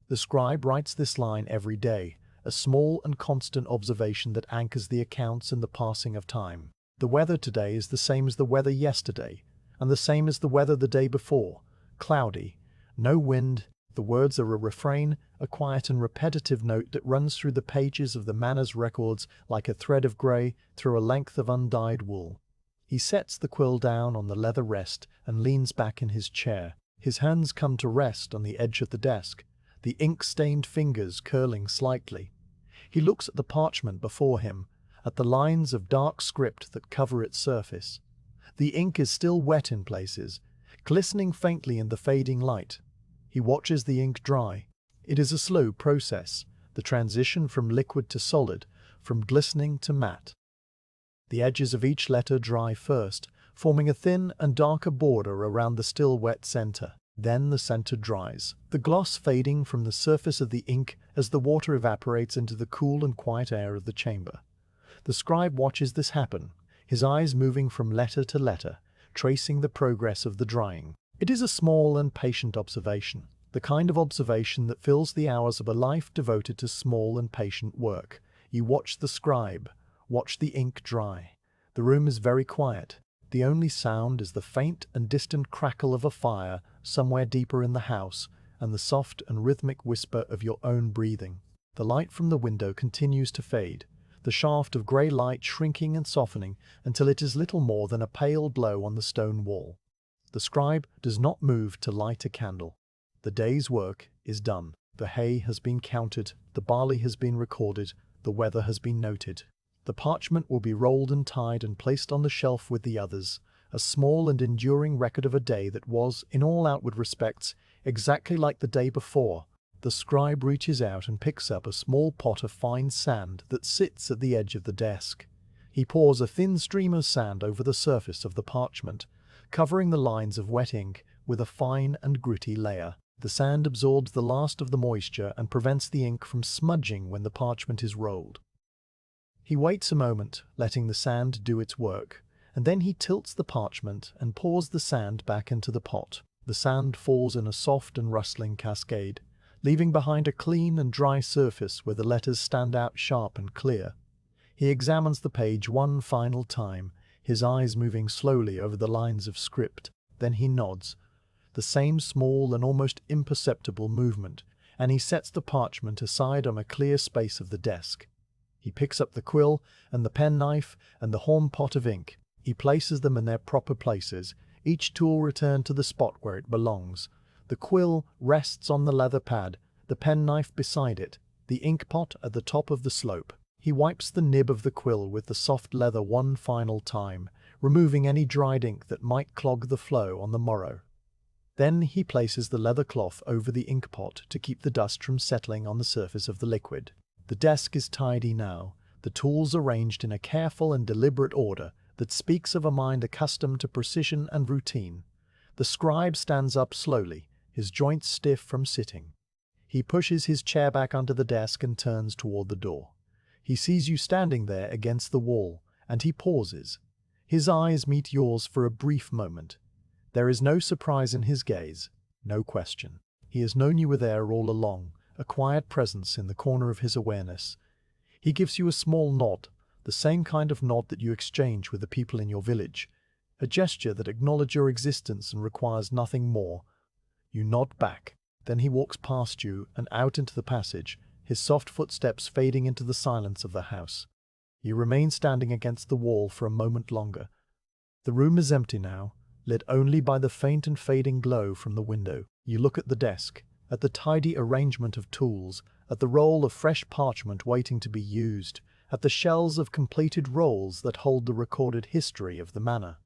The scribe writes this line every day, a small and constant observation that anchors the accounts in the passing of time. The weather today is the same as the weather yesterday, and the same as the weather the day before. Cloudy, no wind. The words are a refrain, a quiet and repetitive note that runs through the pages of the manor's records like a thread of grey through a length of undyed wool. He sets the quill down on the leather rest and leans back in his chair. His hands come to rest on the edge of the desk, the ink-stained fingers curling slightly. He looks at the parchment before him, at the lines of dark script that cover its surface. The ink is still wet in places, glistening faintly in the fading light. He watches the ink dry. It is a slow process, the transition from liquid to solid, from glistening to matte. The edges of each letter dry first, forming a thin and darker border around the still wet center. Then the center dries, the gloss fading from the surface of the ink as the water evaporates into the cool and quiet air of the chamber. The scribe watches this happen, his eyes moving from letter to letter, tracing the progress of the drying. It is a small and patient observation, the kind of observation that fills the hours of a life devoted to small and patient work. You watch the scribe, watch the ink dry. The room is very quiet. The only sound is the faint and distant crackle of a fire somewhere deeper in the house, and the soft and rhythmic whisper of your own breathing. The light from the window continues to fade, the shaft of grey light shrinking and softening until it is little more than a pale glow on the stone wall. The scribe does not move to light a candle. The day's work is done. The hay has been counted, the barley has been recorded, the weather has been noted. The parchment will be rolled and tied and placed on the shelf with the others, a small and enduring record of a day that was, in all outward respects, exactly like the day before. The scribe reaches out and picks up a small pot of fine sand that sits at the edge of the desk. He pours a thin stream of sand over the surface of the parchment, covering the lines of wet ink with a fine and gritty layer. The sand absorbs the last of the moisture and prevents the ink from smudging when the parchment is rolled. He waits a moment, letting the sand do its work, and then he tilts the parchment and pours the sand back into the pot. The sand falls in a soft and rustling cascade, leaving behind a clean and dry surface where the letters stand out sharp and clear. He examines the page one final time, his eyes moving slowly over the lines of script. Then he nods, the same small and almost imperceptible movement, and he sets the parchment aside on a clear space of the desk. He picks up the quill and the penknife and the horn pot of ink. He places them in their proper places, each tool returned to the spot where it belongs. The quill rests on the leather pad, the penknife beside it, the ink pot at the top of the slope. He wipes the nib of the quill with the soft leather one final time, removing any dried ink that might clog the flow on the morrow. Then he places the leather cloth over the ink pot to keep the dust from settling on the surface of the liquid. The desk is tidy now, the tools arranged in a careful and deliberate order, that speaks of a mind accustomed to precision and routine. The scribe stands up slowly, his joints stiff from sitting. He pushes his chair back onto the desk and turns toward the door. He sees you standing there against the wall, and he pauses. His eyes meet yours for a brief moment. There is no surprise in his gaze, no question. He has known you were there all along, a quiet presence in the corner of his awareness. He gives you a small nod, the same kind of nod that you exchange with the people in your village, a gesture that acknowledges your existence and requires nothing more. You nod back. Then he walks past you and out into the passage, his soft footsteps fading into the silence of the house. You remain standing against the wall for a moment longer. The room is empty now, lit only by the faint and fading glow from the window. You look at the desk, at the tidy arrangement of tools, at the roll of fresh parchment waiting to be used, at the shelves of completed rolls that hold the recorded history of the manor.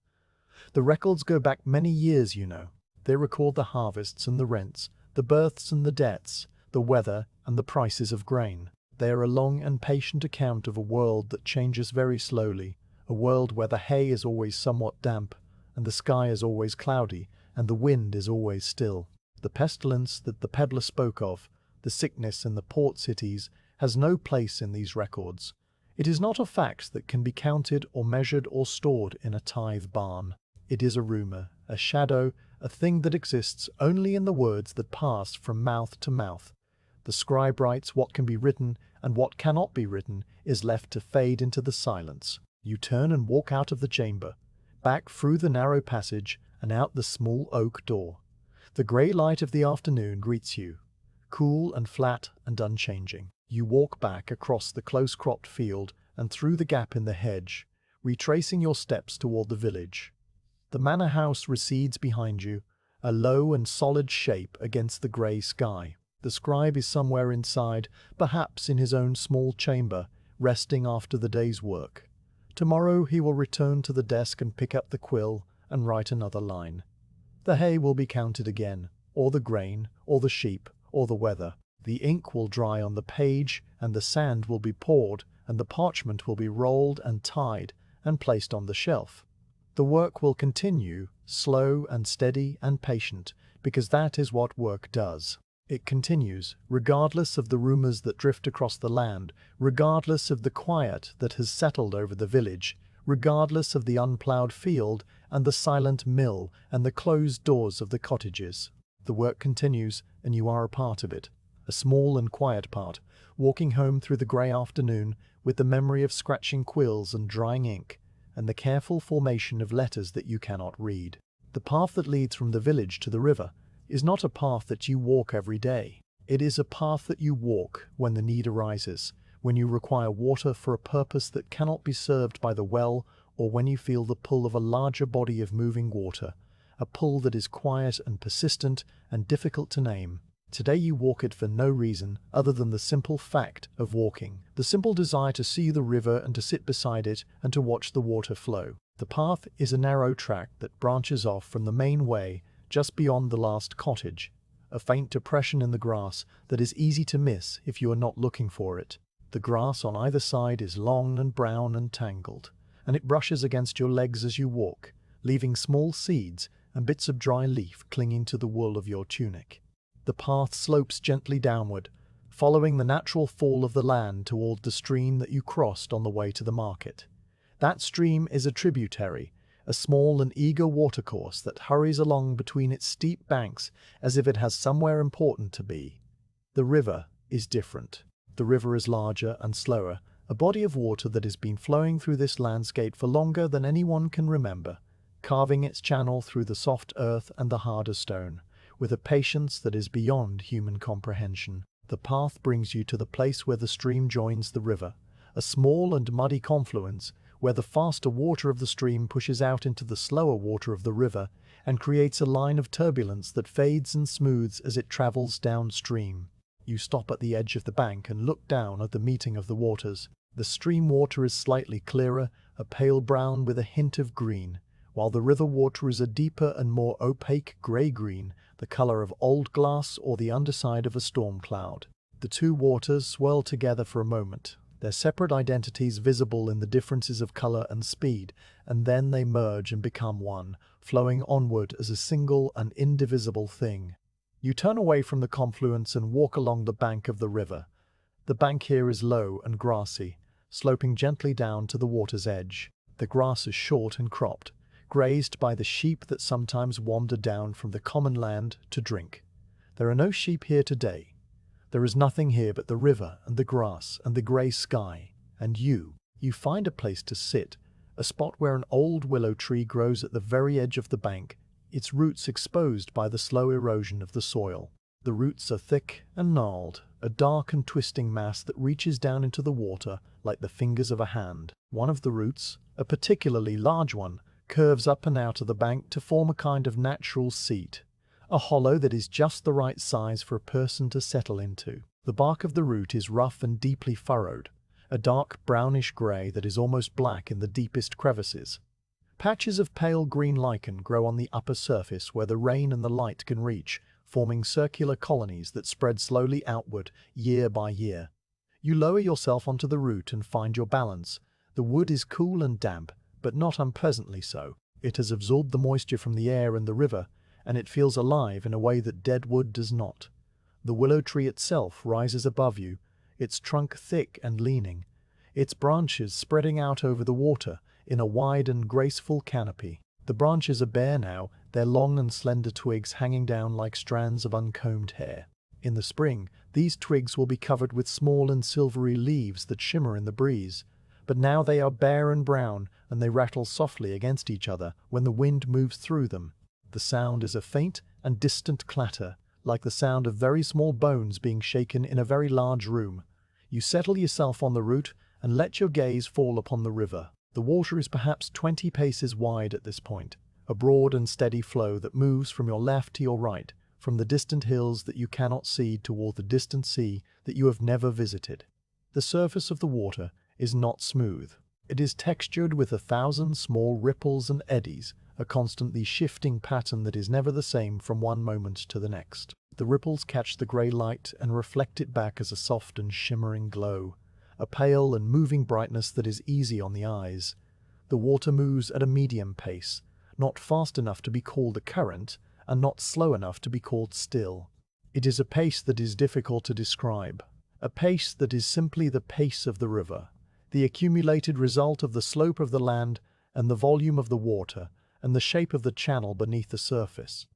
The records go back many years, you know. They record the harvests and the rents, the births and the deaths, the weather and the prices of grain. They are a long and patient account of a world that changes very slowly, a world where the hay is always somewhat damp, and the sky is always cloudy, and the wind is always still. The pestilence that the peddler spoke of, the sickness in the port cities, has no place in these records. It is not a fact that can be counted or measured or stored in a tithe barn. It is a rumor, a shadow, a thing that exists only in the words that pass from mouth to mouth. The scribe writes what can be written, and what cannot be written is left to fade into the silence. You turn and walk out of the chamber, back through the narrow passage and out the small oak door. The grey light of the afternoon greets you, cool and flat and unchanging. You walk back across the close-cropped field and through the gap in the hedge, retracing your steps toward the village. The manor house recedes behind you, a low and solid shape against the grey sky. The scribe is somewhere inside, perhaps in his own small chamber, resting after the day's work. Tomorrow he will return to the desk and pick up the quill and write another line. The hay will be counted again, or the grain, or the sheep, or the weather. The ink will dry on the page, and the sand will be poured, and the parchment will be rolled and tied and placed on the shelf. The work will continue, slow and steady and patient, because that is what work does. It continues, regardless of the rumors that drift across the land, regardless of the quiet that has settled over the village, regardless of the unploughed field and the silent mill and the closed doors of the cottages. The work continues, and you are a part of it, a small and quiet part, walking home through the grey afternoon with the memory of scratching quills and drying ink, and the careful formation of letters that you cannot read. The path that leads from the village to the river is not a path that you walk every day. It is a path that you walk when the need arises, when you require water for a purpose that cannot be served by the well, or when you feel the pull of a larger body of moving water, a pull that is quiet and persistent and difficult to name. Today you walk it for no reason other than the simple fact of walking, the simple desire to see the river and to sit beside it and to watch the water flow. The path is a narrow track that branches off from the main way just beyond the last cottage, a faint depression in the grass that is easy to miss if you are not looking for it. The grass on either side is long and brown and tangled, and it brushes against your legs as you walk, leaving small seeds and bits of dry leaf clinging to the wool of your tunic. The path slopes gently downward, following the natural fall of the land toward the stream that you crossed on the way to the market. That stream is a tributary, a small and eager watercourse that hurries along between its steep banks as if it has somewhere important to be. The river is different. The river is larger and slower, a body of water that has been flowing through this landscape for longer than anyone can remember, carving its channel through the soft earth and the harder stone, with a patience that is beyond human comprehension. The path brings you to the place where the stream joins the river, a small and muddy confluence where the faster water of the stream pushes out into the slower water of the river and creates a line of turbulence that fades and smooths as it travels downstream. You stop at the edge of the bank and look down at the meeting of the waters. The stream water is slightly clearer, a pale brown with a hint of green, while the river water is a deeper and more opaque grey-green, the colour of old glass or the underside of a storm cloud. The two waters swirl together for a moment, their separate identities visible in the differences of color and speed, and then they merge and become one, flowing onward as a single and indivisible thing. You turn away from the confluence and walk along the bank of the river. The bank here is low and grassy, sloping gently down to the water's edge. The grass is short and cropped, grazed by the sheep that sometimes wander down from the common land to drink. There are no sheep here today. There is nothing here but the river and the grass and the grey sky. And you find a place to sit, a spot where an old willow tree grows at the very edge of the bank, its roots exposed by the slow erosion of the soil. The roots are thick and gnarled, a dark and twisting mass that reaches down into the water like the fingers of a hand. One of the roots, a particularly large one, curves up and out of the bank to form a kind of natural seat, a hollow that is just the right size for a person to settle into. The bark of the root is rough and deeply furrowed, a dark brownish grey that is almost black in the deepest crevices. Patches of pale green lichen grow on the upper surface where the rain and the light can reach, forming circular colonies that spread slowly outward year by year. You lower yourself onto the root and find your balance. The wood is cool and damp, but not unpleasantly so. It has absorbed the moisture from the air and the river, and it feels alive in a way that dead wood does not. The willow tree itself rises above you, its trunk thick and leaning, its branches spreading out over the water in a wide and graceful canopy. The branches are bare now, their long and slender twigs hanging down like strands of uncombed hair. In the spring, these twigs will be covered with small and silvery leaves that shimmer in the breeze, but now they are bare and brown, and they rattle softly against each other when the wind moves through them. The sound is a faint and distant clatter, like the sound of very small bones being shaken in a very large room. You settle yourself on the root and let your gaze fall upon the river. The water is perhaps 20 paces wide at this point, a broad and steady flow that moves from your left to your right, from the distant hills that you cannot see toward the distant sea that you have never visited. The surface of the water is not smooth. It is textured with 1,000 small ripples and eddies, a constantly shifting pattern that is never the same from one moment to the next. The ripples catch the grey light and reflect it back as a soft and shimmering glow, a pale and moving brightness that is easy on the eyes. The water moves at a medium pace, not fast enough to be called a current, and not slow enough to be called still. It is a pace that is difficult to describe, a pace that is simply the pace of the river, the accumulated result of the slope of the land and the volume of the water and the shape of the channel beneath the surface.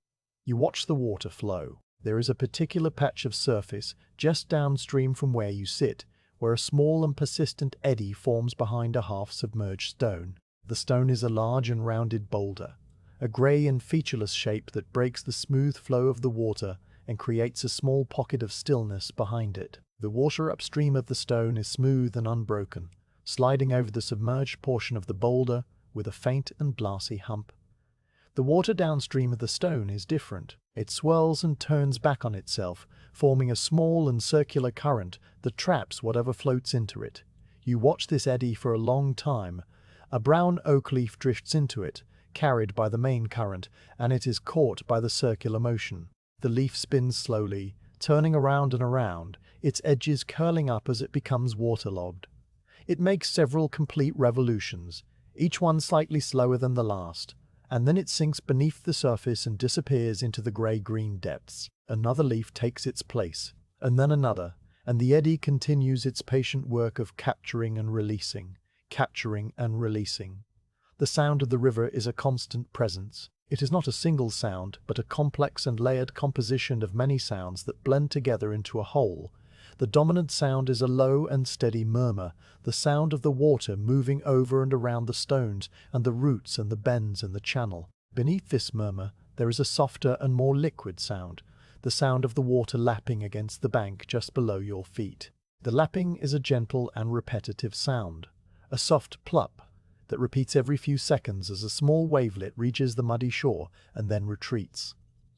You watch the water flow. There is a particular patch of surface just downstream from where you sit, where a small and persistent eddy forms behind a half-submerged stone. The stone is a large and rounded boulder, a grey and featureless shape that breaks the smooth flow of the water and creates a small pocket of stillness behind it. The water upstream of the stone is smooth and unbroken, sliding over the submerged portion of the boulder with a faint and glassy hump. The water downstream of the stone is different. It swirls and turns back on itself, forming a small and circular current that traps whatever floats into it. You watch this eddy for a long time. A brown oak leaf drifts into it, carried by the main current, and it is caught by the circular motion. The leaf spins slowly, turning around and around, its edges curling up as it becomes waterlogged. It makes several complete revolutions, each one slightly slower than the last, and then it sinks beneath the surface and disappears into the grey-green depths. Another leaf takes its place, and then another, and the eddy continues its patient work of capturing and releasing, capturing and releasing. The sound of the river is a constant presence. It is not a single sound, but a complex and layered composition of many sounds that blend together into a whole. The dominant sound is a low and steady murmur, the sound of the water moving over and around the stones and the roots and the bends in the channel. Beneath this murmur, there is a softer and more liquid sound, the sound of the water lapping against the bank just below your feet. The lapping is a gentle and repetitive sound, a soft plop that repeats every few seconds as a small wavelet reaches the muddy shore and then retreats.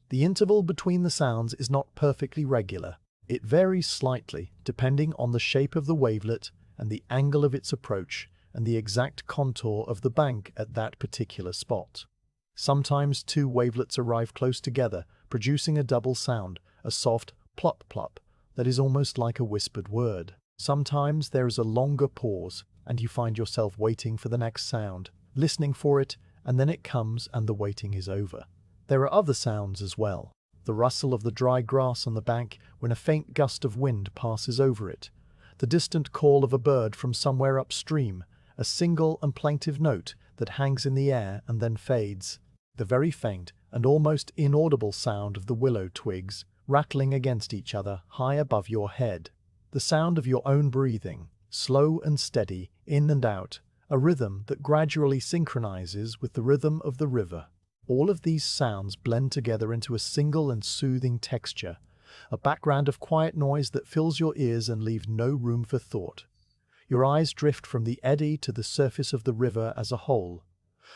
The interval between the sounds is not perfectly regular. It varies slightly, depending on the shape of the wavelet and the angle of its approach and the exact contour of the bank at that particular spot. Sometimes two wavelets arrive close together, producing a double sound, a soft plop-plop, that is almost like a whispered word. Sometimes there is a longer pause, and you find yourself waiting for the next sound, listening for it, and then it comes and the waiting is over. There are other sounds as well. The rustle of the dry grass on the bank when a faint gust of wind passes over it. The distant call of a bird from somewhere upstream, a single and plaintive note that hangs in the air and then fades. The very faint and almost inaudible sound of the willow twigs rattling against each other high above your head. The sound of your own breathing, slow and steady, in and out, a rhythm that gradually synchronizes with the rhythm of the river. All of these sounds blend together into a single and soothing texture, a background of quiet noise that fills your ears and leaves no room for thought. Your eyes drift from the eddy to the surface of the river as a whole.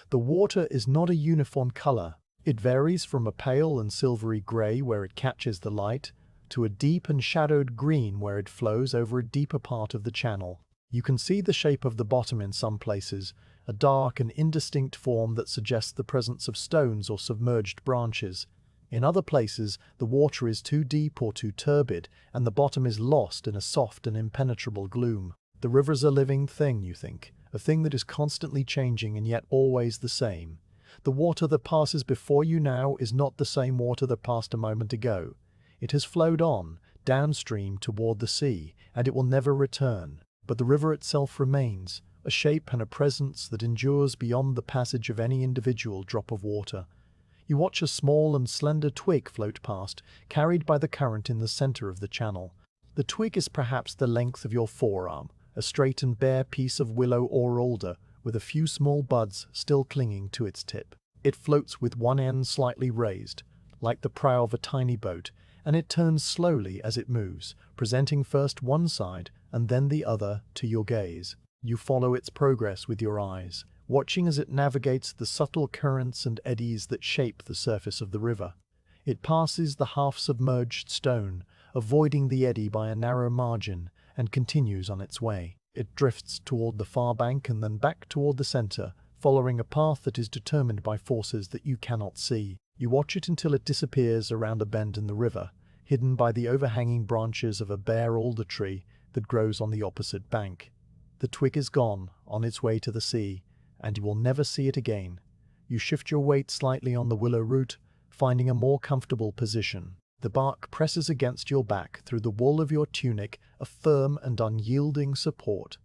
The water is not a uniform color. It varies from a pale and silvery gray where it catches the light, to a deep and shadowed green where it flows over a deeper part of the channel. You can see the shape of the bottom in some places, a dark and indistinct form that suggests the presence of stones or submerged branches. In other places, the water is too deep or too turbid, and the bottom is lost in a soft and impenetrable gloom. The river's a living thing, you think, a thing that is constantly changing and yet always the same. The water that passes before you now is not the same water that passed a moment ago. It has flowed on, downstream toward the sea, and it will never return. But the river itself remains, a shape and a presence that endures beyond the passage of any individual drop of water. You watch a small and slender twig float past, carried by the current in the center of the channel. The twig is perhaps the length of your forearm, a straight and bare piece of willow or alder, with a few small buds still clinging to its tip. It floats with one end slightly raised, like the prow of a tiny boat, and it turns slowly as it moves, presenting first one side and then the other to your gaze. You follow its progress with your eyes, watching as it navigates the subtle currents and eddies that shape the surface of the river. It passes the half-submerged stone, avoiding the eddy by a narrow margin, and continues on its way. It drifts toward the far bank and then back toward the center, following a path that is determined by forces that you cannot see. You watch it until it disappears around a bend in the river, hidden by the overhanging branches of a bare alder tree that grows on the opposite bank. The twig is gone, on its way to the sea, and you will never see it again. You shift your weight slightly on the willow root, finding a more comfortable position. The bark presses against your back through the wool of your tunic, a firm and unyielding support.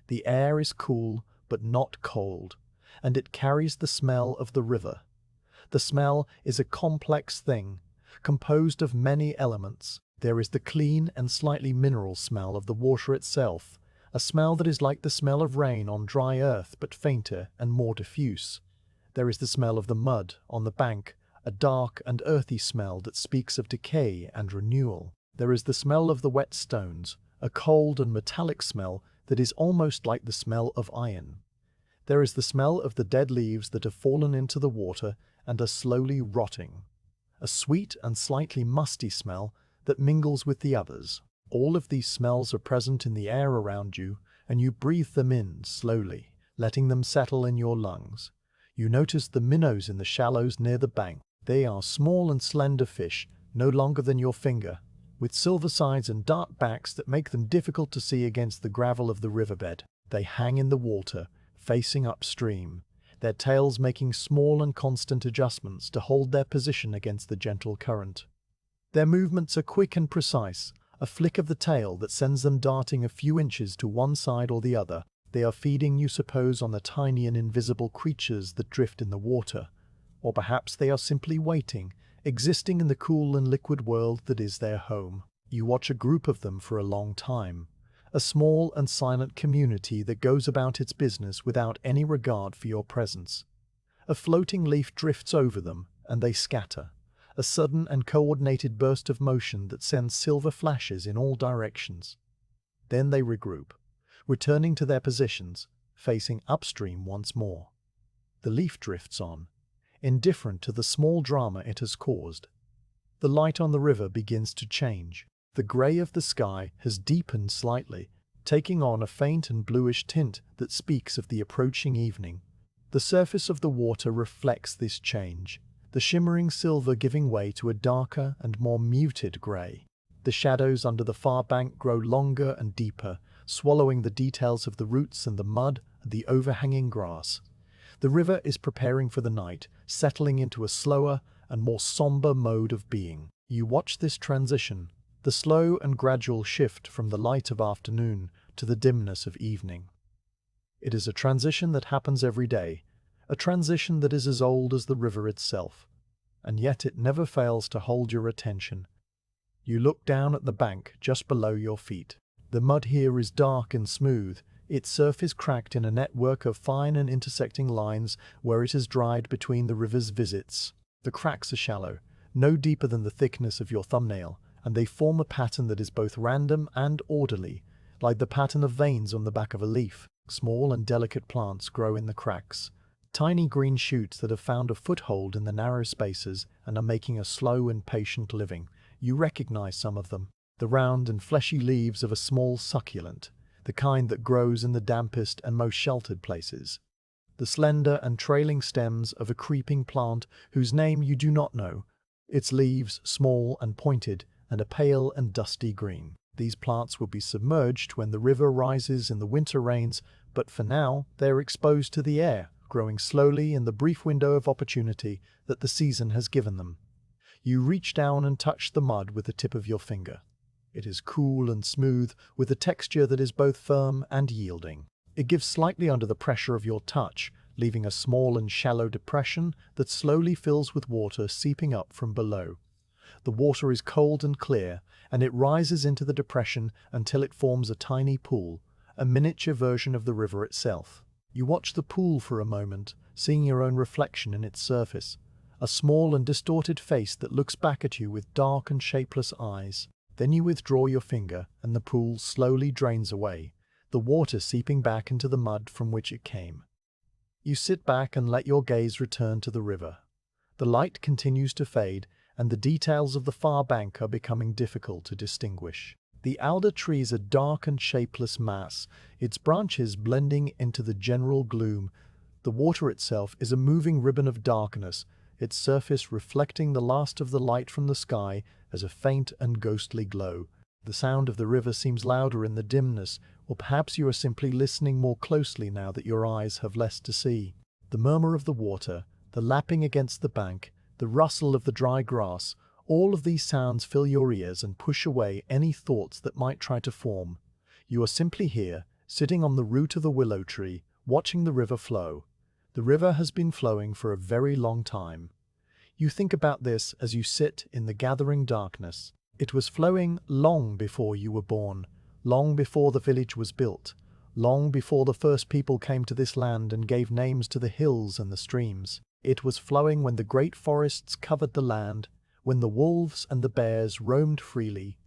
The air is cool, but not cold, and it carries the smell of the river. The smell is a complex thing, composed of many elements. There is the clean and slightly mineral smell of the water itself, a smell that is like the smell of rain on dry earth but fainter and more diffuse. There is the smell of the mud on the bank, a dark and earthy smell that speaks of decay and renewal. There is the smell of the wet stones, a cold and metallic smell that is almost like the smell of iron. There is the smell of the dead leaves that have fallen into the water and are slowly rotting, a sweet and slightly musty smell that mingles with the others. All of these smells are present in the air around you, and you breathe them in slowly, letting them settle in your lungs. You notice the minnows in the shallows near the bank. They are small and slender fish, no longer than your finger, with silver sides and dark backs that make them difficult to see against the gravel of the riverbed. They hang in the water, facing upstream, their tails making small and constant adjustments to hold their position against the gentle current. Their movements are quick and precise, a flick of the tail that sends them darting a few inches to one side or the other. They are feeding, you suppose, on the tiny and invisible creatures that drift in the water. Or perhaps they are simply waiting, existing in the cool and liquid world that is their home. You watch a group of them for a long time, a small and silent community that goes about its business without any regard for your presence. A floating leaf drifts over them, and they scatter, a sudden and coordinated burst of motion that sends silver flashes in all directions. Then they regroup, returning to their positions, facing upstream once more. The leaf drifts on, indifferent to the small drama it has caused. The light on the river begins to change. The grey of the sky has deepened slightly, taking on a faint and bluish tint that speaks of the approaching evening. The surface of the water reflects this change, the shimmering silver giving way to a darker and more muted grey. The shadows under the far bank grow longer and deeper, swallowing the details of the roots and the mud and the overhanging grass. The river is preparing for the night, settling into a slower and more somber mode of being. You watch this transition, the slow and gradual shift from the light of afternoon to the dimness of evening. It is a transition that happens every day, a transition that is as old as the river itself, and yet it never fails to hold your attention. You look down at the bank just below your feet. The mud here is dark and smooth, its surface cracked in a network of fine and intersecting lines where it has dried between the river's visits. The cracks are shallow, no deeper than the thickness of your thumbnail, and they form a pattern that is both random and orderly, like the pattern of veins on the back of a leaf. Small and delicate plants grow in the cracks, tiny green shoots that have found a foothold in the narrow spaces and are making a slow and patient living. You recognize some of them. The round and fleshy leaves of a small succulent, the kind that grows in the dampest and most sheltered places. The slender and trailing stems of a creeping plant whose name you do not know, its leaves small and pointed and a pale and dusty green. These plants will be submerged when the river rises in the winter rains, but for now they are exposed to the air, growing slowly in the brief window of opportunity that the season has given them. You reach down and touch the mud with the tip of your finger. It is cool and smooth, with a texture that is both firm and yielding. It gives slightly under the pressure of your touch, leaving a small and shallow depression that slowly fills with water seeping up from below. The water is cold and clear, and it rises into the depression until it forms a tiny pool, a miniature version of the river itself. You watch the pool for a moment, seeing your own reflection in its surface, a small and distorted face that looks back at you with dark and shapeless eyes. Then you withdraw your finger, and the pool slowly drains away, the water seeping back into the mud from which it came. You sit back and let your gaze return to the river. The light continues to fade, and the details of the far bank are becoming difficult to distinguish. The alder tree is a dark and shapeless mass, its branches blending into the general gloom. The water itself is a moving ribbon of darkness, its surface reflecting the last of the light from the sky as a faint and ghostly glow. The sound of the river seems louder in the dimness, or perhaps you are simply listening more closely now that your eyes have less to see. The murmur of the water, the lapping against the bank, the rustle of the dry grass, all of these sounds fill your ears and push away any thoughts that might try to form. You are simply here, sitting on the root of a willow tree, watching the river flow. The river has been flowing for a very long time. You think about this as you sit in the gathering darkness. It was flowing long before you were born, long before the village was built, long before the first people came to this land and gave names to the hills and the streams. It was flowing when the great forests covered the land, when the wolves and the bears roamed freely,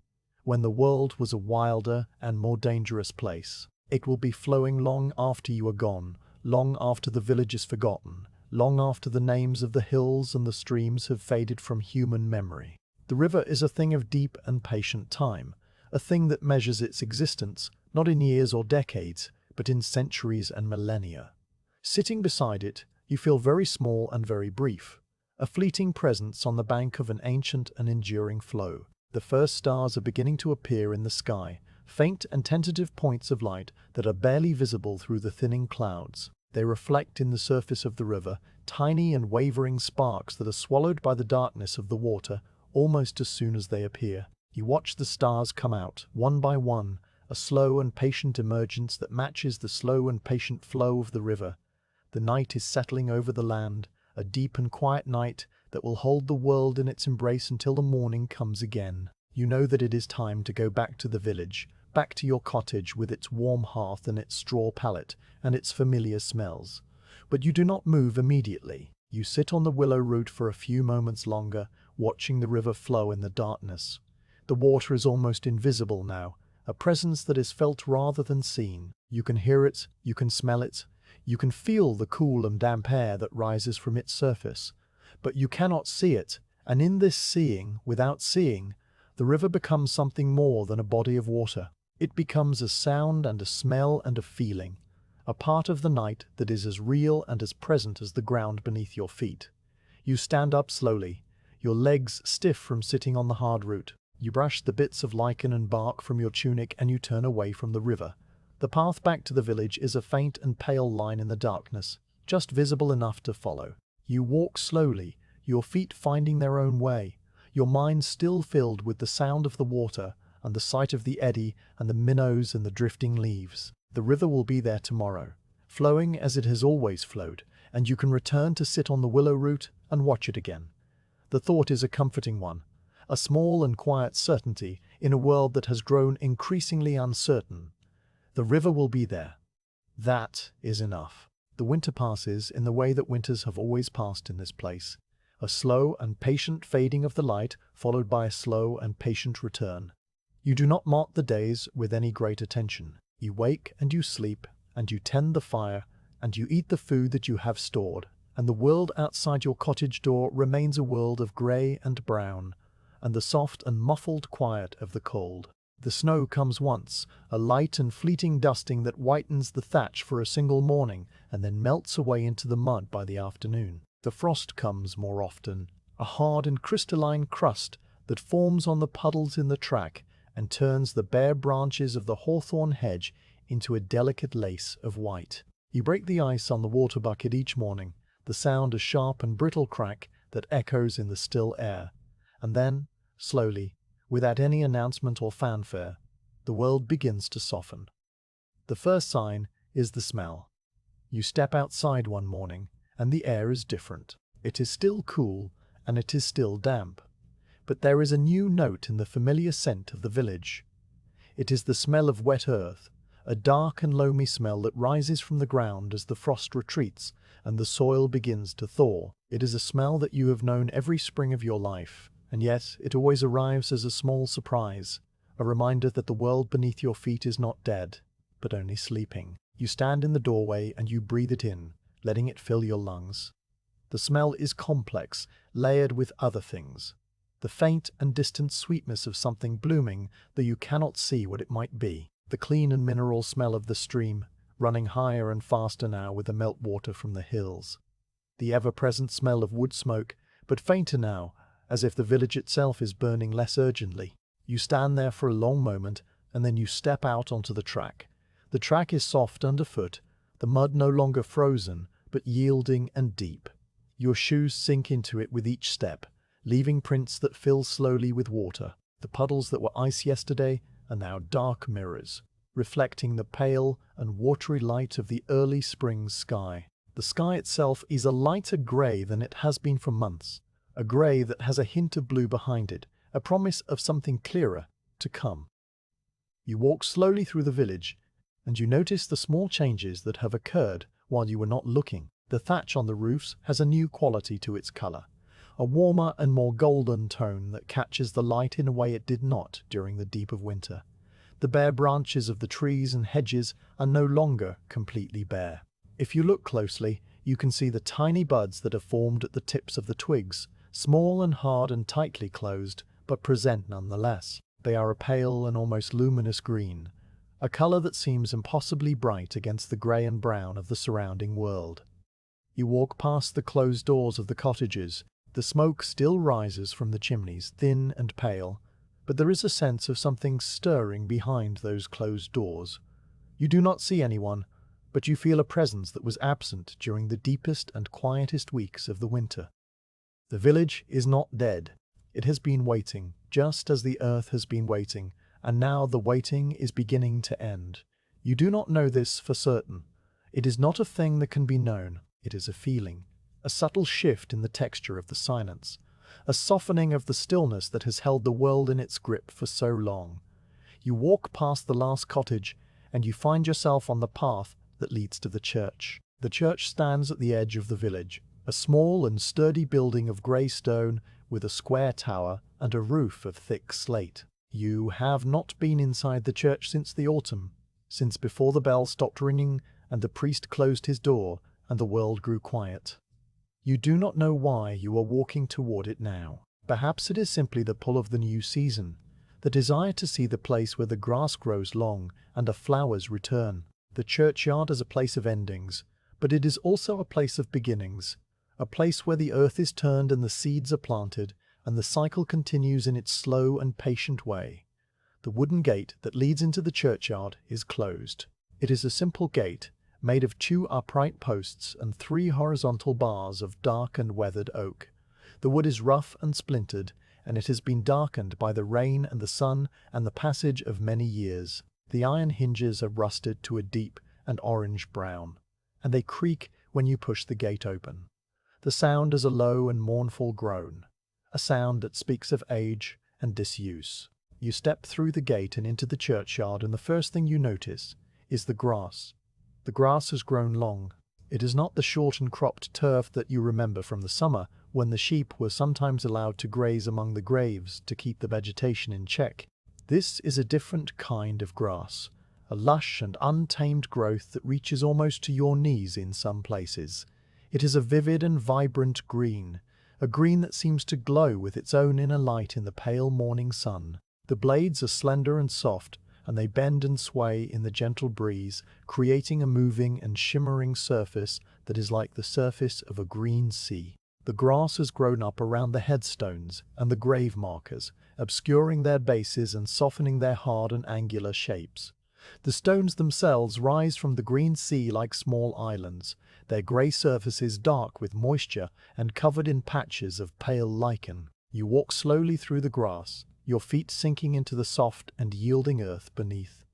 when the world was a wilder and more dangerous place. It will be flowing long after you are gone, long after the village is forgotten, long after the names of the hills and the streams have faded from human memory. The river is a thing of deep and patient time, a thing that measures its existence not in years or decades, but in centuries and millennia. Sitting beside it, you feel very small and very brief, a fleeting presence on the bank of an ancient and enduring flow. The first stars are beginning to appear in the sky, faint and tentative points of light that are barely visible through the thinning clouds. They reflect in the surface of the river, tiny and wavering sparks that are swallowed by the darkness of the water almost as soon as they appear. You watch the stars come out, one by one, a slow and patient emergence that matches the slow and patient flow of the river. The night is settling over the land, a deep and quiet night that will hold the world in its embrace until the morning comes again. You know that it is time to go back to the village, back to your cottage with its warm hearth and its straw pallet and its familiar smells. But you do not move immediately. You sit on the willow root for a few moments longer, watching the river flow in the darkness. The water is almost invisible now, a presence that is felt rather than seen. You can hear it, you can smell it, you can feel the cool and damp air that rises from its surface, but you cannot see it, and in this seeing, without seeing, the river becomes something more than a body of water. It becomes a sound and a smell and a feeling, a part of the night that is as real and as present as the ground beneath your feet. You stand up slowly, your legs stiff from sitting on the hard root. You brush the bits of lichen and bark from your tunic and you turn away from the river. The path back to the village is a faint and pale line in the darkness, just visible enough to follow. You walk slowly, your feet finding their own way, your mind still filled with the sound of the water and the sight of the eddy and the minnows and the drifting leaves. The river will be there tomorrow, flowing as it has always flowed, and you can return to sit on the willow root and watch it again. The thought is a comforting one, a small and quiet certainty in a world that has grown increasingly uncertain. The river will be there. That is enough. The winter passes in the way that winters have always passed in this place. A slow and patient fading of the light, followed by a slow and patient return. You do not mark the days with any great attention. You wake and you sleep, and you tend the fire, and you eat the food that you have stored, and the world outside your cottage door remains a world of grey and brown, and the soft and muffled quiet of the cold. The snow comes once, a light and fleeting dusting that whitens the thatch for a single morning and then melts away into the mud by the afternoon. The frost comes more often, a hard and crystalline crust that forms on the puddles in the track and turns the bare branches of the hawthorn hedge into a delicate lace of white. You break the ice on the water bucket each morning, the sound a sharp and brittle crack that echoes in the still air, and then, slowly, without any announcement or fanfare, the world begins to soften. The first sign is the smell. You step outside one morning, and the air is different. It is still cool, and it is still damp. But there is a new note in the familiar scent of the village. It is the smell of wet earth, a dark and loamy smell that rises from the ground as the frost retreats and the soil begins to thaw. It is a smell that you have known every spring of your life, and yet it always arrives as a small surprise, a reminder that the world beneath your feet is not dead, but only sleeping. You stand in the doorway and you breathe it in, letting it fill your lungs. The smell is complex, layered with other things. The faint and distant sweetness of something blooming, though you cannot see what it might be. The clean and mineral smell of the stream, running higher and faster now with the meltwater from the hills. The ever-present smell of wood smoke, but fainter now, as if the village itself is burning less urgently. You stand there for a long moment, and then you step out onto the track. The track is soft underfoot, the mud no longer frozen, but yielding and deep. Your shoes sink into it with each step, leaving prints that fill slowly with water. The puddles that were ice yesterday are now dark mirrors, reflecting the pale and watery light of the early spring sky. The sky itself is a lighter grey than it has been for months, a grey that has a hint of blue behind it, a promise of something clearer to come. You walk slowly through the village, and you notice the small changes that have occurred while you were not looking. The thatch on the roofs has a new quality to its colour, a warmer and more golden tone that catches the light in a way it did not during the deep of winter. The bare branches of the trees and hedges are no longer completely bare. If you look closely, you can see the tiny buds that have formed at the tips of the twigs, small and hard and tightly closed, but present nonetheless. They are a pale and almost luminous green, a colour that seems impossibly bright against the grey and brown of the surrounding world. You walk past the closed doors of the cottages. The smoke still rises from the chimneys, thin and pale, but there is a sense of something stirring behind those closed doors. You do not see anyone, but you feel a presence that was absent during the deepest and quietest weeks of the winter. The village is not dead. It has been waiting, just as the earth has been waiting, and now the waiting is beginning to end. You do not know this for certain. It is not a thing that can be known. It is a feeling, a subtle shift in the texture of the silence, a softening of the stillness that has held the world in its grip for so long. You walk past the last cottage, and you find yourself on the path that leads to the church. The church stands at the edge of the village, a small and sturdy building of grey stone with a square tower and a roof of thick slate. You have not been inside the church since the autumn, since before the bell stopped ringing and the priest closed his door and the world grew quiet. You do not know why you are walking toward it now. Perhaps it is simply the pull of the new season, the desire to see the place where the grass grows long and the flowers return. The churchyard is a place of endings, but it is also a place of beginnings, a place where the earth is turned and the seeds are planted, and the cycle continues in its slow and patient way. The wooden gate that leads into the churchyard is closed. It is a simple gate, made of 2 upright posts and 3 horizontal bars of dark and weathered oak. The wood is rough and splintered, and it has been darkened by the rain and the sun and the passage of many years. The iron hinges are rusted to a deep and orange brown, and they creak when you push the gate open. The sound is a low and mournful groan, a sound that speaks of age and disuse. You step through the gate and into the churchyard, and the first thing you notice is the grass. The grass has grown long. It is not the short and cropped turf that you remember from the summer, when the sheep were sometimes allowed to graze among the graves to keep the vegetation in check. This is a different kind of grass, a lush and untamed growth that reaches almost to your knees in some places. It is a vivid and vibrant green, a green that seems to glow with its own inner light in the pale morning sun. The blades are slender and soft, and they bend and sway in the gentle breeze, creating a moving and shimmering surface that is like the surface of a green sea. The grass has grown up around the headstones and the grave markers, obscuring their bases and softening their hard and angular shapes. The stones themselves rise from the green sea like small islands, their grey surfaces dark with moisture and covered in patches of pale lichen. You walk slowly through the grass, your feet sinking into the soft and yielding earth beneath.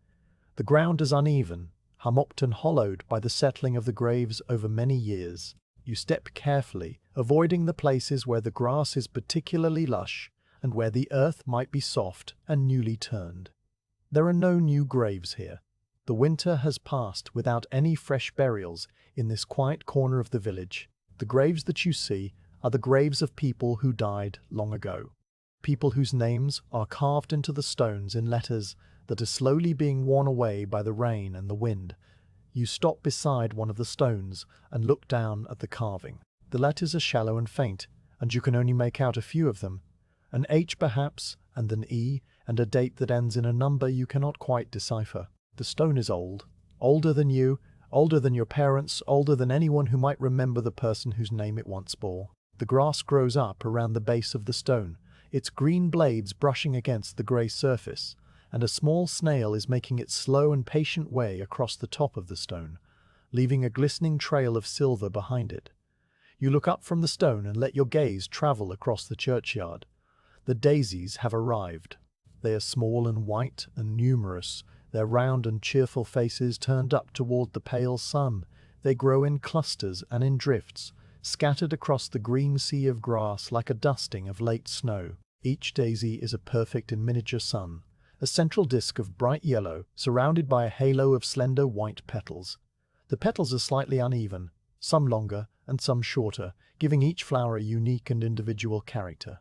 The ground is uneven, hummocked and hollowed by the settling of the graves over many years. You step carefully, avoiding the places where the grass is particularly lush and where the earth might be soft and newly turned. There are no new graves here. The winter has passed without any fresh burials in this quiet corner of the village. The graves that you see are the graves of people who died long ago. People whose names are carved into the stones in letters that are slowly being worn away by the rain and the wind. You stop beside one of the stones and look down at the carving. The letters are shallow and faint, and you can only make out a few of them. An H perhaps, and an E, and a date that ends in a number you cannot quite decipher. The stone is old, older than you, older than your parents, older than anyone who might remember the person whose name it once bore. The grass grows up around the base of the stone, its green blades brushing against the grey surface, and a small snail is making its slow and patient way across the top of the stone, leaving a glistening trail of silver behind it. You look up from the stone and let your gaze travel across the churchyard. The daisies have arrived. They are small and white and numerous, their round and cheerful faces turned up toward the pale sun. They grow in clusters and in drifts, scattered across the green sea of grass like a dusting of late snow. Each daisy is a perfect and miniature sun, a central disk of bright yellow, surrounded by a halo of slender white petals. The petals are slightly uneven, some longer and some shorter, giving each flower a unique and individual character.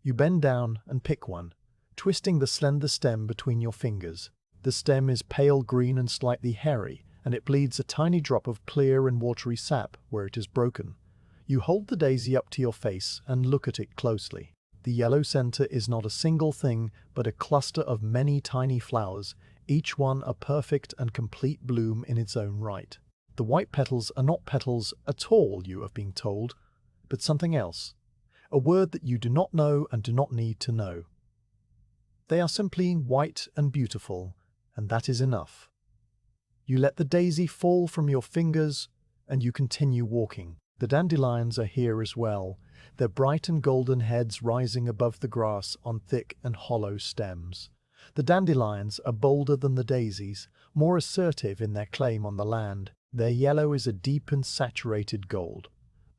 You bend down and pick one, twisting the slender stem between your fingers. The stem is pale green and slightly hairy, and it bleeds a tiny drop of clear and watery sap where it is broken. You hold the daisy up to your face and look at it closely. The yellow center is not a single thing, but a cluster of many tiny flowers, each one a perfect and complete bloom in its own right. The white petals are not petals at all, you have been told, but something else, a word that you do not know and do not need to know. They are simply white and beautiful, and that is enough. You let the daisy fall from your fingers, and you continue walking. The dandelions are here as well, their bright and golden heads rising above the grass on thick and hollow stems. The dandelions are bolder than the daisies, more assertive in their claim on the land. Their yellow is a deep and saturated gold,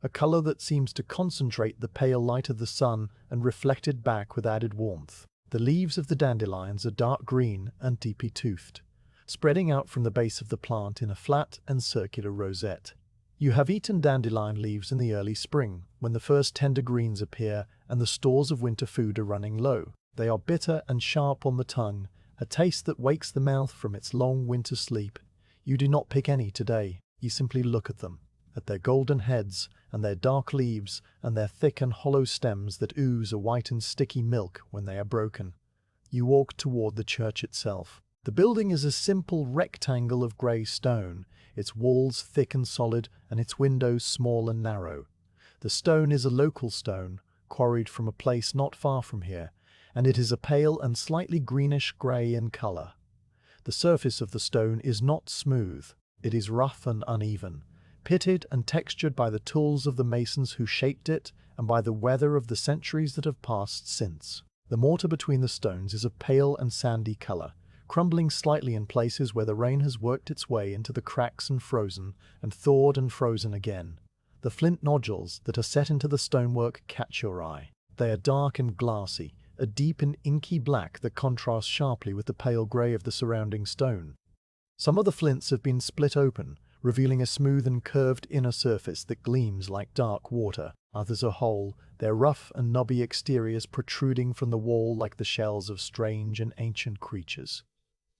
a color that seems to concentrate the pale light of the sun and reflect it back with added warmth. The leaves of the dandelions are dark green and deeply toothed, spreading out from the base of the plant in a flat and circular rosette. You have eaten dandelion leaves in the early spring, when the first tender greens appear and the stores of winter food are running low. They are bitter and sharp on the tongue, a taste that wakes the mouth from its long winter sleep. You do not pick any today. You simply look at them, at their golden heads and their dark leaves and their thick and hollow stems that ooze a white and sticky milk when they are broken. You walk toward the church itself. The building is a simple rectangle of grey stone, its walls thick and solid and its windows small and narrow. The stone is a local stone, quarried from a place not far from here, and it is a pale and slightly greenish-grey in colour. The surface of the stone is not smooth. It is rough and uneven, pitted and textured by the tools of the masons who shaped it and by the weather of the centuries that have passed since. The mortar between the stones is of pale and sandy colour, crumbling slightly in places where the rain has worked its way into the cracks and thawed and frozen again. The flint nodules that are set into the stonework catch your eye. They are dark and glassy, a deep and inky black that contrasts sharply with the pale grey of the surrounding stone. Some of the flints have been split open, revealing a smooth and curved inner surface that gleams like dark water. Others are whole, their rough and knobby exteriors protruding from the wall like the shells of strange and ancient creatures.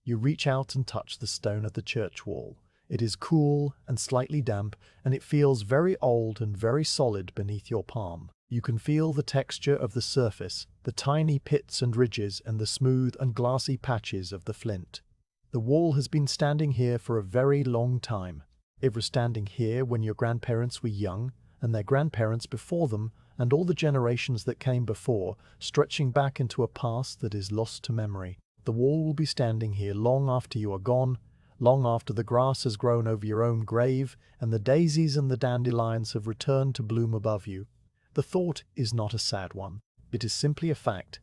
You reach out and touch the stone at the church wall. It is cool and slightly damp, and it feels very old and very solid beneath your palm. You can feel the texture of the surface, the tiny pits and ridges and the smooth and glassy patches of the flint. The wall has been standing here for a very long time. It was standing here when your grandparents were young, and their grandparents before them, and all the generations that came before, stretching back into a past that is lost to memory. The wall will be standing here long after you are gone, long after the grass has grown over your own grave, and the daisies and the dandelions have returned to bloom above you. The thought is not a sad one. It is simply a fact,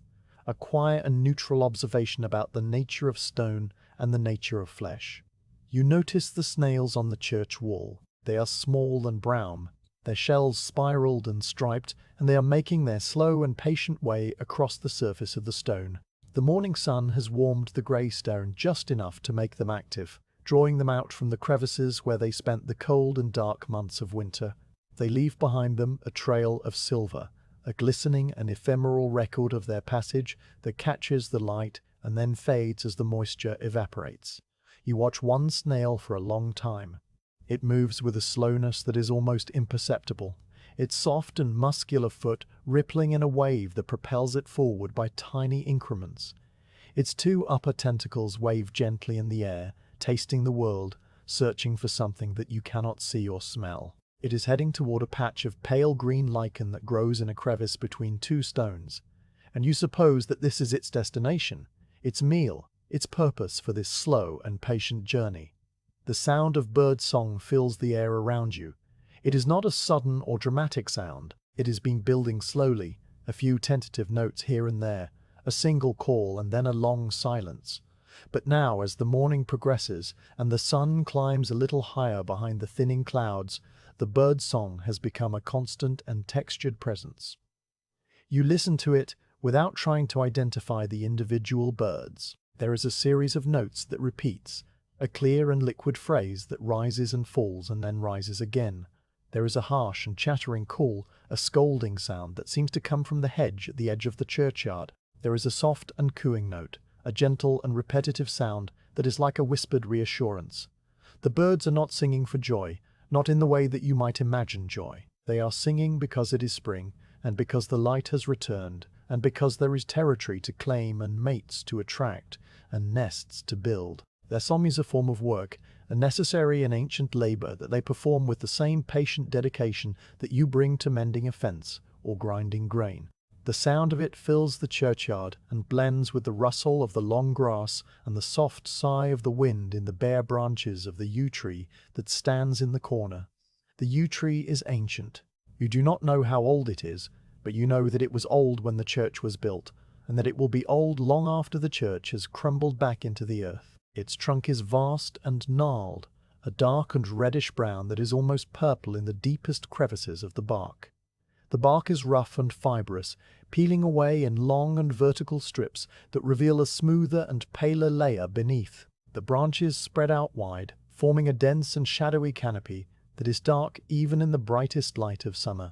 a quiet and neutral observation about the nature of stone and the nature of flesh. You notice the snails on the church wall. They are small and brown, their shells spiraled and striped, and they are making their slow and patient way across the surface of the stone. The morning sun has warmed the grey stone just enough to make them active, drawing them out from the crevices where they spent the cold and dark months of winter. They leave behind them a trail of silver, a glistening and ephemeral record of their passage that catches the light and then fades as the moisture evaporates. You watch one snail for a long time. It moves with a slowness that is almost imperceptible, its soft and muscular foot rippling in a wave that propels it forward by tiny increments. Its two upper tentacles wave gently in the air, tasting the world, searching for something that you cannot see or smell. It is heading toward a patch of pale green lichen that grows in a crevice between two stones, and you suppose that this is its destination, its meal, its purpose for this slow and patient journey. The sound of bird song fills the air around you. It is not a sudden or dramatic sound. It has been building slowly, a few tentative notes here and there, a single call and then a long silence. But now, as the morning progresses and the sun climbs a little higher behind the thinning clouds, the bird song has become a constant and textured presence. You listen to it without trying to identify the individual birds. There is a series of notes that repeats, a clear and liquid phrase that rises and falls and then rises again. There is a harsh and chattering call, a scolding sound that seems to come from the hedge at the edge of the churchyard. There is a soft and cooing note, a gentle and repetitive sound that is like a whispered reassurance. The birds are not singing for joy, not in the way that you might imagine joy. They are singing because it is spring, and because the light has returned, and because there is territory to claim and mates to attract, and nests to build. Their song is a form of work, a necessary and ancient labor that they perform with the same patient dedication that you bring to mending a fence or grinding grain. The sound of it fills the churchyard and blends with the rustle of the long grass and the soft sigh of the wind in the bare branches of the yew tree that stands in the corner. The yew tree is ancient. You do not know how old it is, but you know that it was old when the church was built, and that it will be old long after the church has crumbled back into the earth. Its trunk is vast and gnarled, a dark and reddish brown that is almost purple in the deepest crevices of the bark. The bark is rough and fibrous, peeling away in long and vertical strips that reveal a smoother and paler layer beneath. The branches spread out wide, forming a dense and shadowy canopy that is dark even in the brightest light of summer.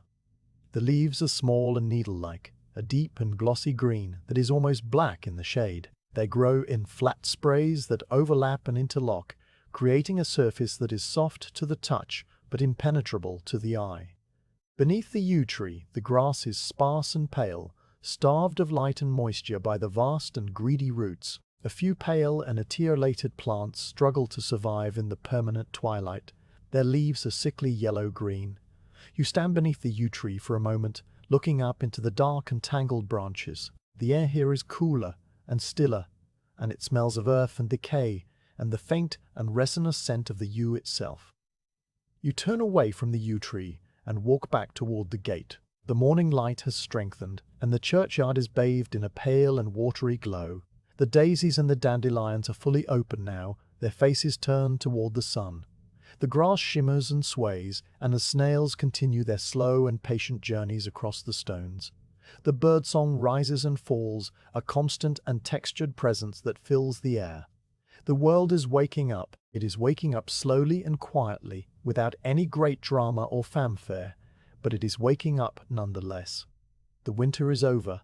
The leaves are small and needle-like, a deep and glossy green that is almost black in the shade. They grow in flat sprays that overlap and interlock, creating a surface that is soft to the touch but impenetrable to the eye. Beneath the yew tree, the grass is sparse and pale, starved of light and moisture by the vast and greedy roots. A few pale and etiolated plants struggle to survive in the permanent twilight. Their leaves are sickly yellow-green. You stand beneath the yew tree for a moment, looking up into the dark and tangled branches. The air here is cooler and stiller, and it smells of earth and decay and the faint and resinous scent of the yew itself. You turn away from the yew tree and walk back toward the gate. The morning light has strengthened, and the churchyard is bathed in a pale and watery glow. The daisies and the dandelions are fully open now, their faces turned toward the sun. The grass shimmers and sways, and the snails continue their slow and patient journeys across the stones. The birdsong rises and falls, a constant and textured presence that fills the air. The world is waking up. It is waking up slowly and quietly, without any great drama or fanfare, but it is waking up nonetheless. The winter is over.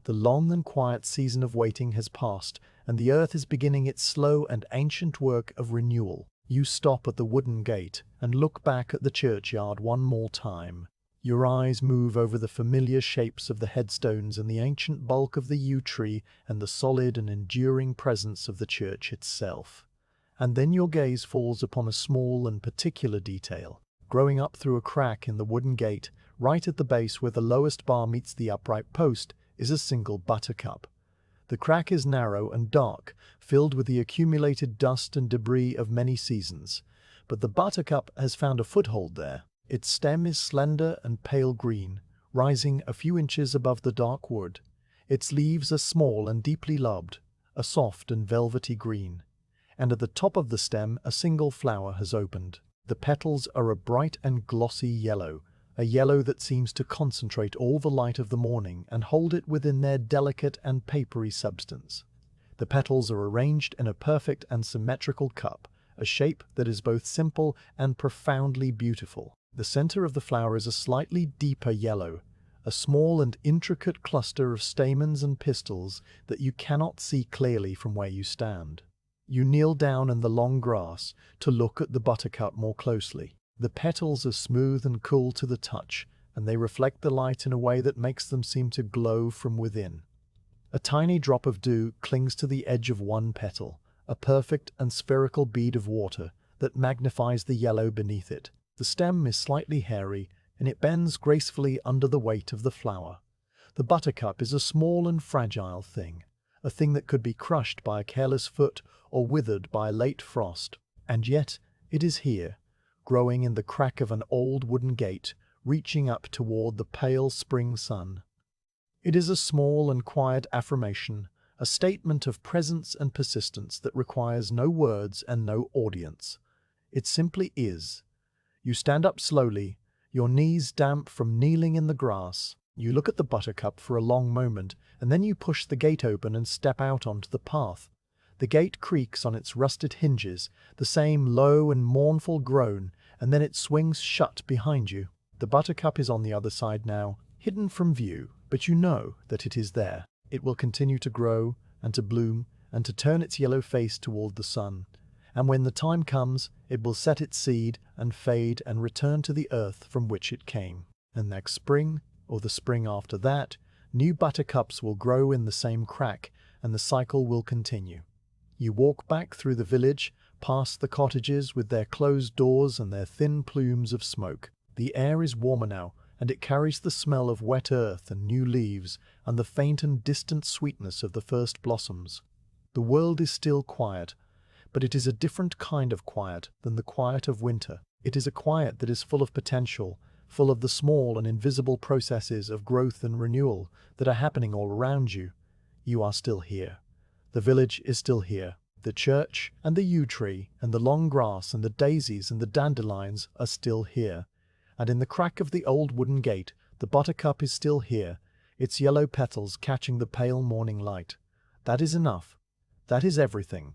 The long and quiet season of waiting has passed, and the earth is beginning its slow and ancient work of renewal. You stop at the wooden gate and look back at the churchyard one more time. Your eyes move over the familiar shapes of the headstones and the ancient bulk of the yew tree and the solid and enduring presence of the church itself. And then your gaze falls upon a small and particular detail. Growing up through a crack in the wooden gate, right at the base where the lowest bar meets the upright post, is a single buttercup. The crack is narrow and dark, filled with the accumulated dust and debris of many seasons. But the buttercup has found a foothold there. Its stem is slender and pale green, rising a few inches above the dark wood. Its leaves are small and deeply lobed, a soft and velvety green. And at the top of the stem a single flower has opened. The petals are a bright and glossy yellow, a yellow that seems to concentrate all the light of the morning and hold it within their delicate and papery substance. The petals are arranged in a perfect and symmetrical cup, a shape that is both simple and profoundly beautiful. The center of the flower is a slightly deeper yellow, a small and intricate cluster of stamens and pistils that you cannot see clearly from where you stand. You kneel down in the long grass to look at the buttercup more closely. The petals are smooth and cool to the touch, and they reflect the light in a way that makes them seem to glow from within. A tiny drop of dew clings to the edge of one petal, a perfect and spherical bead of water that magnifies the yellow beneath it. The stem is slightly hairy, and it bends gracefully under the weight of the flower. The buttercup is a small and fragile thing, a thing that could be crushed by a careless foot or withered by a late frost. And yet it is here, growing in the crack of an old wooden gate, reaching up toward the pale spring sun. It is a small and quiet affirmation, a statement of presence and persistence that requires no words and no audience. It simply is. You stand up slowly, your knees damp from kneeling in the grass. You look at the buttercup for a long moment, and then you push the gate open and step out onto the path. The gate creaks on its rusted hinges, the same low and mournful groan, and then it swings shut behind you. The buttercup is on the other side now, hidden from view, but you know that it is there. It will continue to grow and to bloom and to turn its yellow face toward the sun. And when the time comes, it will set its seed and fade and return to the earth from which it came. And next spring, or the spring after that, new buttercups will grow in the same crack, and the cycle will continue. You walk back through the village, past the cottages with their closed doors and their thin plumes of smoke. The air is warmer now, and it carries the smell of wet earth and new leaves, and the faint and distant sweetness of the first blossoms. The world is still quiet, but it is a different kind of quiet than the quiet of winter. It is a quiet that is full of potential, full of the small and invisible processes of growth and renewal that are happening all around you. You are still here. The village is still here. The church and the yew tree and the long grass and the daisies and the dandelions are still here. And in the crack of the old wooden gate, the buttercup is still here, its yellow petals catching the pale morning light. That is enough. That is everything.